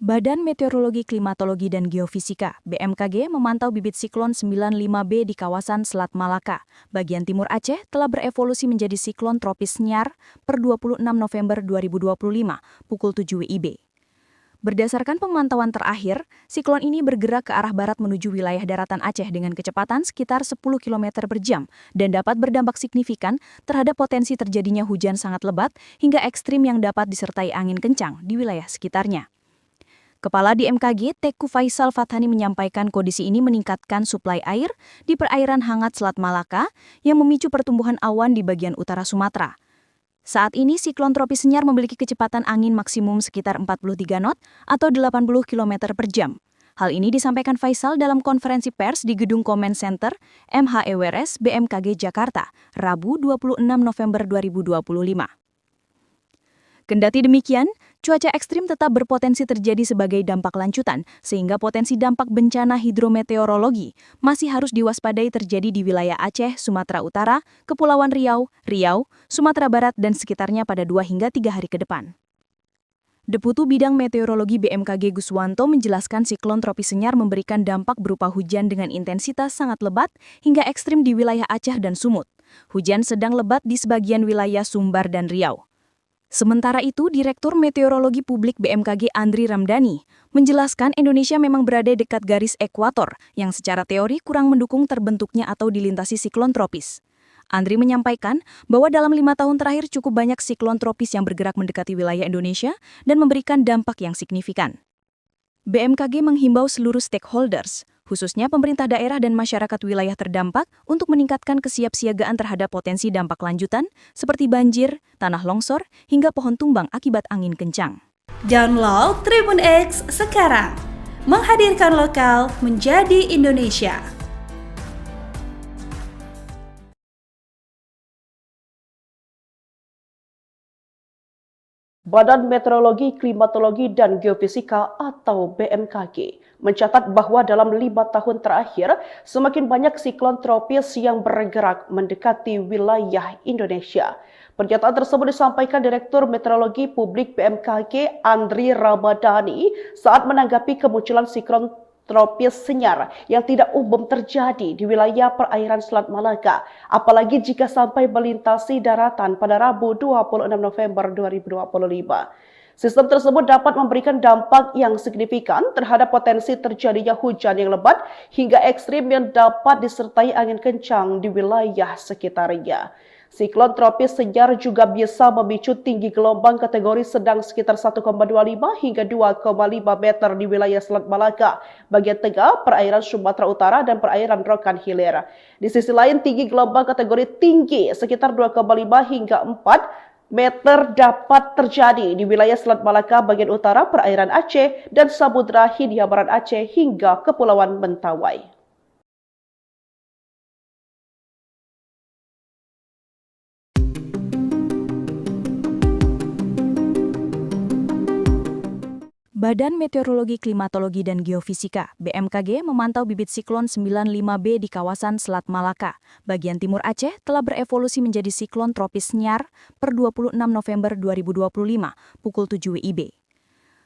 Badan Meteorologi, Klimatologi, dan Geofisika (BMKG) memantau bibit siklon 95B di kawasan Selat Malaka, bagian timur Aceh, telah berevolusi menjadi siklon tropis Nyar per 26 November 2025, pukul 7 WIB. Berdasarkan pemantauan terakhir, siklon ini bergerak ke arah barat menuju wilayah daratan Aceh dengan kecepatan sekitar 10 km per jam dan dapat berdampak signifikan terhadap potensi terjadinya hujan sangat lebat hingga ekstrim yang dapat disertai angin kencang di wilayah sekitarnya. Kepala BMKG Teku Faisal Fathani menyampaikan kondisi ini meningkatkan suplai air di perairan hangat Selat Malaka yang memicu pertumbuhan awan di bagian utara Sumatera. Saat ini siklon tropis Nyar memiliki kecepatan angin maksimum sekitar 43 knot atau 80 km per jam. Hal ini disampaikan Faisal dalam konferensi pers di Gedung Comment Center MHEWRS BMKG Jakarta, Rabu 26 November 2025. Kendati demikian, cuaca ekstrim tetap berpotensi terjadi sebagai dampak lanjutan, sehingga potensi dampak bencana hidrometeorologi masih harus diwaspadai terjadi di wilayah Aceh, Sumatera Utara, Kepulauan Riau, Sumatera Barat, dan sekitarnya pada 2 hingga 3 hari ke depan. Deputu Bidang Meteorologi BMKG Guswanto menjelaskan siklon tropis Nyar memberikan dampak berupa hujan dengan intensitas sangat lebat hingga ekstrim di wilayah Aceh dan Sumut. Hujan sedang lebat di sebagian wilayah Sumbar dan Riau. Sementara itu, Direktur Meteorologi Publik BMKG Andri Ramdhani menjelaskan Indonesia memang berada dekat garis ekuator yang secara teori kurang mendukung terbentuknya atau dilintasi siklon tropis. Andri menyampaikan bahwa dalam 5 tahun terakhir cukup banyak siklon tropis yang bergerak mendekati wilayah Indonesia dan memberikan dampak yang signifikan. BMKG menghimbau seluruh stakeholders, khususnya pemerintah daerah dan masyarakat wilayah terdampak untuk meningkatkan kesiapsiagaan terhadap potensi dampak lanjutan seperti banjir, tanah longsor, hingga pohon tumbang akibat angin kencang. Download Tribun X sekarang, menghadirkan lokal menjadi Indonesia. Badan Meteorologi, Klimatologi, dan Geofisika atau BMKG mencatat bahwa dalam 5 tahun terakhir, semakin banyak siklon tropis yang bergerak mendekati wilayah Indonesia. Pernyataan tersebut disampaikan Direktur Meteorologi Publik BMKG Andri Ramdhani saat menanggapi kemunculan siklon tropis senyar yang tidak umum terjadi di wilayah perairan Selat Malaka, apalagi jika sampai melintasi daratan pada Rabu 26 November 2025. Sistem tersebut dapat memberikan dampak yang signifikan terhadap potensi terjadinya hujan yang lebat hingga ekstrim yang dapat disertai angin kencang di wilayah sekitarnya. Siklon tropis senyar juga bisa memicu tinggi gelombang kategori sedang sekitar 1,25 hingga 2,5 meter di wilayah Selat Malaka, bagian tengah, perairan Sumatera Utara, dan perairan Rokan Hilir. Di sisi lain, tinggi gelombang kategori tinggi sekitar 2,5 hingga 4 meter dapat terjadi di wilayah Selat Malaka bagian utara, perairan Aceh, dan Samudra Hindia Barat Aceh hingga Kepulauan Mentawai. Badan Meteorologi, Klimatologi, dan Geofisika (BMKG) memantau bibit siklon 95B di kawasan Selat Malaka, bagian timur Aceh, telah berevolusi menjadi siklon tropis Senyar per 26 November 2025, pukul 7 WIB.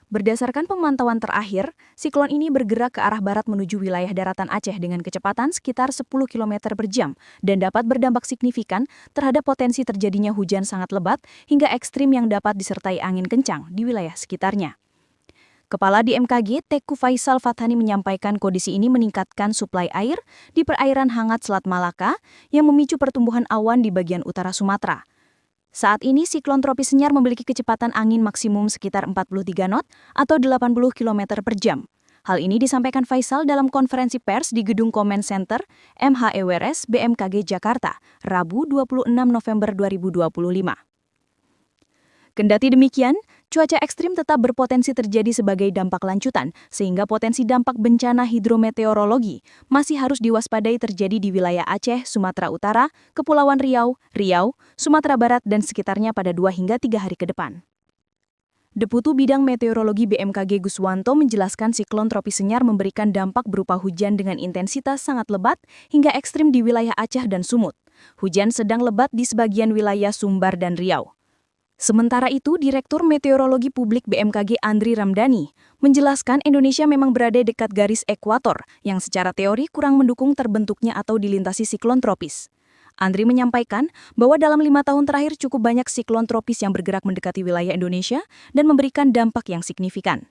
Berdasarkan pemantauan terakhir, siklon ini bergerak ke arah barat menuju wilayah daratan Aceh dengan kecepatan sekitar 10 km per jam dan dapat berdampak signifikan terhadap potensi terjadinya hujan sangat lebat hingga ekstrim yang dapat disertai angin kencang di wilayah sekitarnya. Kepala BMKG Teku Faisal Fathani menyampaikan kondisi ini meningkatkan suplai air di perairan hangat Selat Malaka yang memicu pertumbuhan awan di bagian utara Sumatera. Saat ini siklon tropis Senyar memiliki kecepatan angin maksimum sekitar 43 knot atau 80 km per jam. Hal ini disampaikan Faisal dalam konferensi pers di Gedung Comment Center MHEWRS BMKG Jakarta, Rabu 26 November 2025. Kendati demikian, cuaca ekstrim tetap berpotensi terjadi sebagai dampak lanjutan, sehingga potensi dampak bencana hidrometeorologi masih harus diwaspadai terjadi di wilayah Aceh, Sumatera Utara, Kepulauan Riau, Sumatera Barat, dan sekitarnya pada 2 hingga 3 hari ke depan. Deputu Bidang Meteorologi BMKG Guswanto menjelaskan siklon tropis Senyar memberikan dampak berupa hujan dengan intensitas sangat lebat hingga ekstrim di wilayah Aceh dan Sumut. Hujan sedang lebat di sebagian wilayah Sumbar dan Riau. Sementara itu, Direktur Meteorologi Publik BMKG Andri Ramdhani menjelaskan Indonesia memang berada dekat garis ekuator yang secara teori kurang mendukung terbentuknya atau dilintasi siklon tropis. Andri menyampaikan bahwa dalam 5 tahun terakhir cukup banyak siklon tropis yang bergerak mendekati wilayah Indonesia dan memberikan dampak yang signifikan.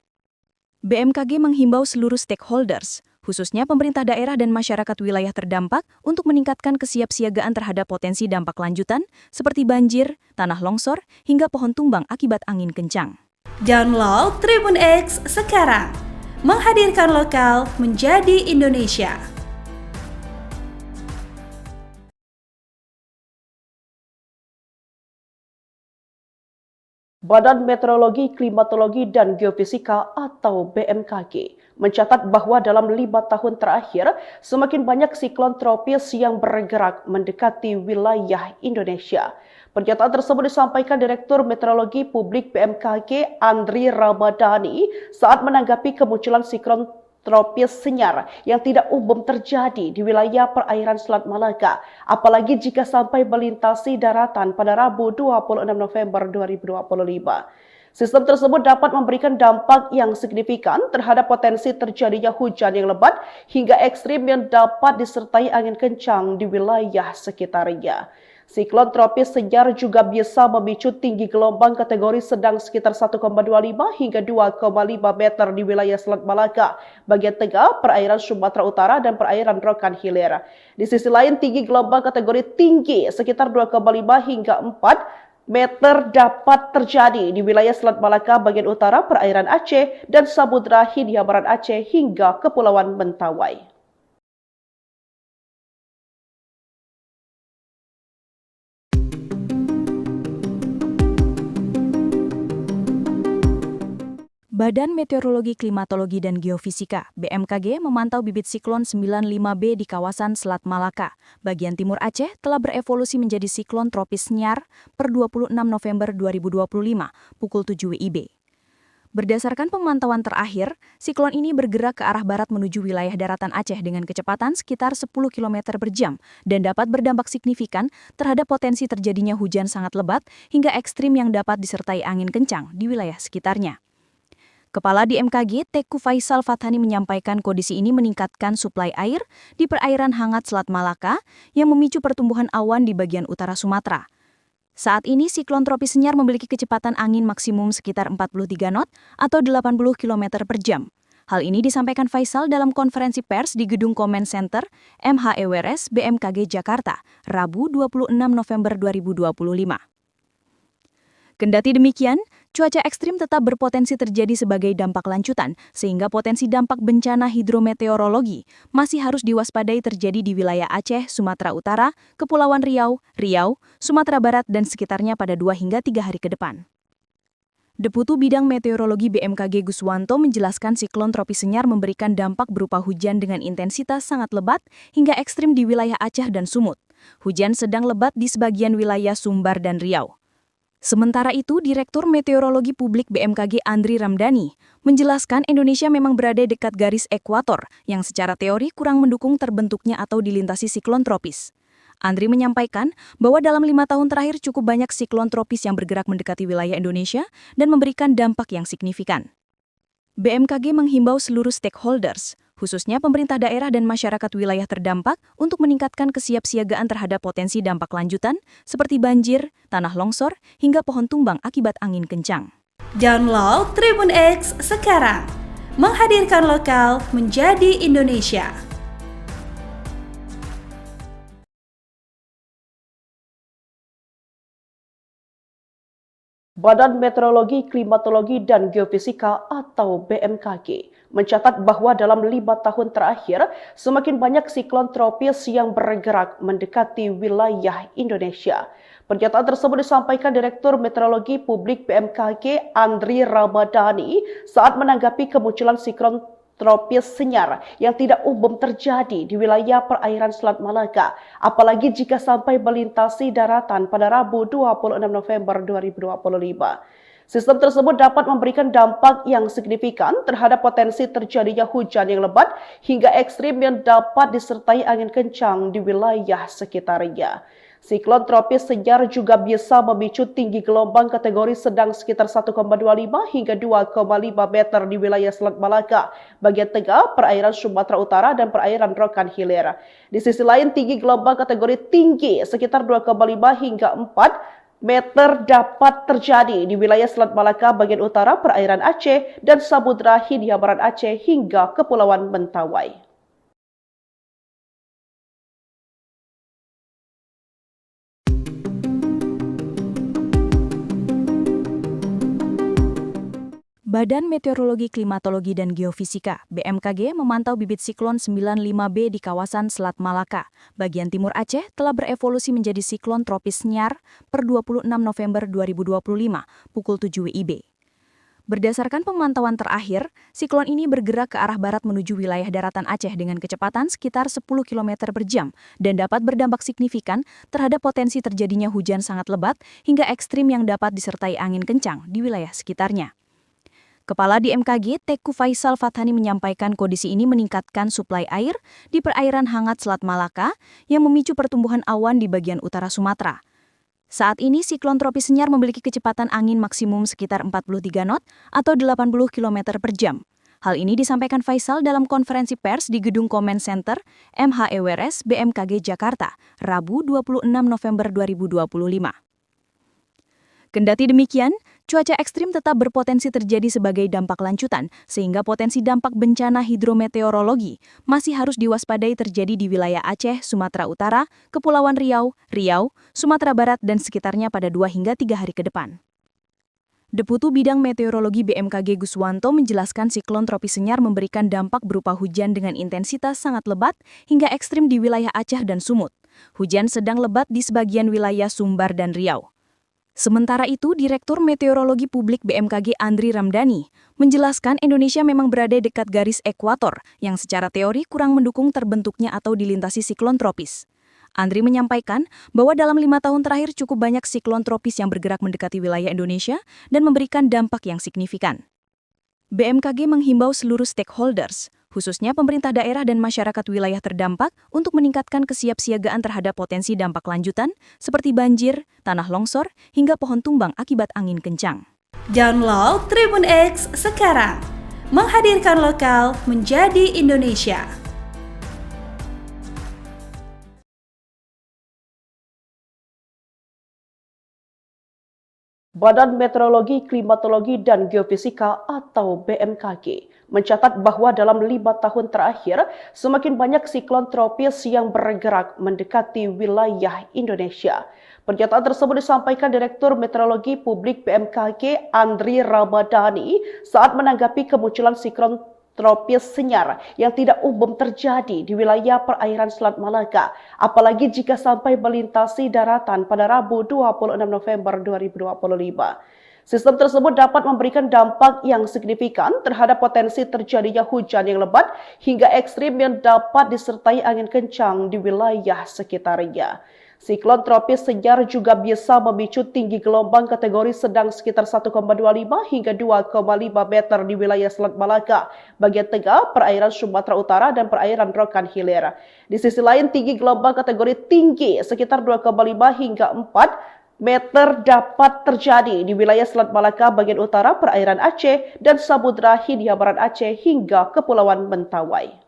BMKG menghimbau seluruh stakeholders, khususnya pemerintah daerah dan masyarakat wilayah terdampak untuk meningkatkan kesiapsiagaan terhadap potensi dampak lanjutan seperti banjir, tanah longsor, hingga pohon tumbang akibat angin kencang. Download Tribun X sekarang, menghadirkan lokal menjadi Indonesia. Badan Meteorologi, Klimatologi, dan Geofisika atau BMKG mencatat bahwa dalam 5 tahun terakhir, semakin banyak siklon tropis yang bergerak mendekati wilayah Indonesia. Pernyataan tersebut disampaikan Direktur Meteorologi Publik BMKG Andri Ramdhani saat menanggapi kemunculan siklon tropis Senyar yang tidak umum terjadi di wilayah perairan Selat Malaka, apalagi jika sampai melintasi daratan pada Rabu 26 November 2025. Sistem tersebut dapat memberikan dampak yang signifikan terhadap potensi terjadinya hujan yang lebat hingga ekstrim yang dapat disertai angin kencang di wilayah sekitarnya. Siklon tropis senyar juga bisa memicu tinggi gelombang kategori sedang sekitar 1,25 hingga 2,5 meter di wilayah Selat Malaka, bagian tengah, perairan Sumatera Utara, dan perairan Rokan Hilir. Di sisi lain, tinggi gelombang kategori tinggi sekitar 2,5 hingga 4 meter dapat terjadi di wilayah Selat Malaka bagian utara, perairan Aceh, dan Samudra Hindia Barat Aceh hingga Kepulauan Mentawai. Badan Meteorologi, Klimatologi, dan Geofisika (BMKG) memantau bibit siklon 95B di kawasan Selat Malaka, bagian timur Aceh, telah berevolusi menjadi siklon tropis Nyar per 26 November 2025, pukul 7 WIB. Berdasarkan pemantauan terakhir, siklon ini bergerak ke arah barat menuju wilayah daratan Aceh dengan kecepatan sekitar 10 km per jam dan dapat berdampak signifikan terhadap potensi terjadinya hujan sangat lebat hingga ekstrim yang dapat disertai angin kencang di wilayah sekitarnya. Kepala BMKG Teku Faisal Fathani menyampaikan kondisi ini meningkatkan suplai air di perairan hangat Selat Malaka yang memicu pertumbuhan awan di bagian utara Sumatera. Saat ini siklon tropis Senyar memiliki kecepatan angin maksimum sekitar 43 knot atau 80 km per jam. Hal ini disampaikan Faisal dalam konferensi pers di Gedung Comment Center MHEWRS BMKG Jakarta, Rabu 26 November 2025. Kendati demikian, cuaca ekstrim tetap berpotensi terjadi sebagai dampak lanjutan, sehingga potensi dampak bencana hidrometeorologi masih harus diwaspadai terjadi di wilayah Aceh, Sumatera Utara, Kepulauan Riau, Sumatera Barat, dan sekitarnya pada 2 hingga 3 hari ke depan. Deputu Bidang Meteorologi BMKG Guswanto menjelaskan siklon tropis Senyar memberikan dampak berupa hujan dengan intensitas sangat lebat hingga ekstrim di wilayah Aceh dan Sumut. Hujan sedang lebat di sebagian wilayah Sumbar dan Riau. Sementara itu, Direktur Meteorologi Publik BMKG Andri Ramdhani menjelaskan Indonesia memang berada dekat garis ekuator yang secara teori kurang mendukung terbentuknya atau dilintasi siklon tropis. Andri menyampaikan bahwa dalam 5 tahun terakhir cukup banyak siklon tropis yang bergerak mendekati wilayah Indonesia dan memberikan dampak yang signifikan. BMKG menghimbau seluruh stakeholders, khususnya pemerintah daerah dan masyarakat wilayah terdampak untuk meningkatkan kesiapsiagaan terhadap potensi dampak lanjutan seperti banjir, tanah longsor, hingga pohon tumbang akibat angin kencang. Download Tribun X sekarang, menghadirkan lokal menjadi Indonesia. Badan Meteorologi, Klimatologi, dan Geofisika atau BMKG mencatat bahwa dalam 5 tahun terakhir, semakin banyak siklon tropis yang bergerak mendekati wilayah Indonesia. Pernyataan tersebut disampaikan Direktur Meteorologi Publik BMKG Andri Ramdhani saat menanggapi kemunculan siklon tropis Senyar yang tidak umum terjadi di wilayah perairan Selat Malaka, apalagi jika sampai melintasi daratan pada Rabu 26 November 2025. Sistem tersebut dapat memberikan dampak yang signifikan terhadap potensi terjadinya hujan yang lebat hingga ekstrim yang dapat disertai angin kencang di wilayah sekitarnya. Siklon tropis Senyar juga bisa memicu tinggi gelombang kategori sedang sekitar 1,25 hingga 2,5 meter di wilayah Selat Malaka, bagian tengah, perairan Sumatera Utara, dan perairan Rokan Hilir. Di sisi lain, tinggi gelombang kategori tinggi sekitar 2,5 hingga 4 meter dapat terjadi di wilayah Selat Malaka bagian utara, perairan Aceh, dan Samudra Hindia Barat Aceh hingga Kepulauan Mentawai. Badan Meteorologi, Klimatologi, dan Geofisika (BMKG) memantau bibit siklon 95B di kawasan Selat Malaka, bagian timur Aceh, telah berevolusi menjadi siklon tropis Nyar per 26 November 2025, pukul 7 WIB. Berdasarkan pemantauan terakhir, siklon ini bergerak ke arah barat menuju wilayah daratan Aceh dengan kecepatan sekitar 10 km per jam dan dapat berdampak signifikan terhadap potensi terjadinya hujan sangat lebat hingga ekstrim yang dapat disertai angin kencang di wilayah sekitarnya. Kepala BMKG Teku Faisal Fathani menyampaikan kondisi ini meningkatkan suplai air di perairan hangat Selat Malaka yang memicu pertumbuhan awan di bagian utara Sumatera. Saat ini siklon tropis Senyar memiliki kecepatan angin maksimum sekitar 43 knot atau 80 km per jam. Hal ini disampaikan Faisal dalam konferensi pers di Gedung Comment Center MHEWRS BMKG Jakarta, Rabu 26 November 2025. Kendati demikian, cuaca ekstrim tetap berpotensi terjadi sebagai dampak lanjutan, sehingga potensi dampak bencana hidrometeorologi masih harus diwaspadai terjadi di wilayah Aceh, Sumatera Utara, Kepulauan Riau, Sumatera Barat, dan sekitarnya pada 2 hingga 3 hari ke depan. Deputu Bidang Meteorologi BMKG Guswanto menjelaskan siklon tropis Senyar memberikan dampak berupa hujan dengan intensitas sangat lebat hingga ekstrim di wilayah Aceh dan Sumut. Hujan sedang lebat di sebagian wilayah Sumbar dan Riau. Sementara itu, Direktur Meteorologi Publik BMKG Andri Ramdhani menjelaskan Indonesia memang berada dekat garis ekuator yang secara teori kurang mendukung terbentuknya atau dilintasi siklon tropis. Andri menyampaikan bahwa dalam 5 tahun terakhir cukup banyak siklon tropis yang bergerak mendekati wilayah Indonesia dan memberikan dampak yang signifikan. BMKG menghimbau seluruh stakeholders, khususnya pemerintah daerah dan masyarakat wilayah terdampak untuk meningkatkan kesiapsiagaan terhadap potensi dampak lanjutan seperti banjir, tanah longsor, hingga pohon tumbang akibat angin kencang. Download Tribun X sekarang, menghadirkan lokal menjadi Indonesia. Badan Meteorologi, Klimatologi, dan Geofisika atau BMKG mencatat bahwa dalam 5 tahun terakhir, semakin banyak siklon tropis yang bergerak mendekati wilayah Indonesia. Pernyataan tersebut disampaikan Direktur Meteorologi Publik BMKG Andri Ramdhani saat menanggapi kemunculan siklon tropis Senyar yang tidak umum terjadi di wilayah perairan Selat Malaka, apalagi jika sampai melintasi daratan pada Rabu 26 November 2025. Sistem tersebut dapat memberikan dampak yang signifikan terhadap potensi terjadinya hujan yang lebat hingga ekstrim yang dapat disertai angin kencang di wilayah sekitarnya. Siklon tropis Senyar juga bisa memicu tinggi gelombang kategori sedang sekitar 1,25 hingga 2,5 meter di wilayah Selat Malaka, bagian tengah, perairan Sumatera Utara, dan perairan Rokan Hilir. Di sisi lain, tinggi gelombang kategori tinggi sekitar 2,5 hingga 4 meter dapat terjadi di wilayah Selat Malaka bagian utara, perairan Aceh, dan Samudra Hindia Barat Aceh hingga Kepulauan Mentawai.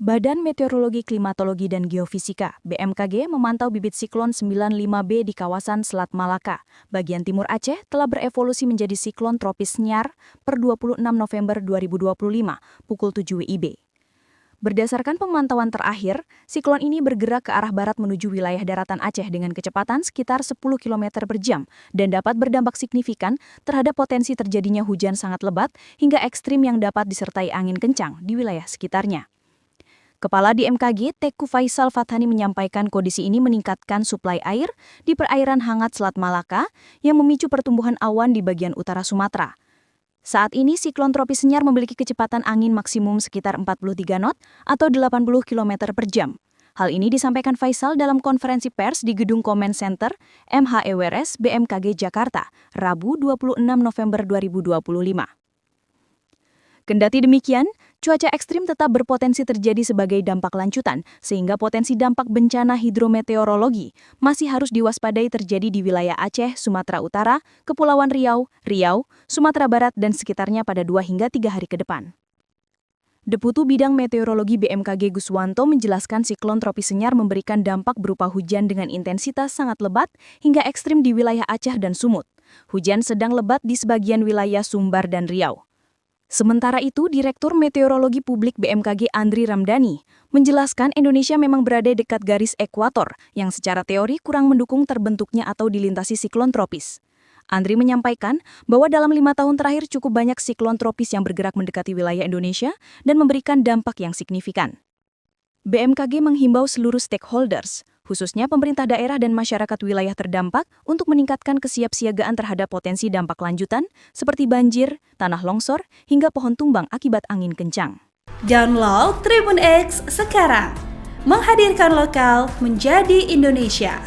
Badan Meteorologi, Klimatologi, dan Geofisika (BMKG) memantau bibit siklon 95B di kawasan Selat Malaka, bagian timur Aceh, telah berevolusi menjadi siklon tropis Senyar per 26 November 2025, pukul 7 WIB. Berdasarkan pemantauan terakhir, siklon ini bergerak ke arah barat menuju wilayah daratan Aceh dengan kecepatan sekitar 10 km per jam dan dapat berdampak signifikan terhadap potensi terjadinya hujan sangat lebat hingga ekstrim yang dapat disertai angin kencang di wilayah sekitarnya. Kepala BMKG Teku Faisal Fathani menyampaikan kondisi ini meningkatkan suplai air di perairan hangat Selat Malaka yang memicu pertumbuhan awan di bagian utara Sumatera. Saat ini siklon tropis Senyar memiliki kecepatan angin maksimum sekitar 43 knot atau 80 km per jam. Hal ini disampaikan Faisal dalam konferensi pers di Gedung Comment Center MHEWRS BMKG Jakarta, Rabu 26 November 2025. Kendati demikian, cuaca ekstrim tetap berpotensi terjadi sebagai dampak lanjutan, sehingga potensi dampak bencana hidrometeorologi masih harus diwaspadai terjadi di wilayah Aceh, Sumatera Utara, Kepulauan Riau, Sumatera Barat, dan sekitarnya pada 2 hingga 3 hari ke depan. Deputu Bidang Meteorologi BMKG Guswanto menjelaskan siklon tropis Senyar memberikan dampak berupa hujan dengan intensitas sangat lebat hingga ekstrim di wilayah Aceh dan Sumut. Hujan sedang lebat di sebagian wilayah Sumbar dan Riau. Sementara itu, Direktur Meteorologi Publik BMKG Andri Ramdhani menjelaskan Indonesia memang berada dekat garis ekuator yang secara teori kurang mendukung terbentuknya atau dilintasi siklon tropis. Andri menyampaikan bahwa dalam 5 tahun terakhir cukup banyak siklon tropis yang bergerak mendekati wilayah Indonesia dan memberikan dampak yang signifikan. BMKG menghimbau seluruh stakeholders, khususnya pemerintah daerah dan masyarakat wilayah terdampak untuk meningkatkan kesiapsiagaan terhadap potensi dampak lanjutan seperti banjir, tanah longsor, hingga pohon tumbang akibat angin kencang. Download Tribun X sekarang, menghadirkan lokal menjadi Indonesia.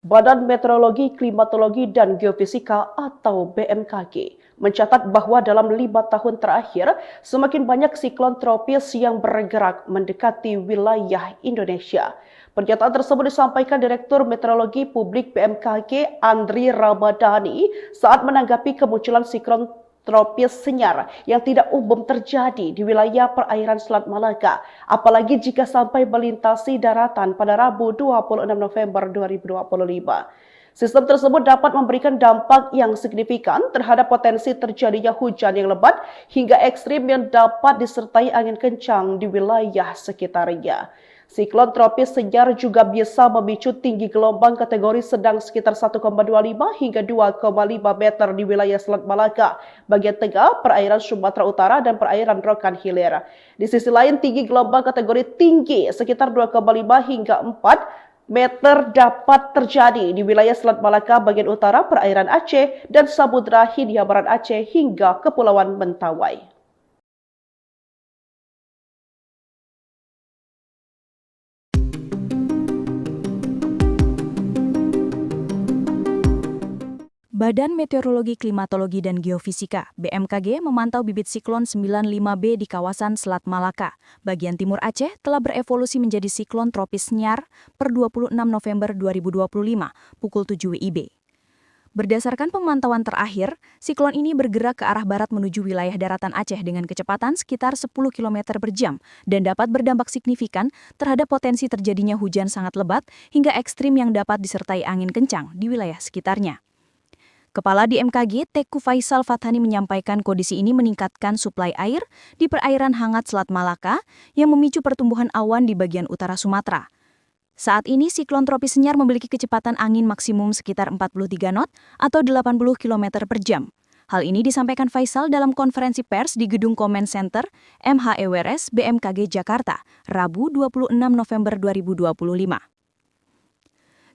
Badan Meteorologi, Klimatologi, dan Geofisika atau BMKG mencatat bahwa dalam 5 tahun terakhir, semakin banyak siklon tropis yang bergerak mendekati wilayah Indonesia. Pernyataan tersebut disampaikan Direktur Meteorologi Publik BMKG Andri Ramadhani saat menanggapi kemunculan siklon tropis senyar yang tidak umum terjadi di wilayah perairan Selat Malaka, apalagi jika sampai melintasi daratan pada Rabu 26 November 2025. Sistem tersebut dapat memberikan dampak yang signifikan terhadap potensi terjadinya hujan yang lebat hingga ekstrim yang dapat disertai angin kencang di wilayah sekitarnya. Siklon tropis senyar juga bisa memicu tinggi gelombang kategori sedang sekitar 1,25 hingga 2,5 meter di wilayah Selat Malaka, bagian tengah, perairan Sumatera Utara, dan perairan Rokan Hilir. Di sisi lain, tinggi gelombang kategori tinggi sekitar 2,5 hingga 4 meter dapat terjadi di wilayah Selat Malaka bagian utara, perairan Aceh, dan Samudra Hindia Barat Aceh hingga Kepulauan Mentawai. Badan Meteorologi, Klimatologi, dan Geofisika (BMKG) memantau bibit siklon 95B di kawasan Selat Malaka, bagian timur Aceh, telah berevolusi menjadi siklon tropis Senyar per 26 November 2025, pukul 7 WIB. Berdasarkan pemantauan terakhir, siklon ini bergerak ke arah barat menuju wilayah daratan Aceh dengan kecepatan sekitar 10 km per jam dan dapat berdampak signifikan terhadap potensi terjadinya hujan sangat lebat hingga ekstrim yang dapat disertai angin kencang di wilayah sekitarnya. Kepala BMKG Teku Faisal Fathani menyampaikan kondisi ini meningkatkan suplai air di perairan hangat Selat Malaka yang memicu pertumbuhan awan di bagian utara Sumatera. Saat ini siklon tropis Senyar memiliki kecepatan angin maksimum sekitar 43 knot atau 80 km per jam. Hal ini disampaikan Faisal dalam konferensi pers di Gedung Comment Center MHEWRS BMKG Jakarta, Rabu 26 November 2025.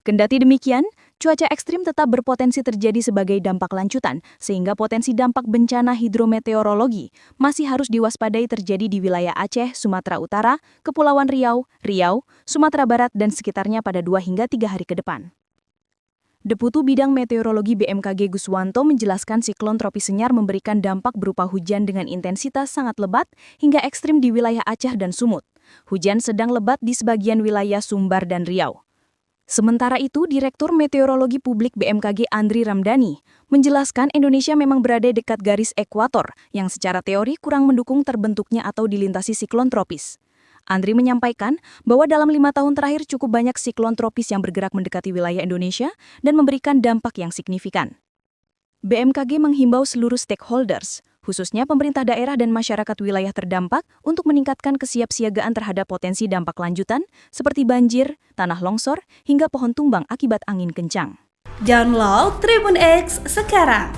Kendati demikian, cuaca ekstrim tetap berpotensi terjadi sebagai dampak lanjutan, sehingga potensi dampak bencana hidrometeorologi masih harus diwaspadai terjadi di wilayah Aceh, Sumatera Utara, Kepulauan Riau, Sumatera Barat, dan sekitarnya pada 2 hingga 3 hari ke depan. Deputu Bidang Meteorologi BMKG Guswanto menjelaskan siklon tropis Senyar memberikan dampak berupa hujan dengan intensitas sangat lebat hingga ekstrim di wilayah Aceh dan Sumut. Hujan sedang lebat di sebagian wilayah Sumbar dan Riau. Sementara itu, Direktur Meteorologi Publik BMKG Andri Ramadhani menjelaskan Indonesia memang berada dekat garis ekuator yang secara teori kurang mendukung terbentuknya atau dilintasi siklon tropis. Andri menyampaikan bahwa dalam 5 tahun terakhir cukup banyak siklon tropis yang bergerak mendekati wilayah Indonesia dan memberikan dampak yang signifikan. BMKG menghimbau seluruh stakeholders, khususnya pemerintah daerah dan masyarakat wilayah terdampak untuk meningkatkan kesiapsiagaan terhadap potensi dampak lanjutan seperti banjir, tanah longsor, hingga pohon tumbang akibat angin kencang. Download Tribun X sekarang,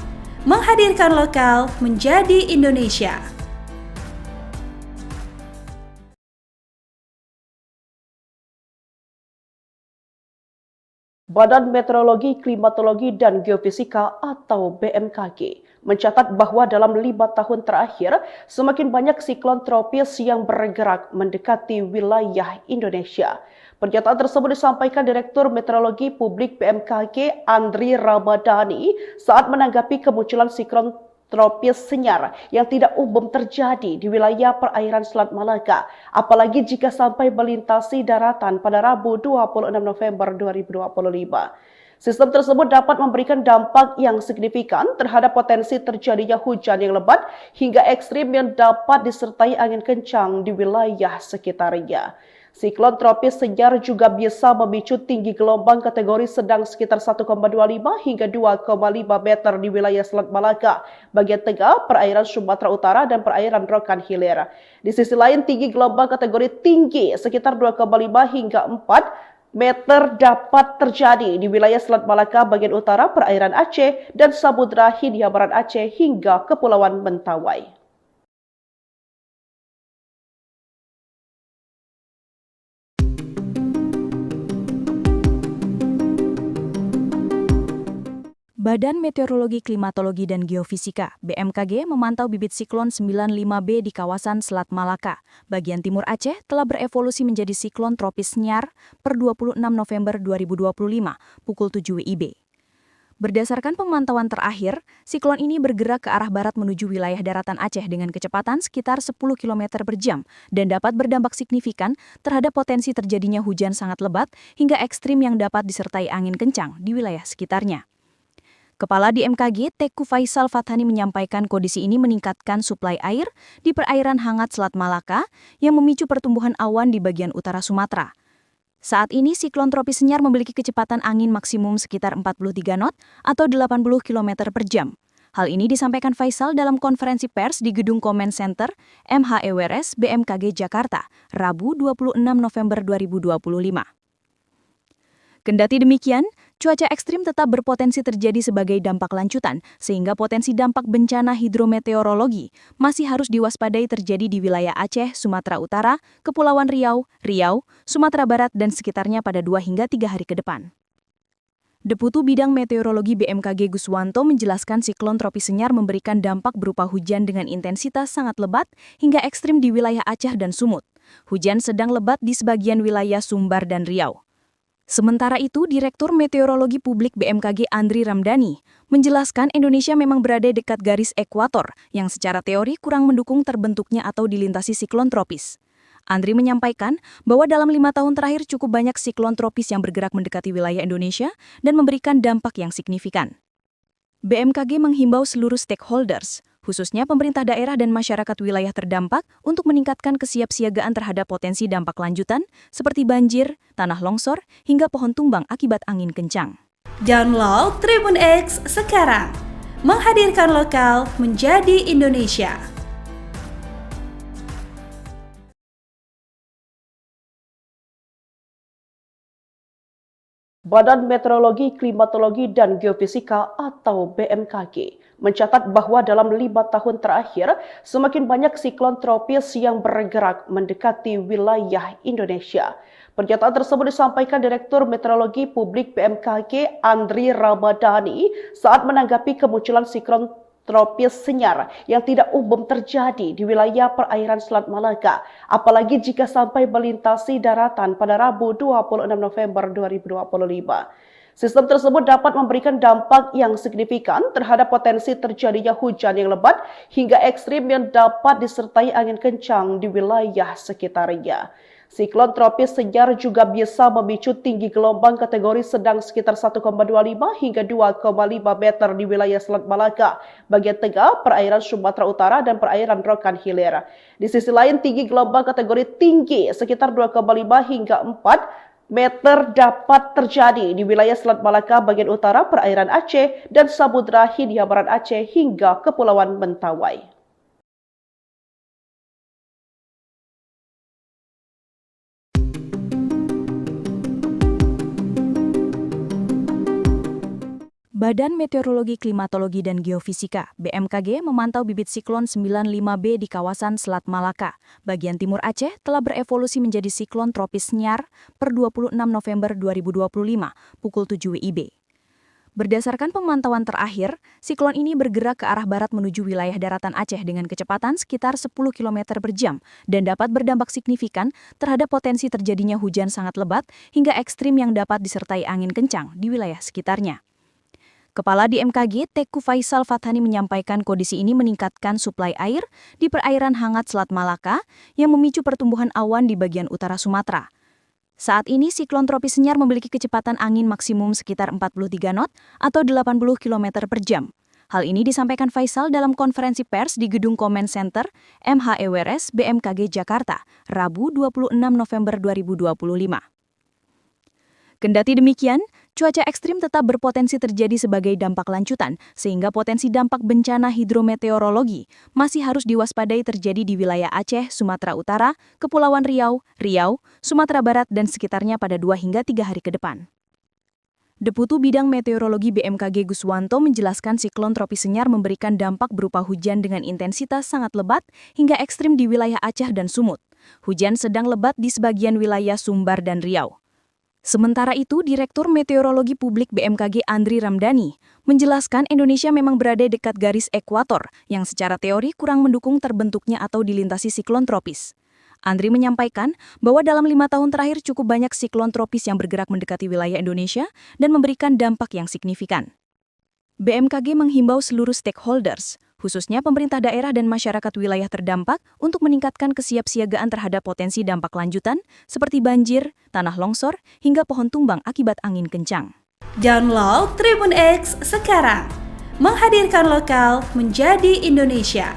menghadirkan lokal menjadi Indonesia. Badan Meteorologi, Klimatologi, dan Geofisika atau BMKG mencatat bahwa dalam 5 tahun terakhir, semakin banyak siklon tropis yang bergerak mendekati wilayah Indonesia. Pernyataan tersebut disampaikan Direktur Meteorologi Publik BMKG Andri Ramadhani saat menanggapi kemunculan siklon tropis Senyar yang tidak umum terjadi di wilayah perairan Selat Malaka, apalagi jika sampai melintasi daratan pada Rabu 26 November 2025. Sistem tersebut dapat memberikan dampak yang signifikan terhadap potensi terjadinya hujan yang lebat hingga ekstrim yang dapat disertai angin kencang di wilayah sekitarnya. Siklon tropis Senyar juga bisa memicu tinggi gelombang kategori sedang sekitar 1,25 hingga 2,5 meter di wilayah Selat Malaka, bagian tengah, perairan Sumatera Utara, dan perairan Rokan Hilir. Di sisi lain, tinggi gelombang kategori tinggi sekitar 2,5 hingga 4 meter dapat terjadi di wilayah Selat Malaka bagian utara, perairan Aceh, dan Samudra Hindia Barat Aceh hingga Kepulauan Mentawai. Badan Meteorologi, Klimatologi, dan Geofisika (BMKG) memantau bibit siklon 95B di kawasan Selat Malaka, bagian timur Aceh, telah berevolusi menjadi siklon tropis Nyar per 26 November 2025, pukul 7 WIB. Berdasarkan pemantauan terakhir, siklon ini bergerak ke arah barat menuju wilayah daratan Aceh dengan kecepatan sekitar 10 km per jam dan dapat berdampak signifikan terhadap potensi terjadinya hujan sangat lebat hingga ekstrim yang dapat disertai angin kencang di wilayah sekitarnya. Kepala BMKG Teku Faisal Fathani menyampaikan kondisi ini meningkatkan suplai air di perairan hangat Selat Malaka yang memicu pertumbuhan awan di bagian utara Sumatera. Saat ini siklon tropis Nyar memiliki kecepatan angin maksimum sekitar 43 knot atau 80 km per jam. Hal ini disampaikan Faisal dalam konferensi pers di Gedung Comment Center MHEWRS BMKG Jakarta, Rabu 26 November 2025. Kendati demikian, cuaca ekstrim tetap berpotensi terjadi sebagai dampak lanjutan, sehingga potensi dampak bencana hidrometeorologi masih harus diwaspadai terjadi di wilayah Aceh, Sumatera Utara, Kepulauan Riau, Sumatera Barat, dan sekitarnya pada 2 hingga 3 hari ke depan. Deputu Bidang Meteorologi BMKG Guswanto menjelaskan siklon tropis Nyar memberikan dampak berupa hujan dengan intensitas sangat lebat hingga ekstrim di wilayah Aceh dan Sumut. Hujan sedang lebat di sebagian wilayah Sumbar dan Riau. Sementara itu, Direktur Meteorologi Publik BMKG Andri Ramdhani menjelaskan Indonesia memang berada dekat garis ekuator yang secara teori kurang mendukung terbentuknya atau dilintasi siklon tropis. Andri menyampaikan bahwa dalam 5 tahun terakhir cukup banyak siklon tropis yang bergerak mendekati wilayah Indonesia dan memberikan dampak yang signifikan. BMKG menghimbau seluruh stakeholders, khususnya pemerintah daerah dan masyarakat wilayah terdampak untuk meningkatkan kesiapsiagaan terhadap potensi dampak lanjutan seperti banjir, tanah longsor, hingga pohon tumbang akibat angin kencang. Download Tribun X sekarang, menghadirkan lokal menjadi Indonesia. Badan Meteorologi, Klimatologi, dan Geofisika atau BMKG mencatat bahwa dalam 5 tahun terakhir, semakin banyak siklon tropis yang bergerak mendekati wilayah Indonesia. Pernyataan tersebut disampaikan Direktur Meteorologi Publik BMKG Andri Ramdhani saat menanggapi kemunculan siklon tropis Nyar yang tidak umum terjadi di wilayah perairan Selat Malaka, apalagi jika sampai melintasi daratan pada Rabu 26 November 2025. Sistem tersebut dapat memberikan dampak yang signifikan terhadap potensi terjadinya hujan yang lebat hingga ekstrim yang dapat disertai angin kencang di wilayah sekitarnya. Siklon tropis Nyar juga bisa memicu tinggi gelombang kategori sedang sekitar 1,25 hingga 2,5 meter di wilayah Selat Malaka, bagian tengah, perairan Sumatera Utara, dan perairan Rokan Hilir. Di sisi lain, tinggi gelombang kategori tinggi sekitar 2,5 hingga 4 meter dapat terjadi di wilayah Selat Malaka bagian utara, perairan Aceh, dan Samudra Hindia Barat Aceh hingga Kepulauan Mentawai. Badan Meteorologi, Klimatologi, dan Geofisika (BMKG) memantau bibit siklon 95B di kawasan Selat Malaka, bagian timur Aceh, telah berevolusi menjadi siklon tropis Nyar per 26 November 2025, pukul 7 WIB. Berdasarkan pemantauan terakhir, siklon ini bergerak ke arah barat menuju wilayah daratan Aceh dengan kecepatan sekitar 10 km per jam dan dapat berdampak signifikan terhadap potensi terjadinya hujan sangat lebat hingga ekstrim yang dapat disertai angin kencang di wilayah sekitarnya. Kepala BMKG Teku Faisal Fathani menyampaikan kondisi ini meningkatkan suplai air di perairan hangat Selat Malaka yang memicu pertumbuhan awan di bagian utara Sumatera. Saat ini siklon tropis Nyar memiliki kecepatan angin maksimum sekitar 43 knot atau 80 km per jam. Hal ini disampaikan Faisal dalam konferensi pers di Gedung Comment Center MHEWRS BMKG Jakarta, Rabu 26 November 2025. Kendati demikian, cuaca ekstrim tetap berpotensi terjadi sebagai dampak lanjutan, sehingga potensi dampak bencana hidrometeorologi masih harus diwaspadai terjadi di wilayah Aceh, Sumatera Utara, Kepulauan Riau, Sumatera Barat, dan sekitarnya pada 2 hingga 3 hari ke depan. Deputu Bidang Meteorologi BMKG Guswanto menjelaskan siklon tropis Nyar memberikan dampak berupa hujan dengan intensitas sangat lebat hingga ekstrim di wilayah Aceh dan Sumut. Hujan sedang lebat di sebagian wilayah Sumbar dan Riau. Sementara itu, Direktur Meteorologi Publik BMKG Andri Ramdhani menjelaskan Indonesia memang berada dekat garis ekuator yang secara teori kurang mendukung terbentuknya atau dilintasi siklon tropis. Andri menyampaikan bahwa dalam 5 tahun terakhir cukup banyak siklon tropis yang bergerak mendekati wilayah Indonesia dan memberikan dampak yang signifikan. BMKG menghimbau seluruh stakeholders, khususnya pemerintah daerah dan masyarakat wilayah terdampak untuk meningkatkan kesiapsiagaan terhadap potensi dampak lanjutan seperti banjir, tanah longsor, hingga pohon tumbang akibat angin kencang. Download Tribun X sekarang, menghadirkan lokal menjadi Indonesia.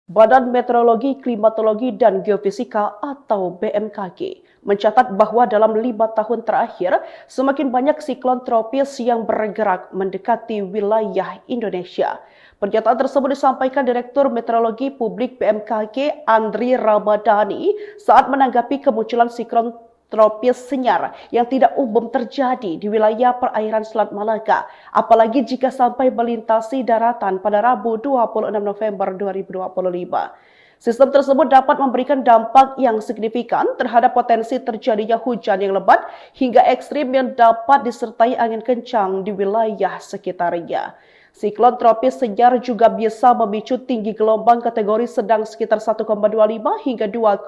Badan Meteorologi, Klimatologi, dan Geofisika atau BMKG mencatat bahwa dalam 5 tahun terakhir, semakin banyak siklon tropis yang bergerak mendekati wilayah Indonesia. Pernyataan tersebut disampaikan Direktur Meteorologi Publik BMKG Andri Ramdhani saat menanggapi kemunculan siklon tropis senyar yang tidak umum terjadi di wilayah perairan Selat Malaka, apalagi jika sampai melintasi daratan pada Rabu 26 November 2025. Sistem tersebut dapat memberikan dampak yang signifikan terhadap potensi terjadinya hujan yang lebat hingga ekstrim yang dapat disertai angin kencang di wilayah sekitarnya. Siklon tropis senyar juga bisa memicu tinggi gelombang kategori sedang sekitar 1,25 hingga 2,5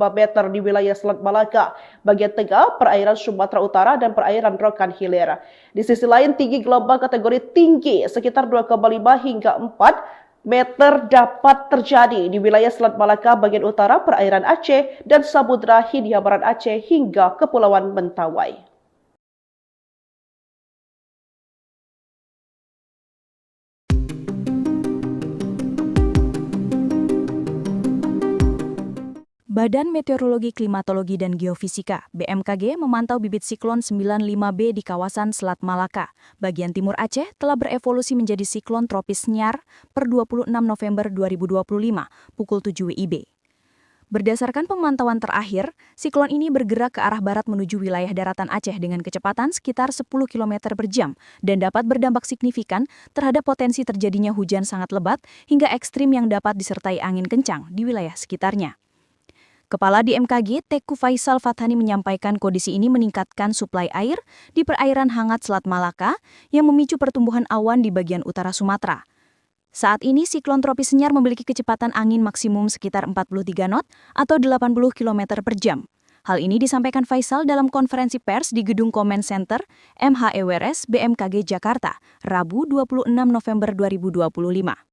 meter di wilayah Selat Malaka, bagian tengah, perairan Sumatera Utara, dan perairan Rokan Hilir. Di sisi lain, tinggi gelombang kategori tinggi sekitar 2,5 hingga 4 meter dapat terjadi di wilayah Selat Malaka bagian utara, perairan Aceh, dan Samudra Hindia Barat Aceh hingga Kepulauan Mentawai. Badan Meteorologi, Klimatologi, dan Geofisika (BMKG) memantau bibit siklon 95B di kawasan Selat Malaka, bagian timur Aceh, telah berevolusi menjadi siklon tropis Senyar per 26 November 2025, pukul 7 WIB. Berdasarkan pemantauan terakhir, siklon ini bergerak ke arah barat menuju wilayah daratan Aceh dengan kecepatan sekitar 10 km per jam dan dapat berdampak signifikan terhadap potensi terjadinya hujan sangat lebat hingga ekstrim yang dapat disertai angin kencang di wilayah sekitarnya. Kepala BMKG Teku Faisal Fathani menyampaikan kondisi ini meningkatkan suplai air di perairan hangat Selat Malaka yang memicu pertumbuhan awan di bagian utara Sumatera. Saat ini siklon tropis Senyar memiliki kecepatan angin maksimum sekitar 43 knot atau 80 km per jam. Hal ini disampaikan Faisal dalam konferensi pers di Gedung Comment Center MHEWRS BMKG Jakarta, Rabu 26 November 2025.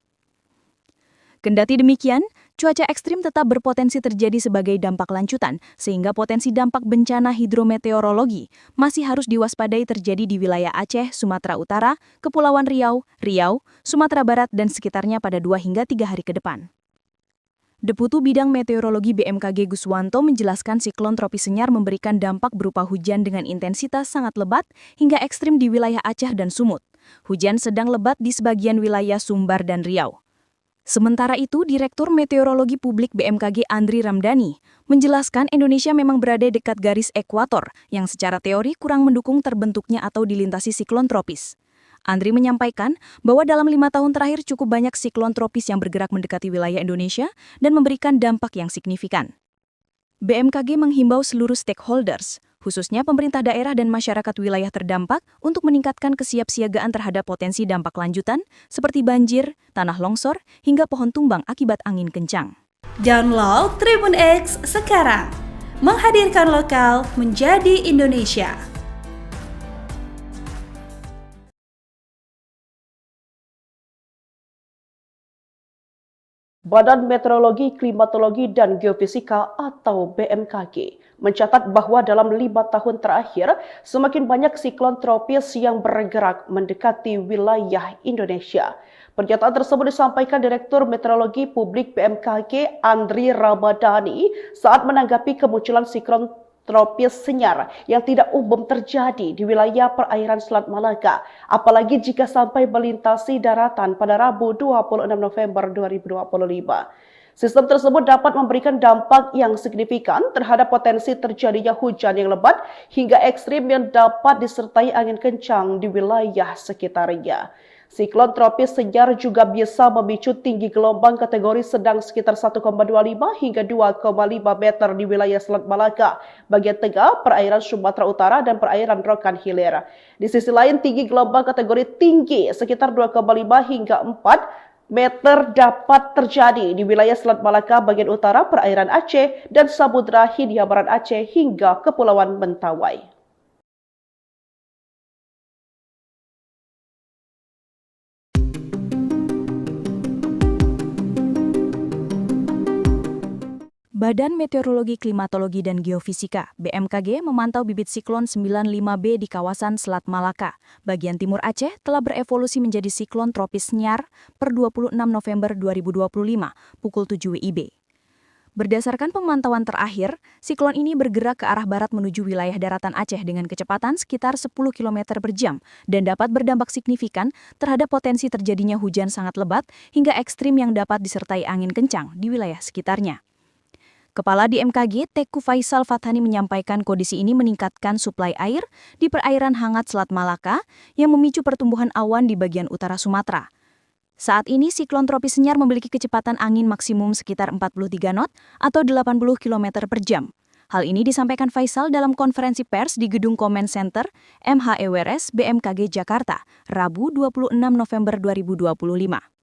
Kendati demikian, cuaca ekstrim tetap berpotensi terjadi sebagai dampak lanjutan, sehingga potensi dampak bencana hidrometeorologi masih harus diwaspadai terjadi di wilayah Aceh, Sumatera Utara, Kepulauan Riau, Sumatera Barat, dan sekitarnya pada 2 hingga 3 hari ke depan. Deputu Bidang Meteorologi BMKG Guswanto menjelaskan siklon tropis Senyar memberikan dampak berupa hujan dengan intensitas sangat lebat hingga ekstrim di wilayah Aceh dan Sumut. Hujan sedang lebat di sebagian wilayah Sumbar dan Riau. Sementara itu, Direktur Meteorologi Publik BMKG Andri Ramdhani menjelaskan Indonesia memang berada dekat garis ekuator yang secara teori kurang mendukung terbentuknya atau dilintasi siklon tropis. Andri menyampaikan bahwa dalam 5 tahun terakhir cukup banyak siklon tropis yang bergerak mendekati wilayah Indonesia dan memberikan dampak yang signifikan. BMKG menghimbau seluruh stakeholders, khususnya pemerintah daerah dan masyarakat wilayah terdampak untuk meningkatkan kesiapsiagaan terhadap potensi dampak lanjutan seperti banjir, tanah longsor, hingga pohon tumbang akibat angin kencang. Download Tribun X sekarang, menghadirkan lokal menjadi Indonesia. Badan Meteorologi, Klimatologi, dan Geofisika atau BMKG mencatat bahwa dalam 5 tahun terakhir, semakin banyak siklon tropis yang bergerak mendekati wilayah Indonesia. Pernyataan tersebut disampaikan Direktur Meteorologi Publik BMKG Andri Ramdhani saat menanggapi kemunculan siklon tropis Senyar yang tidak umum terjadi di wilayah perairan Selat Malaka, apalagi jika sampai melintasi daratan pada Rabu 26 November 2025. Sistem tersebut dapat memberikan dampak yang signifikan terhadap potensi terjadinya hujan yang lebat hingga ekstrim yang dapat disertai angin kencang di wilayah sekitarnya. Siklon tropis senyar juga bisa memicu tinggi gelombang kategori sedang sekitar 1,25 hingga 2,5 meter di wilayah Selat Malaka, bagian tengah, perairan Sumatera Utara, dan perairan Rokan Hilir. Di sisi lain, tinggi gelombang kategori tinggi sekitar 2,5 hingga 4 meter dapat terjadi di wilayah Selat Malaka bagian utara, perairan Aceh, dan Samudra Hindia Barat Aceh hingga Kepulauan Mentawai. Badan Meteorologi, Klimatologi, dan Geofisika (BMKG) memantau bibit siklon 95B di kawasan Selat Malaka, bagian timur Aceh, telah berevolusi menjadi siklon tropis Senyar per 26 November 2025, pukul 7 WIB. Berdasarkan pemantauan terakhir, siklon ini bergerak ke arah barat menuju wilayah daratan Aceh dengan kecepatan sekitar 10 km per jam dan dapat berdampak signifikan terhadap potensi terjadinya hujan sangat lebat hingga ekstrim yang dapat disertai angin kencang di wilayah sekitarnya. Kepala BMKG Teku Faisal Fathani menyampaikan kondisi ini meningkatkan suplai air di perairan hangat Selat Malaka yang memicu pertumbuhan awan di bagian utara Sumatera. Saat ini siklon tropis Senyar memiliki kecepatan angin maksimum sekitar 43 knot atau 80 km per jam. Hal ini disampaikan Faisal dalam konferensi pers di Gedung Comment Center MHEWRS BMKG Jakarta, Rabu 26 November 2025.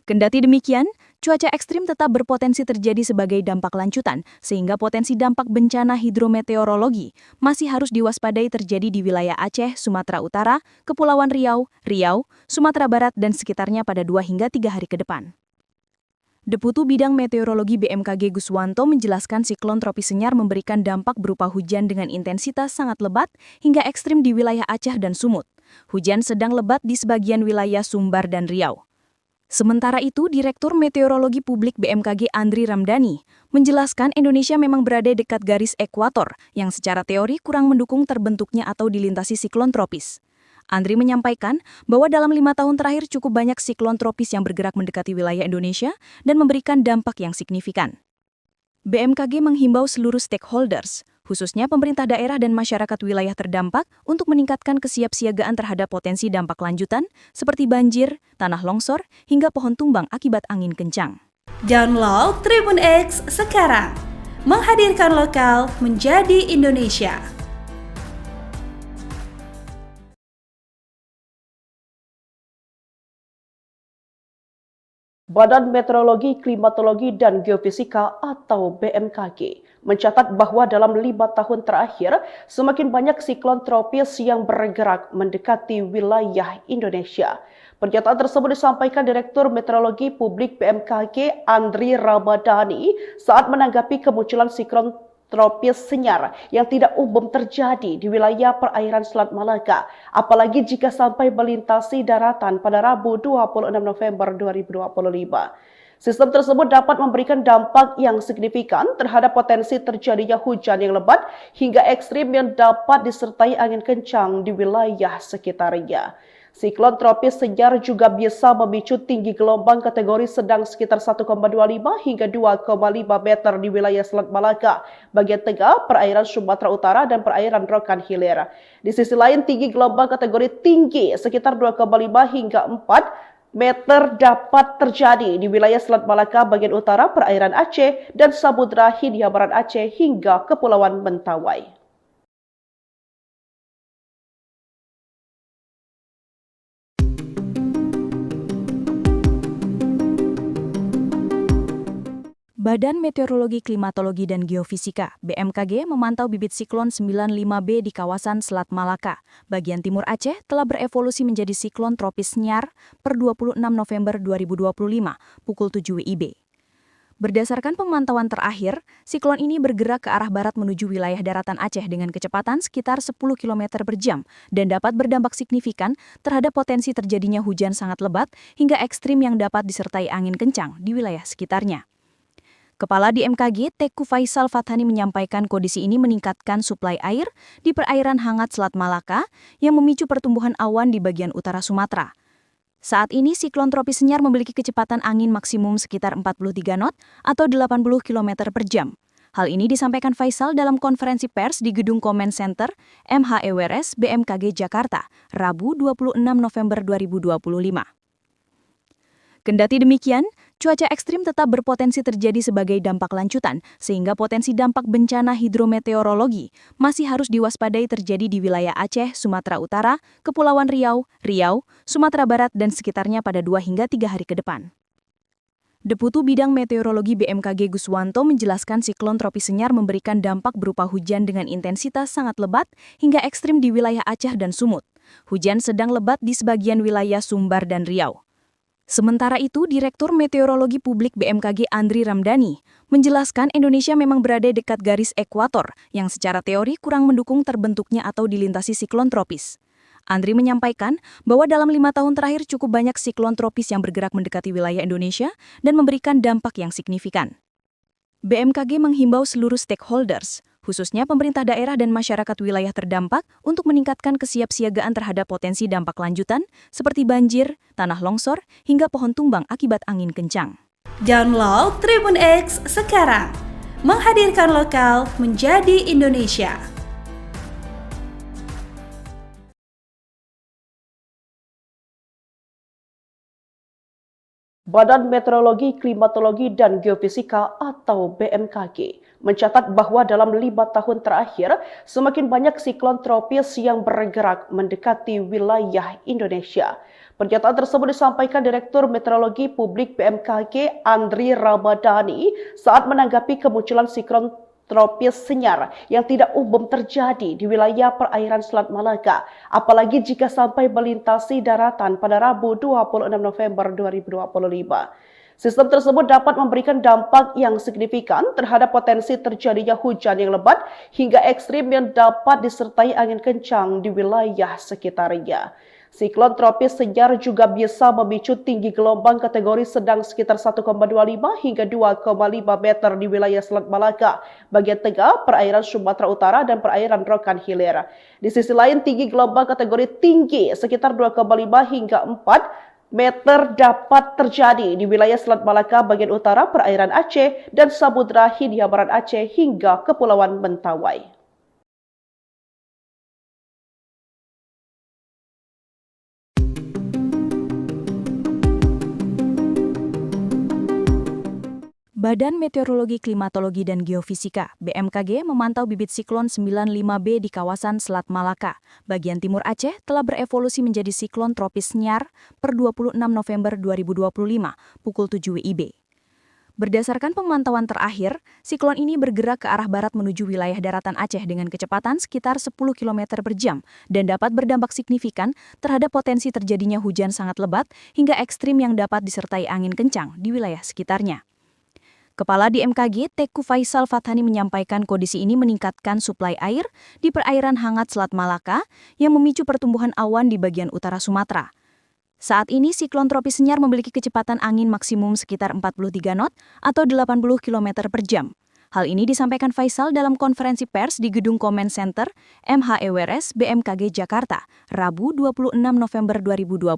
Kendati demikian, cuaca ekstrim tetap berpotensi terjadi sebagai dampak lanjutan, sehingga potensi dampak bencana hidrometeorologi masih harus diwaspadai terjadi di wilayah Aceh, Sumatera Utara, Kepulauan Riau, Sumatera Barat, dan sekitarnya pada 2 hingga 3 hari ke depan. Deputu Bidang Meteorologi BMKG Guswanto menjelaskan siklon tropis Senyar memberikan dampak berupa hujan dengan intensitas sangat lebat hingga ekstrim di wilayah Aceh dan Sumut. Hujan sedang lebat di sebagian wilayah Sumbar dan Riau. Sementara itu, Direktur Meteorologi Publik BMKG Andri Ramdhani menjelaskan Indonesia memang berada dekat garis ekuator yang secara teori kurang mendukung terbentuknya atau dilintasi siklon tropis. Andri menyampaikan bahwa dalam 5 tahun terakhir cukup banyak siklon tropis yang bergerak mendekati wilayah Indonesia dan memberikan dampak yang signifikan. BMKG menghimbau seluruh stakeholders, khususnya pemerintah daerah dan masyarakat wilayah terdampak untuk meningkatkan kesiapsiagaan terhadap potensi dampak lanjutan seperti banjir, tanah longsor, hingga pohon tumbang akibat angin kencang. Download Tribun X sekarang, menghadirkan lokal menjadi Indonesia. Badan Meteorologi, Klimatologi, dan Geofisika atau BMKG mencatat bahwa dalam 5 tahun terakhir, semakin banyak siklon tropis yang bergerak mendekati wilayah Indonesia. Pernyataan tersebut disampaikan Direktur Meteorologi Publik BMKG Andri Ramdhani saat menanggapi kemunculan siklon tropis Senyar yang tidak umum terjadi di wilayah perairan Selat Malaka, apalagi jika sampai melintasi daratan pada Rabu 26 November 2025. Sistem tersebut dapat memberikan dampak yang signifikan terhadap potensi terjadinya hujan yang lebat hingga ekstrim yang dapat disertai angin kencang di wilayah sekitarnya. Siklon tropis Senyar juga bisa memicu tinggi gelombang kategori sedang sekitar 1,25 hingga 2,5 meter di wilayah Selat Malaka, bagian tengah, perairan Sumatera Utara, dan perairan Rokan Hilir. Di sisi lain, tinggi gelombang kategori tinggi sekitar 2,5 hingga 4 meter dapat terjadi di wilayah Selat Malaka bagian utara, perairan Aceh, dan Samudra Hindia Barat Aceh hingga Kepulauan Mentawai. Badan Meteorologi, Klimatologi, dan Geofisika (BMKG) memantau bibit siklon 95B di kawasan Selat Malaka, bagian timur Aceh, telah berevolusi menjadi siklon tropis Senyar per 26 November 2025, pukul 7 WIB. Berdasarkan pemantauan terakhir, siklon ini bergerak ke arah barat menuju wilayah daratan Aceh dengan kecepatan sekitar 10 km per jam dan dapat berdampak signifikan terhadap potensi terjadinya hujan sangat lebat hingga ekstrim yang dapat disertai angin kencang di wilayah sekitarnya. Kepala BMKG Teku Faisal Fathani menyampaikan kondisi ini meningkatkan suplai air di perairan hangat Selat Malaka yang memicu pertumbuhan awan di bagian utara Sumatera. Saat ini siklon tropis Senyar memiliki kecepatan angin maksimum sekitar 43 knot atau 80 km per jam. Hal ini disampaikan Faisal dalam konferensi pers di Gedung Comment Center MHEWRS BMKG Jakarta, Rabu 26 November 2025. Kendati demikian, cuaca ekstrim tetap berpotensi terjadi sebagai dampak lanjutan, sehingga potensi dampak bencana hidrometeorologi masih harus diwaspadai terjadi di wilayah Aceh, Sumatera Utara, Kepulauan Riau, Sumatera Barat, dan sekitarnya pada 2 hingga 3 hari ke depan. Deputu Bidang Meteorologi BMKG Guswanto menjelaskan siklon tropis Senyar memberikan dampak berupa hujan dengan intensitas sangat lebat hingga ekstrim di wilayah Aceh dan Sumut. Hujan sedang lebat di sebagian wilayah Sumbar dan Riau. Sementara itu, Direktur Meteorologi Publik BMKG Andri Ramdhani menjelaskan Indonesia memang berada dekat garis ekuator yang secara teori kurang mendukung terbentuknya atau dilintasi siklon tropis. Andri menyampaikan bahwa dalam 5 tahun terakhir cukup banyak siklon tropis yang bergerak mendekati wilayah Indonesia dan memberikan dampak yang signifikan. BMKG menghimbau seluruh stakeholders, khususnya pemerintah daerah dan masyarakat wilayah terdampak untuk meningkatkan kesiapsiagaan terhadap potensi dampak lanjutan seperti banjir, tanah longsor, hingga pohon tumbang akibat angin kencang. Download Tribun X sekarang, menghadirkan lokal menjadi Indonesia. Badan Meteorologi, Klimatologi, dan Geofisika atau BMKG mencatat bahwa dalam 5 tahun terakhir, semakin banyak siklon tropis yang bergerak mendekati wilayah Indonesia. Pernyataan tersebut disampaikan Direktur Meteorologi Publik BMKG Andri Ramdhani saat menanggapi kemunculan siklon tropis Senyar yang tidak umum terjadi di wilayah perairan Selat Malaka, apalagi jika sampai melintasi daratan pada Rabu 26 November 2025. Sistem tersebut dapat memberikan dampak yang signifikan terhadap potensi terjadinya hujan yang lebat hingga ekstrim yang dapat disertai angin kencang di wilayah sekitarnya. Siklon tropis Senyar juga bisa memicu tinggi gelombang kategori sedang sekitar 1,25 hingga 2,5 meter di wilayah Selat Malaka, bagian tengah, perairan Sumatera Utara, dan perairan Rokan Hilir. Di sisi lain, tinggi gelombang kategori tinggi sekitar 2,5 hingga 4 meter dapat terjadi di wilayah Selat Malaka bagian utara, perairan Aceh, dan Samudra Hindia Barat Aceh hingga Kepulauan Mentawai. Badan Meteorologi, Klimatologi, dan Geofisika (BMKG) memantau bibit siklon 95B di kawasan Selat Malaka, bagian timur Aceh, telah berevolusi menjadi siklon tropis Senyar per 26 November 2025, pukul 7 WIB. Berdasarkan pemantauan terakhir, siklon ini bergerak ke arah barat menuju wilayah daratan Aceh dengan kecepatan sekitar 10 km per jam dan dapat berdampak signifikan terhadap potensi terjadinya hujan sangat lebat hingga ekstrim yang dapat disertai angin kencang di wilayah sekitarnya. Kepala BMKG Teku Faisal Fathani menyampaikan kondisi ini meningkatkan suplai air di perairan hangat Selat Malaka yang memicu pertumbuhan awan di bagian utara Sumatera. Saat ini siklon tropis Senyar memiliki kecepatan angin maksimum sekitar 43 knot atau 80 km per jam. Hal ini disampaikan Faisal dalam konferensi pers di Gedung Comment Center MHEWRS BMKG Jakarta, Rabu 26 November 2025.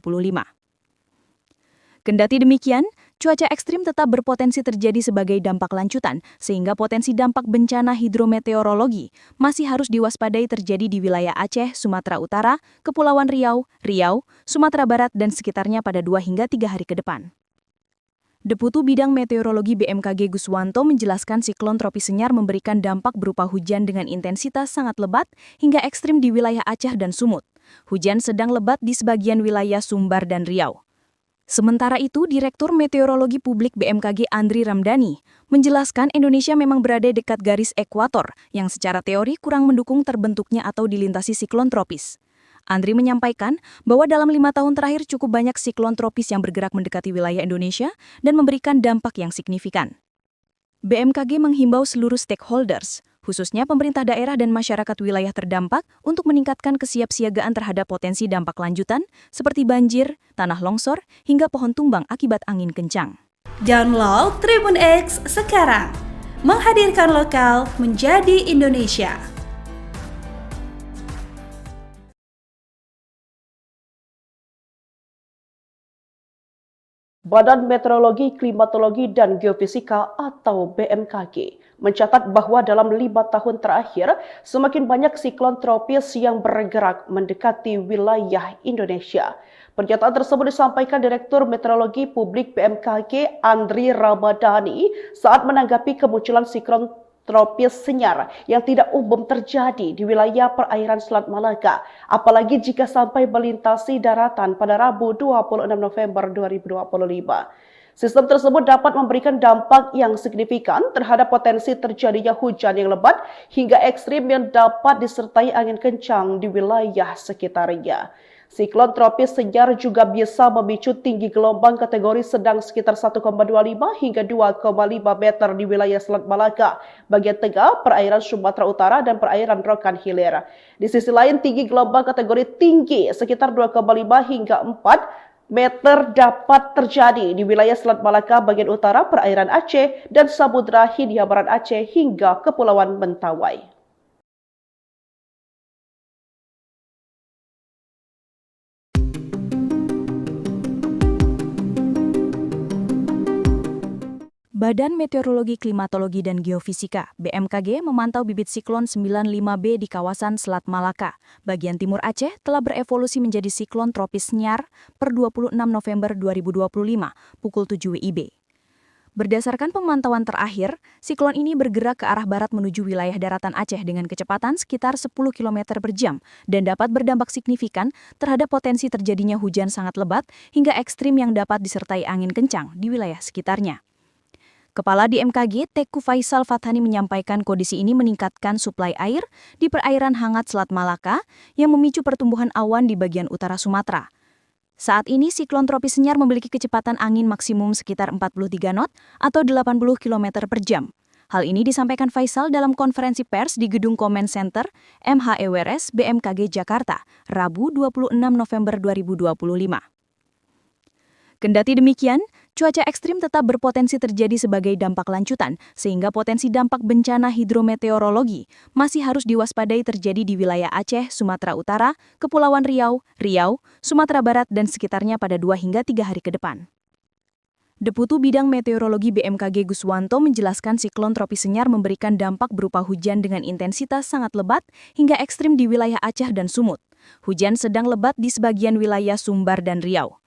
Kendati demikian, cuaca ekstrim tetap berpotensi terjadi sebagai dampak lanjutan, sehingga potensi dampak bencana hidrometeorologi masih harus diwaspadai terjadi di wilayah Aceh, Sumatera Utara, Kepulauan Riau, Sumatera Barat, dan sekitarnya pada 2 hingga 3 hari ke depan. Deputu Bidang Meteorologi BMKG Guswanto menjelaskan siklon tropis Senyar memberikan dampak berupa hujan dengan intensitas sangat lebat hingga ekstrim di wilayah Aceh dan Sumut. Hujan sedang lebat di sebagian wilayah Sumbar dan Riau. Sementara itu, Direktur Meteorologi Publik BMKG Andri Ramdhani menjelaskan Indonesia memang berada dekat garis ekuator yang secara teori kurang mendukung terbentuknya atau dilintasi siklon tropis. Andri menyampaikan bahwa dalam 5 tahun terakhir cukup banyak siklon tropis yang bergerak mendekati wilayah Indonesia dan memberikan dampak yang signifikan. BMKG menghimbau seluruh stakeholders, khususnya pemerintah daerah dan masyarakat wilayah terdampak untuk meningkatkan kesiapsiagaan terhadap potensi dampak lanjutan seperti banjir, tanah longsor, hingga pohon tumbang akibat angin kencang. Download Tribun X sekarang, menghadirkan lokal menjadi Indonesia. Badan Meteorologi, Klimatologi, dan Geofisika atau BMKG mencatat bahwa dalam 5 tahun terakhir, semakin banyak siklon tropis yang bergerak mendekati wilayah Indonesia. Pernyataan tersebut disampaikan Direktur Meteorologi Publik BMKG Andri Ramadhani saat menanggapi kemunculan siklon tropis Senyar yang tidak umum terjadi di wilayah perairan Selat Malaka, apalagi jika sampai melintasi daratan pada Rabu 26 November 2025. Sistem tersebut dapat memberikan dampak yang signifikan terhadap potensi terjadinya hujan yang lebat hingga ekstrim yang dapat disertai angin kencang di wilayah sekitarnya. Siklon tropis Senyar juga bisa memicu tinggi gelombang kategori sedang sekitar 1,25 hingga 2,5 meter di wilayah Selat Malaka, bagian tengah, perairan Sumatera Utara, dan perairan Rokan Hilir. Di sisi lain, tinggi gelombang kategori tinggi sekitar 2,5 hingga 4 meter dapat terjadi di wilayah Selat Malaka bagian utara, perairan Aceh, dan Samudra Hindia Barat Aceh hingga Kepulauan Mentawai. Badan Meteorologi, Klimatologi, dan Geofisika (BMKG) memantau bibit siklon 95B di kawasan Selat Malaka, bagian timur Aceh, telah berevolusi menjadi siklon tropis Senyar per 26 November 2025, pukul 7 WIB. Berdasarkan pemantauan terakhir, siklon ini bergerak ke arah barat menuju wilayah daratan Aceh dengan kecepatan sekitar 10 km per jam dan dapat berdampak signifikan terhadap potensi terjadinya hujan sangat lebat hingga ekstrim yang dapat disertai angin kencang di wilayah sekitarnya. Kepala BMKG Teku Faisal Fathani menyampaikan kondisi ini meningkatkan suplai air di perairan hangat Selat Malaka yang memicu pertumbuhan awan di bagian utara Sumatera. Saat ini siklon tropis Senyar memiliki kecepatan angin maksimum sekitar 43 knot atau 80 km per jam. Hal ini disampaikan Faisal dalam konferensi pers di Gedung Comment Center MHEWRS BMKG Jakarta, Rabu 26 November 2025. Kendati demikian, cuaca ekstrim tetap berpotensi terjadi sebagai dampak lanjutan, sehingga potensi dampak bencana hidrometeorologi masih harus diwaspadai terjadi di wilayah Aceh, Sumatera Utara, Kepulauan Riau, Sumatera Barat, dan sekitarnya pada 2 hingga 3 hari ke depan. Deputu Bidang Meteorologi BMKG Guswanto menjelaskan siklon tropis Senyar memberikan dampak berupa hujan dengan intensitas sangat lebat hingga ekstrim di wilayah Aceh dan Sumut. Hujan sedang lebat di sebagian wilayah Sumbar dan Riau.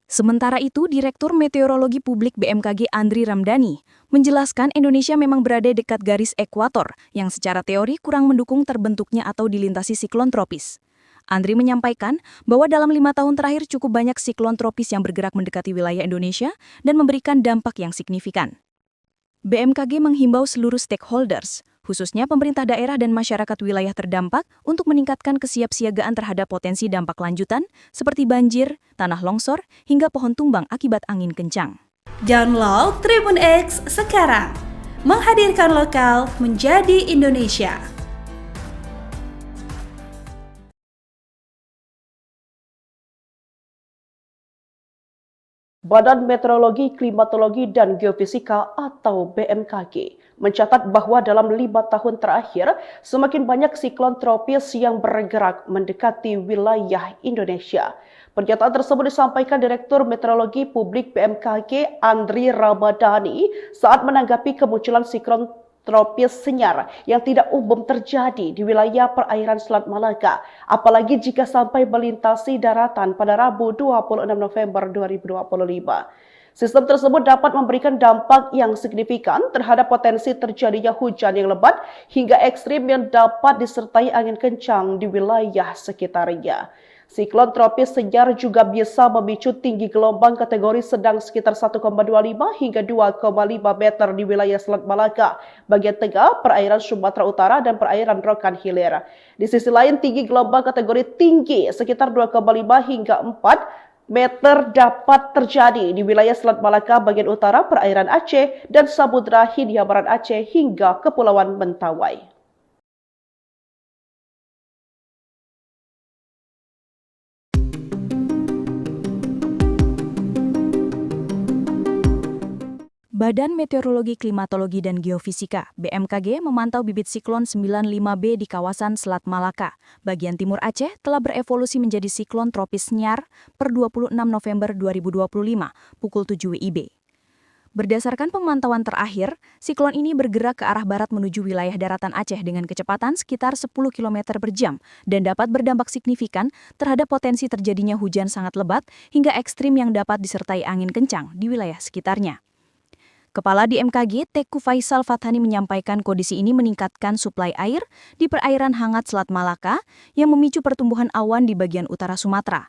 Sementara itu, Direktur Meteorologi Publik BMKG Andri Ramadhani menjelaskan Indonesia memang berada dekat garis ekuator yang secara teori kurang mendukung terbentuknya atau dilintasi siklon tropis. Andri menyampaikan bahwa dalam 5 tahun terakhir cukup banyak siklon tropis yang bergerak mendekati wilayah Indonesia dan memberikan dampak yang signifikan. BMKG menghimbau seluruh stakeholders, khususnya pemerintah daerah dan masyarakat wilayah terdampak untuk meningkatkan kesiapsiagaan terhadap potensi dampak lanjutan seperti banjir, tanah longsor, hingga pohon tumbang akibat angin kencang. Download Tribun X sekarang, menghadirkan lokal menjadi Indonesia. Badan Meteorologi, Klimatologi, dan Geofisika atau BMKG mencatat bahwa dalam 5 tahun terakhir, semakin banyak siklon tropis yang bergerak mendekati wilayah Indonesia. Pernyataan tersebut disampaikan Direktur Meteorologi Publik BMKG Andri Ramadhani saat menanggapi kemunculan siklon tropis Senyar yang tidak umum terjadi di wilayah perairan Selat Malaka, apalagi jika sampai melintasi daratan pada Rabu 26 November 2025. Sistem tersebut dapat memberikan dampak yang signifikan terhadap potensi terjadinya hujan yang lebat hingga ekstrim yang dapat disertai angin kencang di wilayah sekitarnya. Siklon tropis Senyar juga bisa memicu tinggi gelombang kategori sedang sekitar 1,25 hingga 2,5 meter di wilayah Selat Malaka, bagian tengah, perairan Sumatera Utara, dan perairan Rokan Hilir. Di sisi lain, tinggi gelombang kategori tinggi sekitar 2,5 hingga 4 meter dapat terjadi di wilayah Selat Malaka bagian utara, perairan Aceh, dan Samudra Hindia Barat Aceh hingga Kepulauan Mentawai. Badan Meteorologi, Klimatologi, dan Geofisika (BMKG) memantau bibit siklon 95B di kawasan Selat Malaka, bagian timur Aceh, telah berevolusi menjadi siklon tropis Senyar per 26 November 2025, pukul 7 WIB. Berdasarkan pemantauan terakhir, siklon ini bergerak ke arah barat menuju wilayah daratan Aceh dengan kecepatan sekitar 10 km per jam dan dapat berdampak signifikan terhadap potensi terjadinya hujan sangat lebat hingga ekstrim yang dapat disertai angin kencang di wilayah sekitarnya. Kepala BMKG Teku Faisal Fathani menyampaikan kondisi ini meningkatkan suplai air di perairan hangat Selat Malaka yang memicu pertumbuhan awan di bagian utara Sumatera.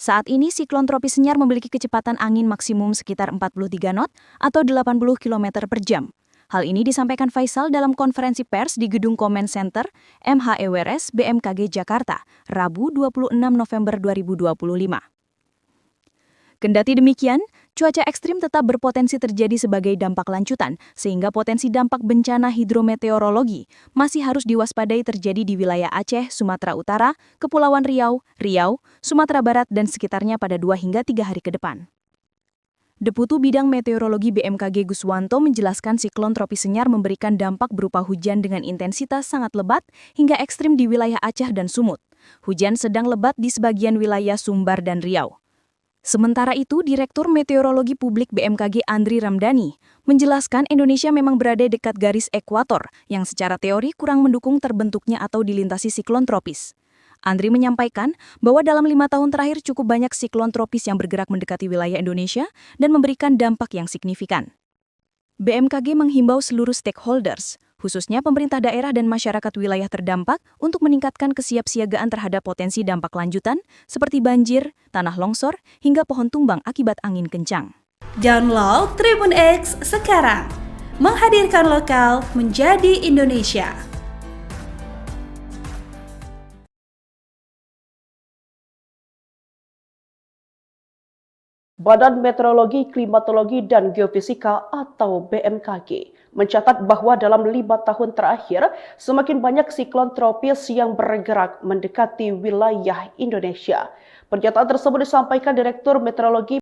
Saat ini siklon tropis Senyar memiliki kecepatan angin maksimum sekitar 43 knot atau 80 km per jam. Hal ini disampaikan Faisal dalam konferensi pers di Gedung Comment Center MHEWRS BMKG Jakarta, Rabu 26 November 2025. Kendati demikian, cuaca ekstrim tetap berpotensi terjadi sebagai dampak lanjutan, sehingga potensi dampak bencana hidrometeorologi masih harus diwaspadai terjadi di wilayah Aceh, Sumatera Utara, Kepulauan Riau, Sumatera Barat, dan sekitarnya pada 2 hingga 3 hari ke depan. Deputu Bidang Meteorologi BMKG Guswanto menjelaskan siklon tropis Senyar memberikan dampak berupa hujan dengan intensitas sangat lebat hingga ekstrim di wilayah Aceh dan Sumut. Hujan sedang lebat di sebagian wilayah Sumbar dan Riau. Sementara itu, Direktur Meteorologi Publik BMKG Andri Ramdhani menjelaskan Indonesia memang berada dekat garis ekuator yang secara teori kurang mendukung terbentuknya atau dilintasi siklon tropis. Andri menyampaikan bahwa dalam 5 tahun terakhir cukup banyak siklon tropis yang bergerak mendekati wilayah Indonesia dan memberikan dampak yang signifikan. BMKG menghimbau seluruh stakeholders, khususnya pemerintah daerah dan masyarakat wilayah terdampak untuk meningkatkan kesiapsiagaan terhadap potensi dampak lanjutan seperti banjir, tanah longsor, hingga pohon tumbang akibat angin kencang. Download Tribun X sekarang, menghadirkan lokal menjadi Indonesia. Badan Meteorologi, Klimatologi, dan Geofisika atau BMKG mencatat bahwa dalam 5 tahun terakhir semakin banyak siklon tropis yang bergerak mendekati wilayah Indonesia. Pernyataan tersebut disampaikan Direktur Meteorologi